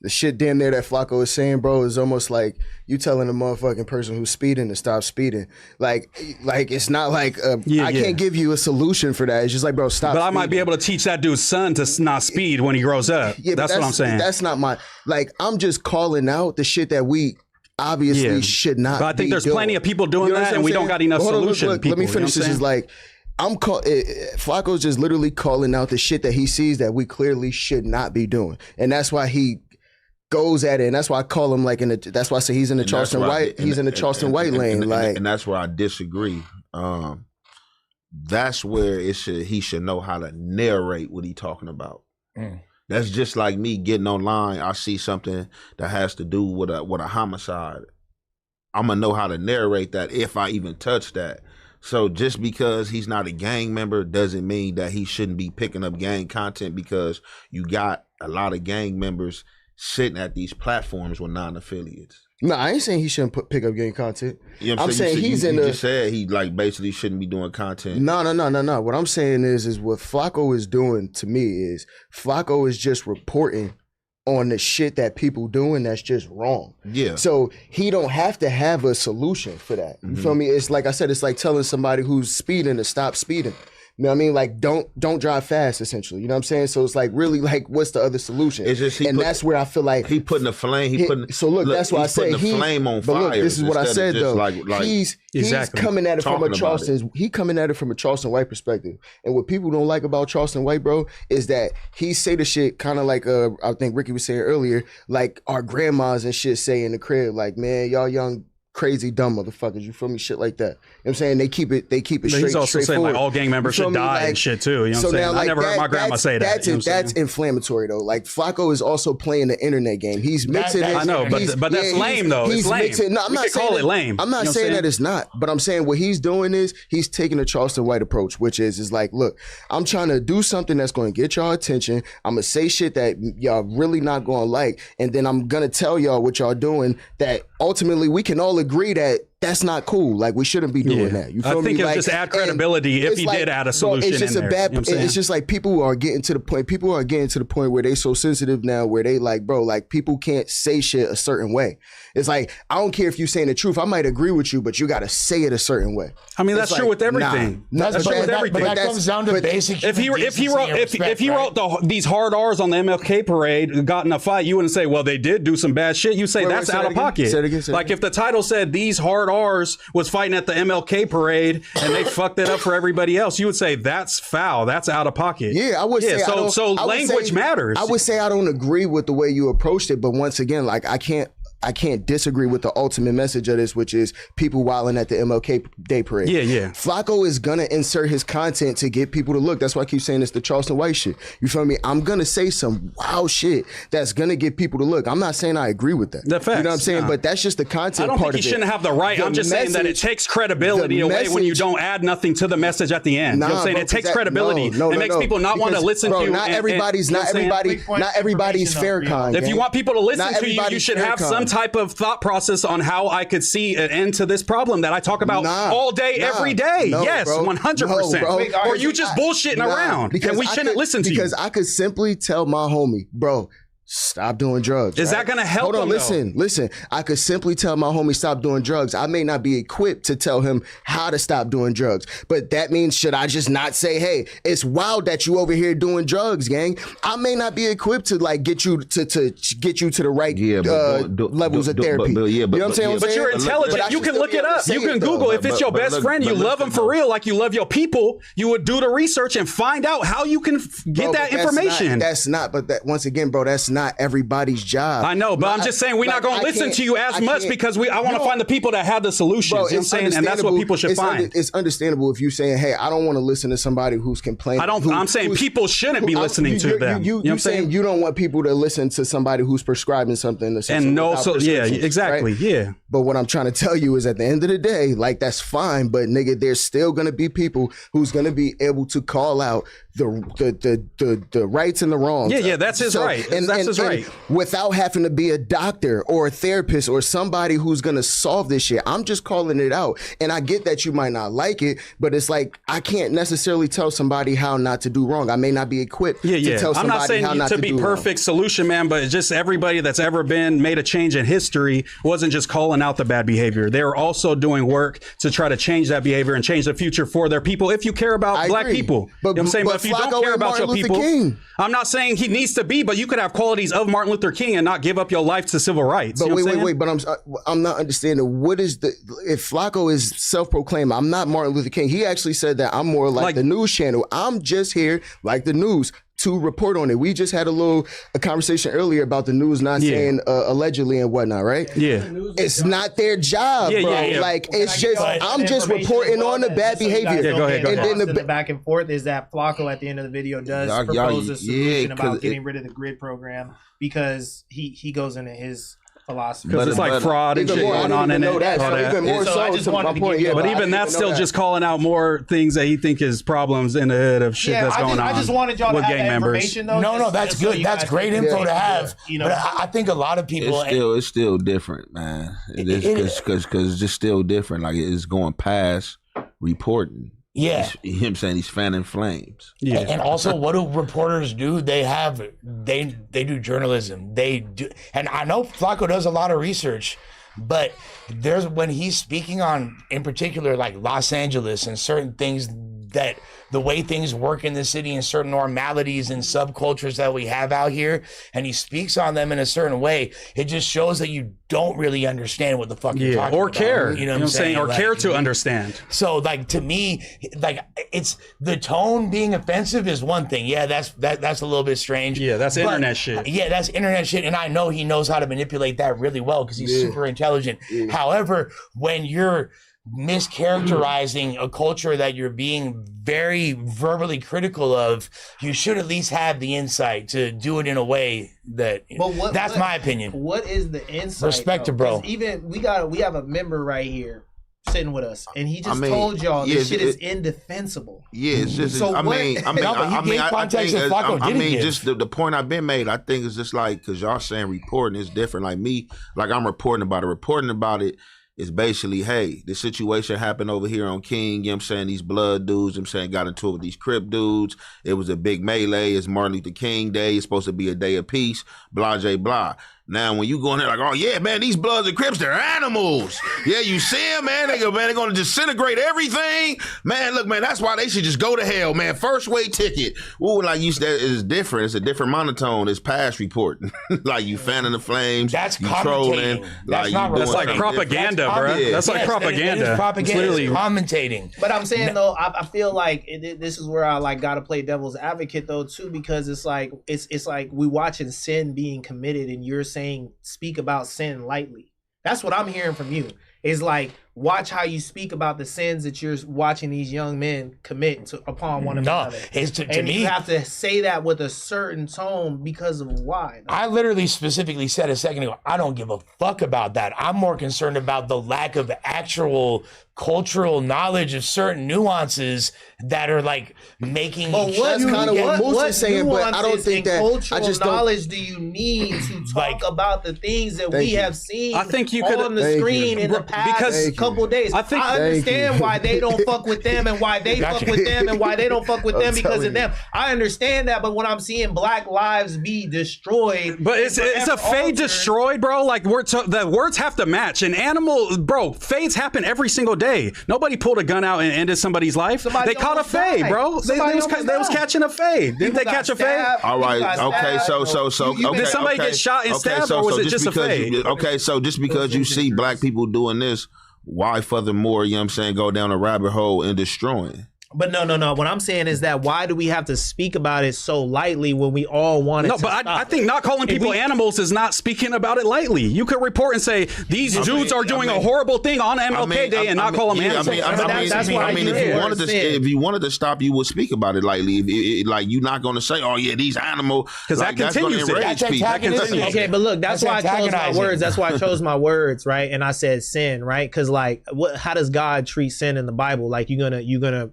the shit damn near that Flacco is saying, bro, is almost like you telling a motherfucking person who's speeding to stop speeding. Like it's not like I can't give you a solution for that. It's just like, bro, stop. But speeding. I might be able to teach that dude's son to not speed when he grows up. Yeah, that's what I'm saying. That's not my, like, I'm just calling out the shit that we obviously should not. But I think there's plenty of people doing that, and we don't got enough solutions. Look, let me finish this. Is like, Flacco's just literally calling out the shit that he sees that we clearly should not be doing, and that's why he goes at it, and that's why I call him like that's why I say he's in the Charleston White. He's in the Charleston White lane, and that's where I disagree. That's where he should know how to narrate what he's talking about. That's just like me getting online. I see something that has to do with a homicide. I'm gonna know how to narrate that if I even touch that. So just because he's not a gang member doesn't mean that he shouldn't be picking up gang content, because you got a lot of gang members sitting at these platforms with non-affiliates. No, I ain't saying he shouldn't pick up gang content. You know what I'm saying? You just said he like basically shouldn't be doing content. No. What I'm saying is what Flacco is doing to me is Flacco is just reporting on the shit that people doing that's just wrong. Yeah. So he don't have to have a solution for that. You feel me? It's like I said, it's like telling somebody who's speeding to stop speeding. You know what I mean? Like, don't drive fast, essentially. You know what I'm saying? So it's like, really, like, what's the other solution? It's just that's where I feel like he putting the flame. So look, that's why I say the flame on fire. But look, this is what I said though. Like he's coming at it from a Charleston. He coming at it from a Charleston White perspective. And what people don't like about Charleston White, bro, is that he say the shit kind of like I think Ricky was saying earlier, like our grandmas and shit say in the crib, like, man, y'all young crazy dumb motherfuckers, you feel me? Shit like that. You know what I'm saying? They keep it straight. He's also saying like all gang members should die and shit too. You know what I'm saying? Now, like, I never heard my grandma say that. That's inflammatory though. Like Flacco is also playing the internet game. He's mixing it. I know, but that's lame though. It's lame. No, I'm not saying call it lame. I'm not saying that it's not, but I'm saying what he's doing is he's taking a Charleston White approach, which is like, look, I'm trying to do something that's going to get y'all attention. I'm gonna say shit that y'all really not going to like, and then I'm gonna tell y'all what y'all doing that ultimately we can all agree that that's not cool. Like we shouldn't be doing that. You feel I think me? It'll just add credibility if he did add a solution. It's just in a there. bad. You know It's just like people are getting to the point. People are getting to the point where they so sensitive now, where they like, bro, like people can't say shit a certain way. It's like I don't care if you're saying the truth. I might agree with you, but you got to say it a certain way. I mean, that's true with everything. That's true with everything. But that comes down to basic. If he wrote these hard R's on the MLK parade, got in a fight, you wouldn't say, well, they did do some bad shit. You say that's out of pocket. Like if the title said these hard R's was fighting at the MLK parade and they fucked it up for everybody else, you would say that's foul. That's out of pocket. Yeah, I would say. So language matters. I would say I don't agree with the way you approached it, but once again, like I can't disagree with the ultimate message of this, which is people wilding at the MLK Day parade. Yeah. Flacco is gonna insert his content to get people to look. That's why I keep saying it's the Charleston White shit. You feel me? I'm gonna say some wild shit that's gonna get people to look. I'm not saying I agree with that. The facts, you know what I'm saying? But that's just the content part of it. I don't think he shouldn't have the right. I'm just saying that it takes credibility away when you don't add nothing to the message at the end. You know what I'm saying? It takes credibility. It makes people not want to listen to you. Not everybody's fair kind. If you want people to listen to you, you should have some type of thought process on how I could see an end to this problem that I talk about all day, every day. Yes, 100%. Or you just bullshitting around and we shouldn't listen to you. Because I could simply tell my homie, bro, Stop doing drugs. Is that going to help him? Hold on, listen. I could simply tell my homie stop doing drugs. I may not be equipped to tell him how to stop doing drugs, but that means should I just not say, hey, it's wild that you over here doing drugs, gang? I may not be equipped to like get you to get you to the right levels of therapy. You know what I'm saying? But you're intelligent. You can look it up. You can Google. If it's your best friend, you love him for real, like you love your people, you would do the research and find out how you can get that information. But once again, bro, that's not everybody's job. I know, but I'm just saying we're not going to listen to you as much because I want to find the people that have the solutions. Bro, you know what I'm saying? And that's what people should find. It's understandable if you're saying, hey, I don't want to listen to somebody who's complaining. I'm saying people shouldn't be listening to them. You know what I'm saying? You don't want people to listen to somebody who's prescribing something. Exactly. Right? Yeah. But what I'm trying to tell you is at the end of the day, like that's fine, but nigga, there's still going to be people who's going to be able to call out the rights and the wrongs. Yeah, that's his right. That's his right. Without having to be a doctor or a therapist or somebody who's gonna solve this shit. I'm just calling it out. And I get that you might not like it, but it's like I can't necessarily tell somebody how not to do wrong. I may not be equipped to tell somebody how not to do wrong. I'm not saying to be perfect solution, man, but just everybody that's ever made a change in history wasn't just calling out the bad behavior. They were also doing work to try to change that behavior and change the future for their people. If you care about black people, you know what I'm saying? But if you don't care about your people, I'm not saying he needs to be, but you could have qualities of Martin Luther King and not give up your life to civil rights. But wait, but I'm not understanding what is if Flacco is self-proclaimed, I'm not Martin Luther King. He actually said that I'm more like the news channel. I'm just here like the news to report on it. We just had a conversation earlier about the news not saying allegedly and whatnot, right? Yeah. It's not their job, bro. Like it's just I'm just reporting on the bad behavior. Go ahead. And then the back and forth is that Flacco at the end of the video does propose a solution about getting rid of the grid program because he goes into his philosophy. Because it's like fraud and shit going on in it. Even more so to my point. But even that's still just calling out more things that he think is problems in the hood of shit that's going on. I just wanted y'all to have that information, though. No, that's good. That's great info to have. But I think a lot of people... It's still different, man. It is because it's just still different. Like it's going past reporting. Yeah. Him saying he's fanning flames. Yeah. And also, what do reporters do? They do journalism. They do, and I know Flacco does a lot of research, but when he's speaking on, in particular, like Los Angeles and certain things that the way things work in the city and certain normalities and subcultures that we have out here, and he speaks on them in a certain way, it just shows that you don't really understand what the fuck you're talking about. Care. You know what I'm saying? Or care to understand. So like to me, like it's the tone being offensive is one thing. Yeah, that's a little bit strange. Yeah, that's internet shit. Yeah, that's internet shit. And I know he knows how to manipulate that really well because he's super intelligent. Yeah. However, when you're mischaracterizing a culture that you're being very verbally critical of, you should at least have the insight to do it in a way that that's my opinion. What is the insight? Respect to bro. Even we have a member right here sitting with us, and he just told y'all this shit is indefensible. Yeah, it's just. So I mean, just the point I've been made. I think it's just like because y'all saying reporting is different. Like me, like I'm reporting about it. Reporting about it is basically, hey, this situation happened over here on King, you know what I'm saying, these blood dudes, you know what I'm saying, got into it with these Crip dudes. It was a big melee. It's Martin Luther King Day. It's supposed to be a day of peace, blah, blah, blah. Now, when you go in there like, oh, yeah, man, these Bloods and Crips, they're animals. Yeah, you see them, man. They're going to disintegrate everything. Man, look, man, that's why they should just go to hell, man. First way ticket. Ooh, like you said, it's different. It's a different monotone. It's past reporting. Like you fanning the flames. That's you trolling. That's that's like propaganda, bro. That's like propaganda. It is propaganda. It's commentating. But I'm saying, though, I feel like this is where I like got to play devil's advocate, though, too, because it's like we watching sin being committed and you're saying speak about sin lightly. That's what I'm hearing from you. Is like watch how you speak about the sins that you're watching these young men commit upon one another. To me, you have to say that with a certain tone because of why. I literally specifically said a second ago, I don't give a fuck about that. I'm more concerned about the lack of actual cultural knowledge of certain nuances that are like making. But that's kind of what Moose is saying, but I don't think that cultural knowledge do you need to talk about the things that we have seen? I think you on the screen in the past couple of days. I understand why they don't fuck with them and why they fuck with them and why they don't fuck with them because of them. I understand that, but when I'm seeing black lives be destroyed, but it's a fade destroyed, bro. Like the words have to match. An animal, bro. Fades happen every single day. Nobody pulled a gun out and ended somebody's life. They caught a fade, bro. They was catching a fade. Didn't they catch a fade? All right. Okay. So. Did somebody get shot and stabbed, or was it just a fade? Okay. So just because you see black people doing this, why furthermore, you know what I'm saying, go down a rabbit hole and destroying? But no. What I'm saying is that why do we have to speak about it so lightly when we all want it to stop? I think not calling people animals is not speaking about it lightly. You could report and say, these dudes are doing a horrible thing on MLK Day and not call them animals. If you wanted to stop, you would speak about it lightly. Like, you're not going to say, oh, yeah, these animals. Because that continues. Okay, but look, that's why I chose my words. That's why I chose my words, right? And I said sin, right? Because, like, how does God treat sin in the Bible? Like, you're gonna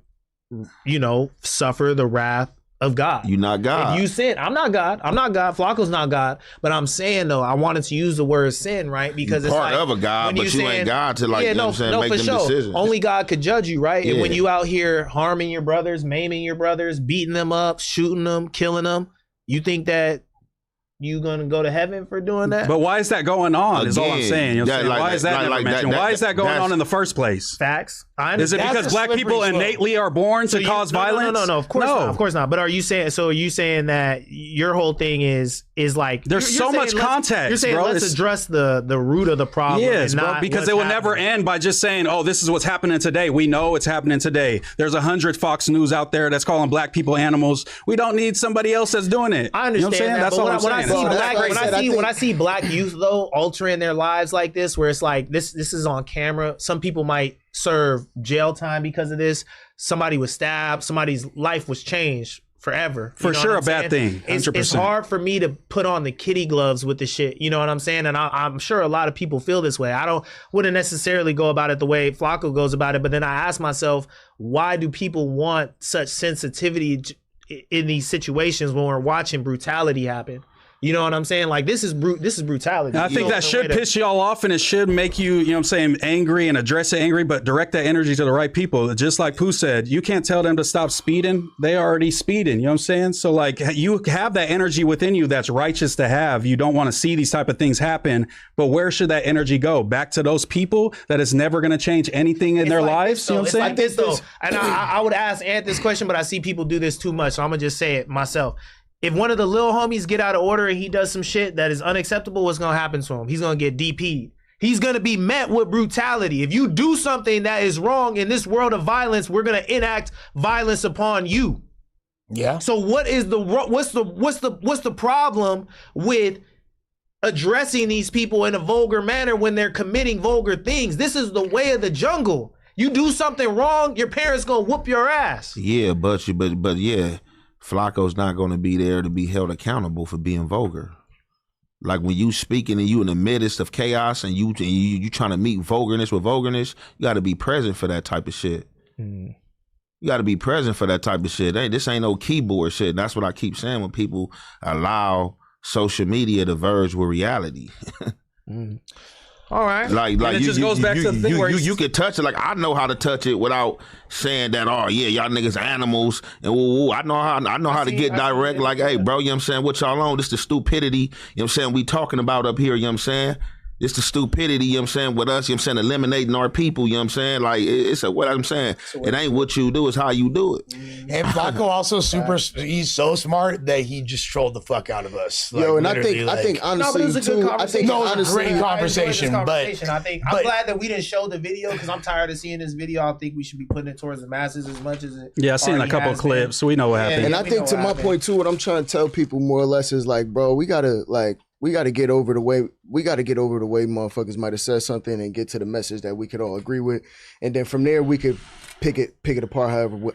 suffer the wrath of God. You're not God. If you sin, I'm not God. Flacco's not God. But I'm saying, though, I wanted to use the word sin, right? Because you're it's part of a God, but you ain't God to, like, make them decisions. Only God could judge you, right? And when you out here harming your brothers, maiming your brothers, beating them up, shooting them, killing them, you think that you gonna go to heaven for doing that? But why is that going on? Is all I'm saying. Why is that never mentioned? Why is that going on in the first place? Facts. Is it because black people innately are born to cause violence? No. Of course not. But are you saying that your whole thing is like there's so much context? You're saying let's address the root of the problem. Yes, bro, because it will never end by just saying, oh, this is what's happening today. We know it's happening today. There's 100 Fox News out there that's calling black people animals. We don't need somebody else that's doing it. I understand That's all I'm saying. When I see black youth though altering their lives like this, where it's like this is on camera. Some people might serve jail time because of this. Somebody was stabbed. Somebody's life was changed forever. For sure, a bad thing. 100%. It's hard for me to put on the kitty gloves with the shit. You know what I'm saying? And I'm sure a lot of people feel this way. Wouldn't necessarily go about it the way Flacco goes about it. But then I ask myself, why do people want such sensitivity in these situations when we're watching brutality happen? You know what I'm saying? Like, this is brutality. I think that should piss y'all off, and it should make you, you know what I'm saying, angry and address it angry, but direct that energy to the right people. Just like Pooh said, you can't tell them to stop speeding. They already speeding, you know what I'm saying? So, like, you have that energy within you that's righteous to have. You don't want to see these type of things happen, but where should that energy go? Back to those people that is never going to change anything in their lives? You know what I'm saying? Like this, though. And I would ask Ant this question, but I see people do this too much, so I'm going to just say it myself. If one of the little homies get out of order and he does some shit that is unacceptable, what's going to happen to him? He's going to get DP'd. He's going to be met with brutality. If you do something that is wrong in this world of violence, we're going to enact violence upon you. Yeah. So what's the problem with addressing these people in a vulgar manner when they're committing vulgar things? This is the way of the jungle. You do something wrong, your parents going to whoop your ass. Yeah, but yeah. Flacco's not going to be there to be held accountable for being vulgar. Like, when you speaking and you in the midst of chaos and you trying to meet vulgarness with vulgarness, you got to be present for that type of shit. You got to be present for that type of shit. This ain't no keyboard shit. That's what I keep saying when people allow social media to verge with reality. All right. Like and it just goes back to the thing where you can touch it. Like, I know how to touch it without saying that, oh yeah, y'all niggas animals, and woo, I know how to get direct. Like, hey, bro, you know what I'm saying? What y'all on? This the stupidity, you know what I'm saying, we talking about up here, you know what I'm saying? It's the stupidity, you know what I'm saying, with us, you know what I'm saying, eliminating our people, you know what I'm saying? Like, what I'm saying, it ain't what you do, it's how you do it. And Flacco also he's so smart that he just trolled the fuck out of us. Like, and I think honestly, it was a great conversation. I'm glad that we didn't show the video because I'm tired of seeing this video. I think we should be putting it towards the masses as much as it. Yeah, I've seen a couple of clips, so we know what happened. And I think to my point too, what I'm trying to tell people more or less is like, bro, we gotta get over the way motherfuckers might have said something and get to the message that we could all agree with, and then from there we could pick it apart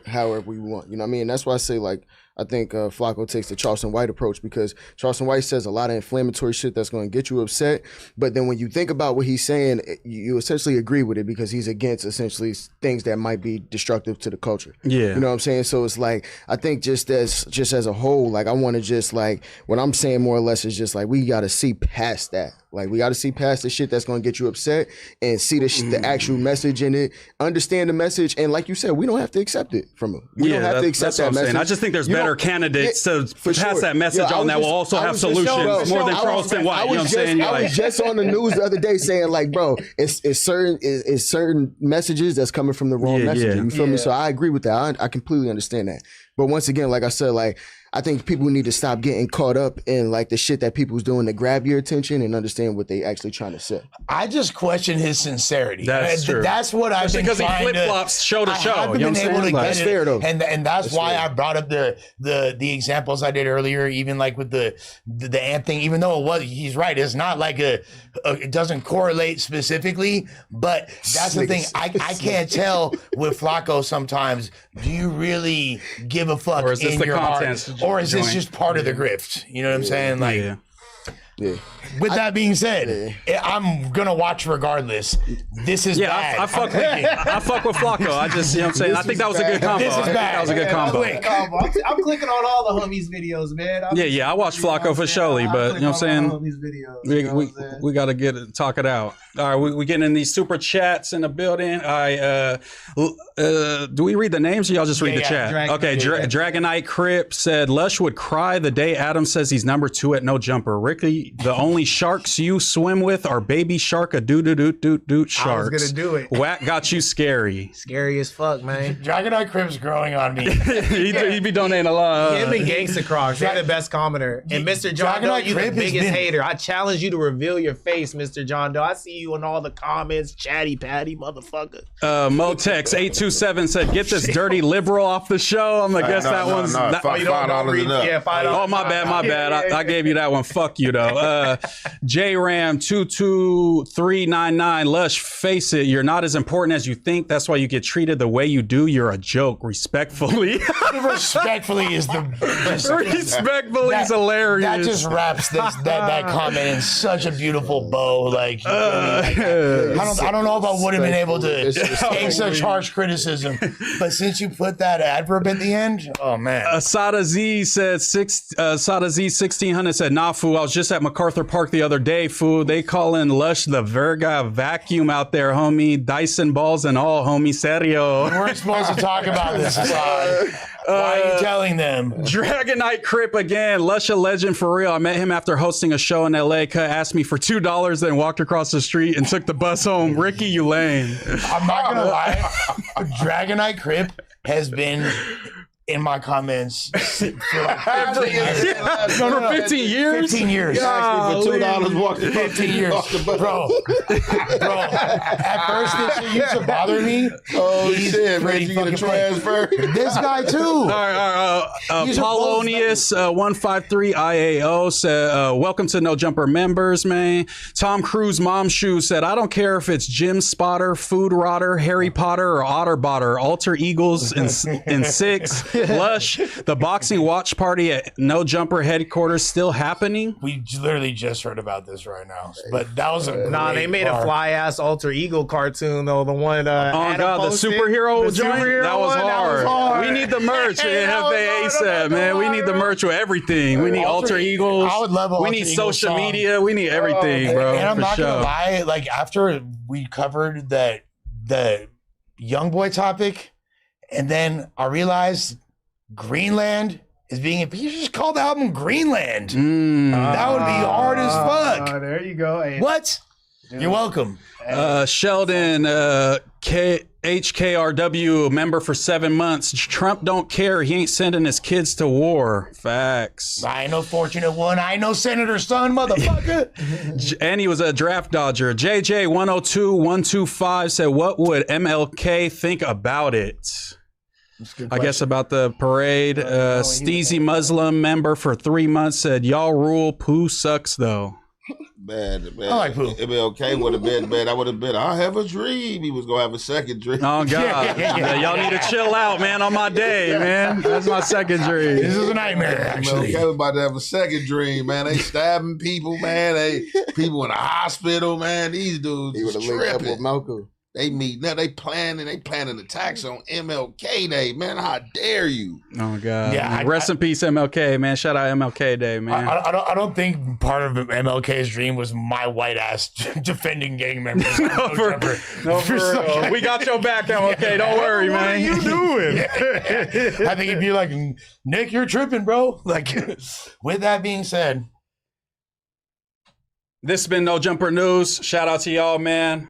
however we want. You know what I mean? That's why I say, like, I think Flacco takes the Charleston White approach, because Charleston White says a lot of inflammatory shit that's going to get you upset. But then when you think about what he's saying, you essentially agree with it because he's against essentially things that might be destructive to the culture. Yeah. You know what I'm saying? So it's like, I think just as a whole, like, I want to just, like, what I'm saying more or less is just like, we got to see past that. Like, we got to see past the shit that's going to get you upset and see the actual message in it, understand the message, and like you said, we don't have to accept it from them. We don't have to accept that message. I just think there's better candidates to pass that message on that will also have solutions more than Charleston White. You know what I'm saying? I was just on the news the other day saying, like, bro, it's certain messages that's coming from the wrong message. You feel me? So I agree with that. I completely understand that. But once again, like I said, like, I think people need to stop getting caught up in like the shit that people's doing to grab your attention and understand what they actually trying to say. I just question his sincerity. That's true. That's what I've been because trying he flip-flops show to show. I haven't been able to get that's fair though. And that's why I brought up the examples I did earlier, even like with the ant thing, even though he's right. It's not like it doesn't correlate specifically, but that's the thing. I can't tell with Flacco sometimes, do you really give a fuck or is this in the your heart? Or is this joint? just part of the grift? You know what I'm saying? Like, with that being said, I'm gonna watch regardless. This is bad. I fuck with Flacco. I just, you know what I'm saying? I think that was a good combo. This is bad. That was a good combo. I'm clicking on all the homies videos, man. I watched Flacco for surely, but you know what I'm saying? We got to talk it out. All right, we getting in these super chats in the building. Do we read the names or y'all just read the chat? Dragonite Crip said Lush would cry the day Adam says he's number 2 at no jumper. Ricky, the only sharks you swim with are baby shark a doot sharks. I was gonna do it. Whack got you scary. Scary as fuck, man. Dragonite Crip's growing on me. he be donating a lot. Him and Gangsta Crocs, they're the best commenter. And Mr. John Doe, you the biggest hater. I challenge you to reveal your face, Mr. John Doe. I see you in all the comments, chatty patty motherfucker. Motex 827 said, "Get this dirty liberal off the show." I'm gonna guess that one's. Oh, my bad. I gave you that one. Fuck you though. JRAM 22399. Lush, face it, you're not as important as you think. That's why you get treated the way you do. You're a joke. Respectfully. Respectfully is the respectfully is hilarious. That just wraps that comment in such a beautiful bow. Like, I don't know if I would have been able to take such harsh criticism, but since you put that adverb at the end, oh man. Sada Z said Sada Z 1600 said, "Nah, fool. I was just at MacArthur Park the other day, fool. They calling Lush the Verga vacuum out there, homie. Dyson balls and all, homie. Serio." We're supposed to talk about this, Assad. Why are you telling them? Dragonite Crip again. Lush a legend for real. I met him after hosting a show in LA. Asked me for $2, then walked across the street and took the bus home. Ricky, you lame. I'm not gonna lie. Dragonite Crip has been in my comments for like 15 years. For 15 years? 15 years. For $2 walking 15 years. Bro, at first this used to bother me. Oh shit, man, you get a transfer? This guy too. All right. Polonius 153 IAO said, "Welcome to No Jumper members, man." Tom Cruise Mom Shoe said, "I don't care if it's Jim Spotter, Food Rotter, Harry Potter, or Otterbotter. Alter Eagles in 6. Lush, the boxing watch party at No Jumper headquarters still happening?" We literally just heard about this right now, but that was they made a fly ass Alter Ego cartoon though. The one oh god, the superhero joint that was hard. We need the merch. FAA said, man, we need the merch with everything. We need Alter Egos. I would love we need social media. We need everything, bro. And I'm not gonna lie, like after we covered the Youngboy topic, and then I realized Greenland is being. You just call the album Greenland. That would be hard as fuck. There you go. Hey. What? You're welcome. Sheldon HKRW member for 7 months. Trump don't care. He ain't sending his kids to war. Facts. I ain't no fortunate one. I ain't no senator's son, motherfucker. And he was a draft dodger. JJ 102125 said, "What would MLK think about it?" I guess about the parade. Steezy Muslim member for 3 months said, "Y'all rule. Pooh sucks though." Bad. I like Pooh. It'd be okay with a bit, man. I would have been. I have a dream. He was gonna have a second dream. Oh god, y'all need to chill out, man. On my day, man. That's my second dream. This is a nightmare. Actually, okay, we're about to have a second dream, man. They stabbing people, man. They people in the hospital, man. These dudes he would have linked up with Malcolm. They meet now. They planning attacks on MLK Day, man. How dare you? Oh God! Yeah, rest in peace, MLK, man. Shout out MLK Day, man. I don't think part of MLK's dream was my white ass defending gang members. We got your back, MLK. Don't worry, man. What are you doing? I think he'd be like, Nick, you're tripping, bro. Like, with that being said, this has been No Jumper News. Shout out to y'all, man.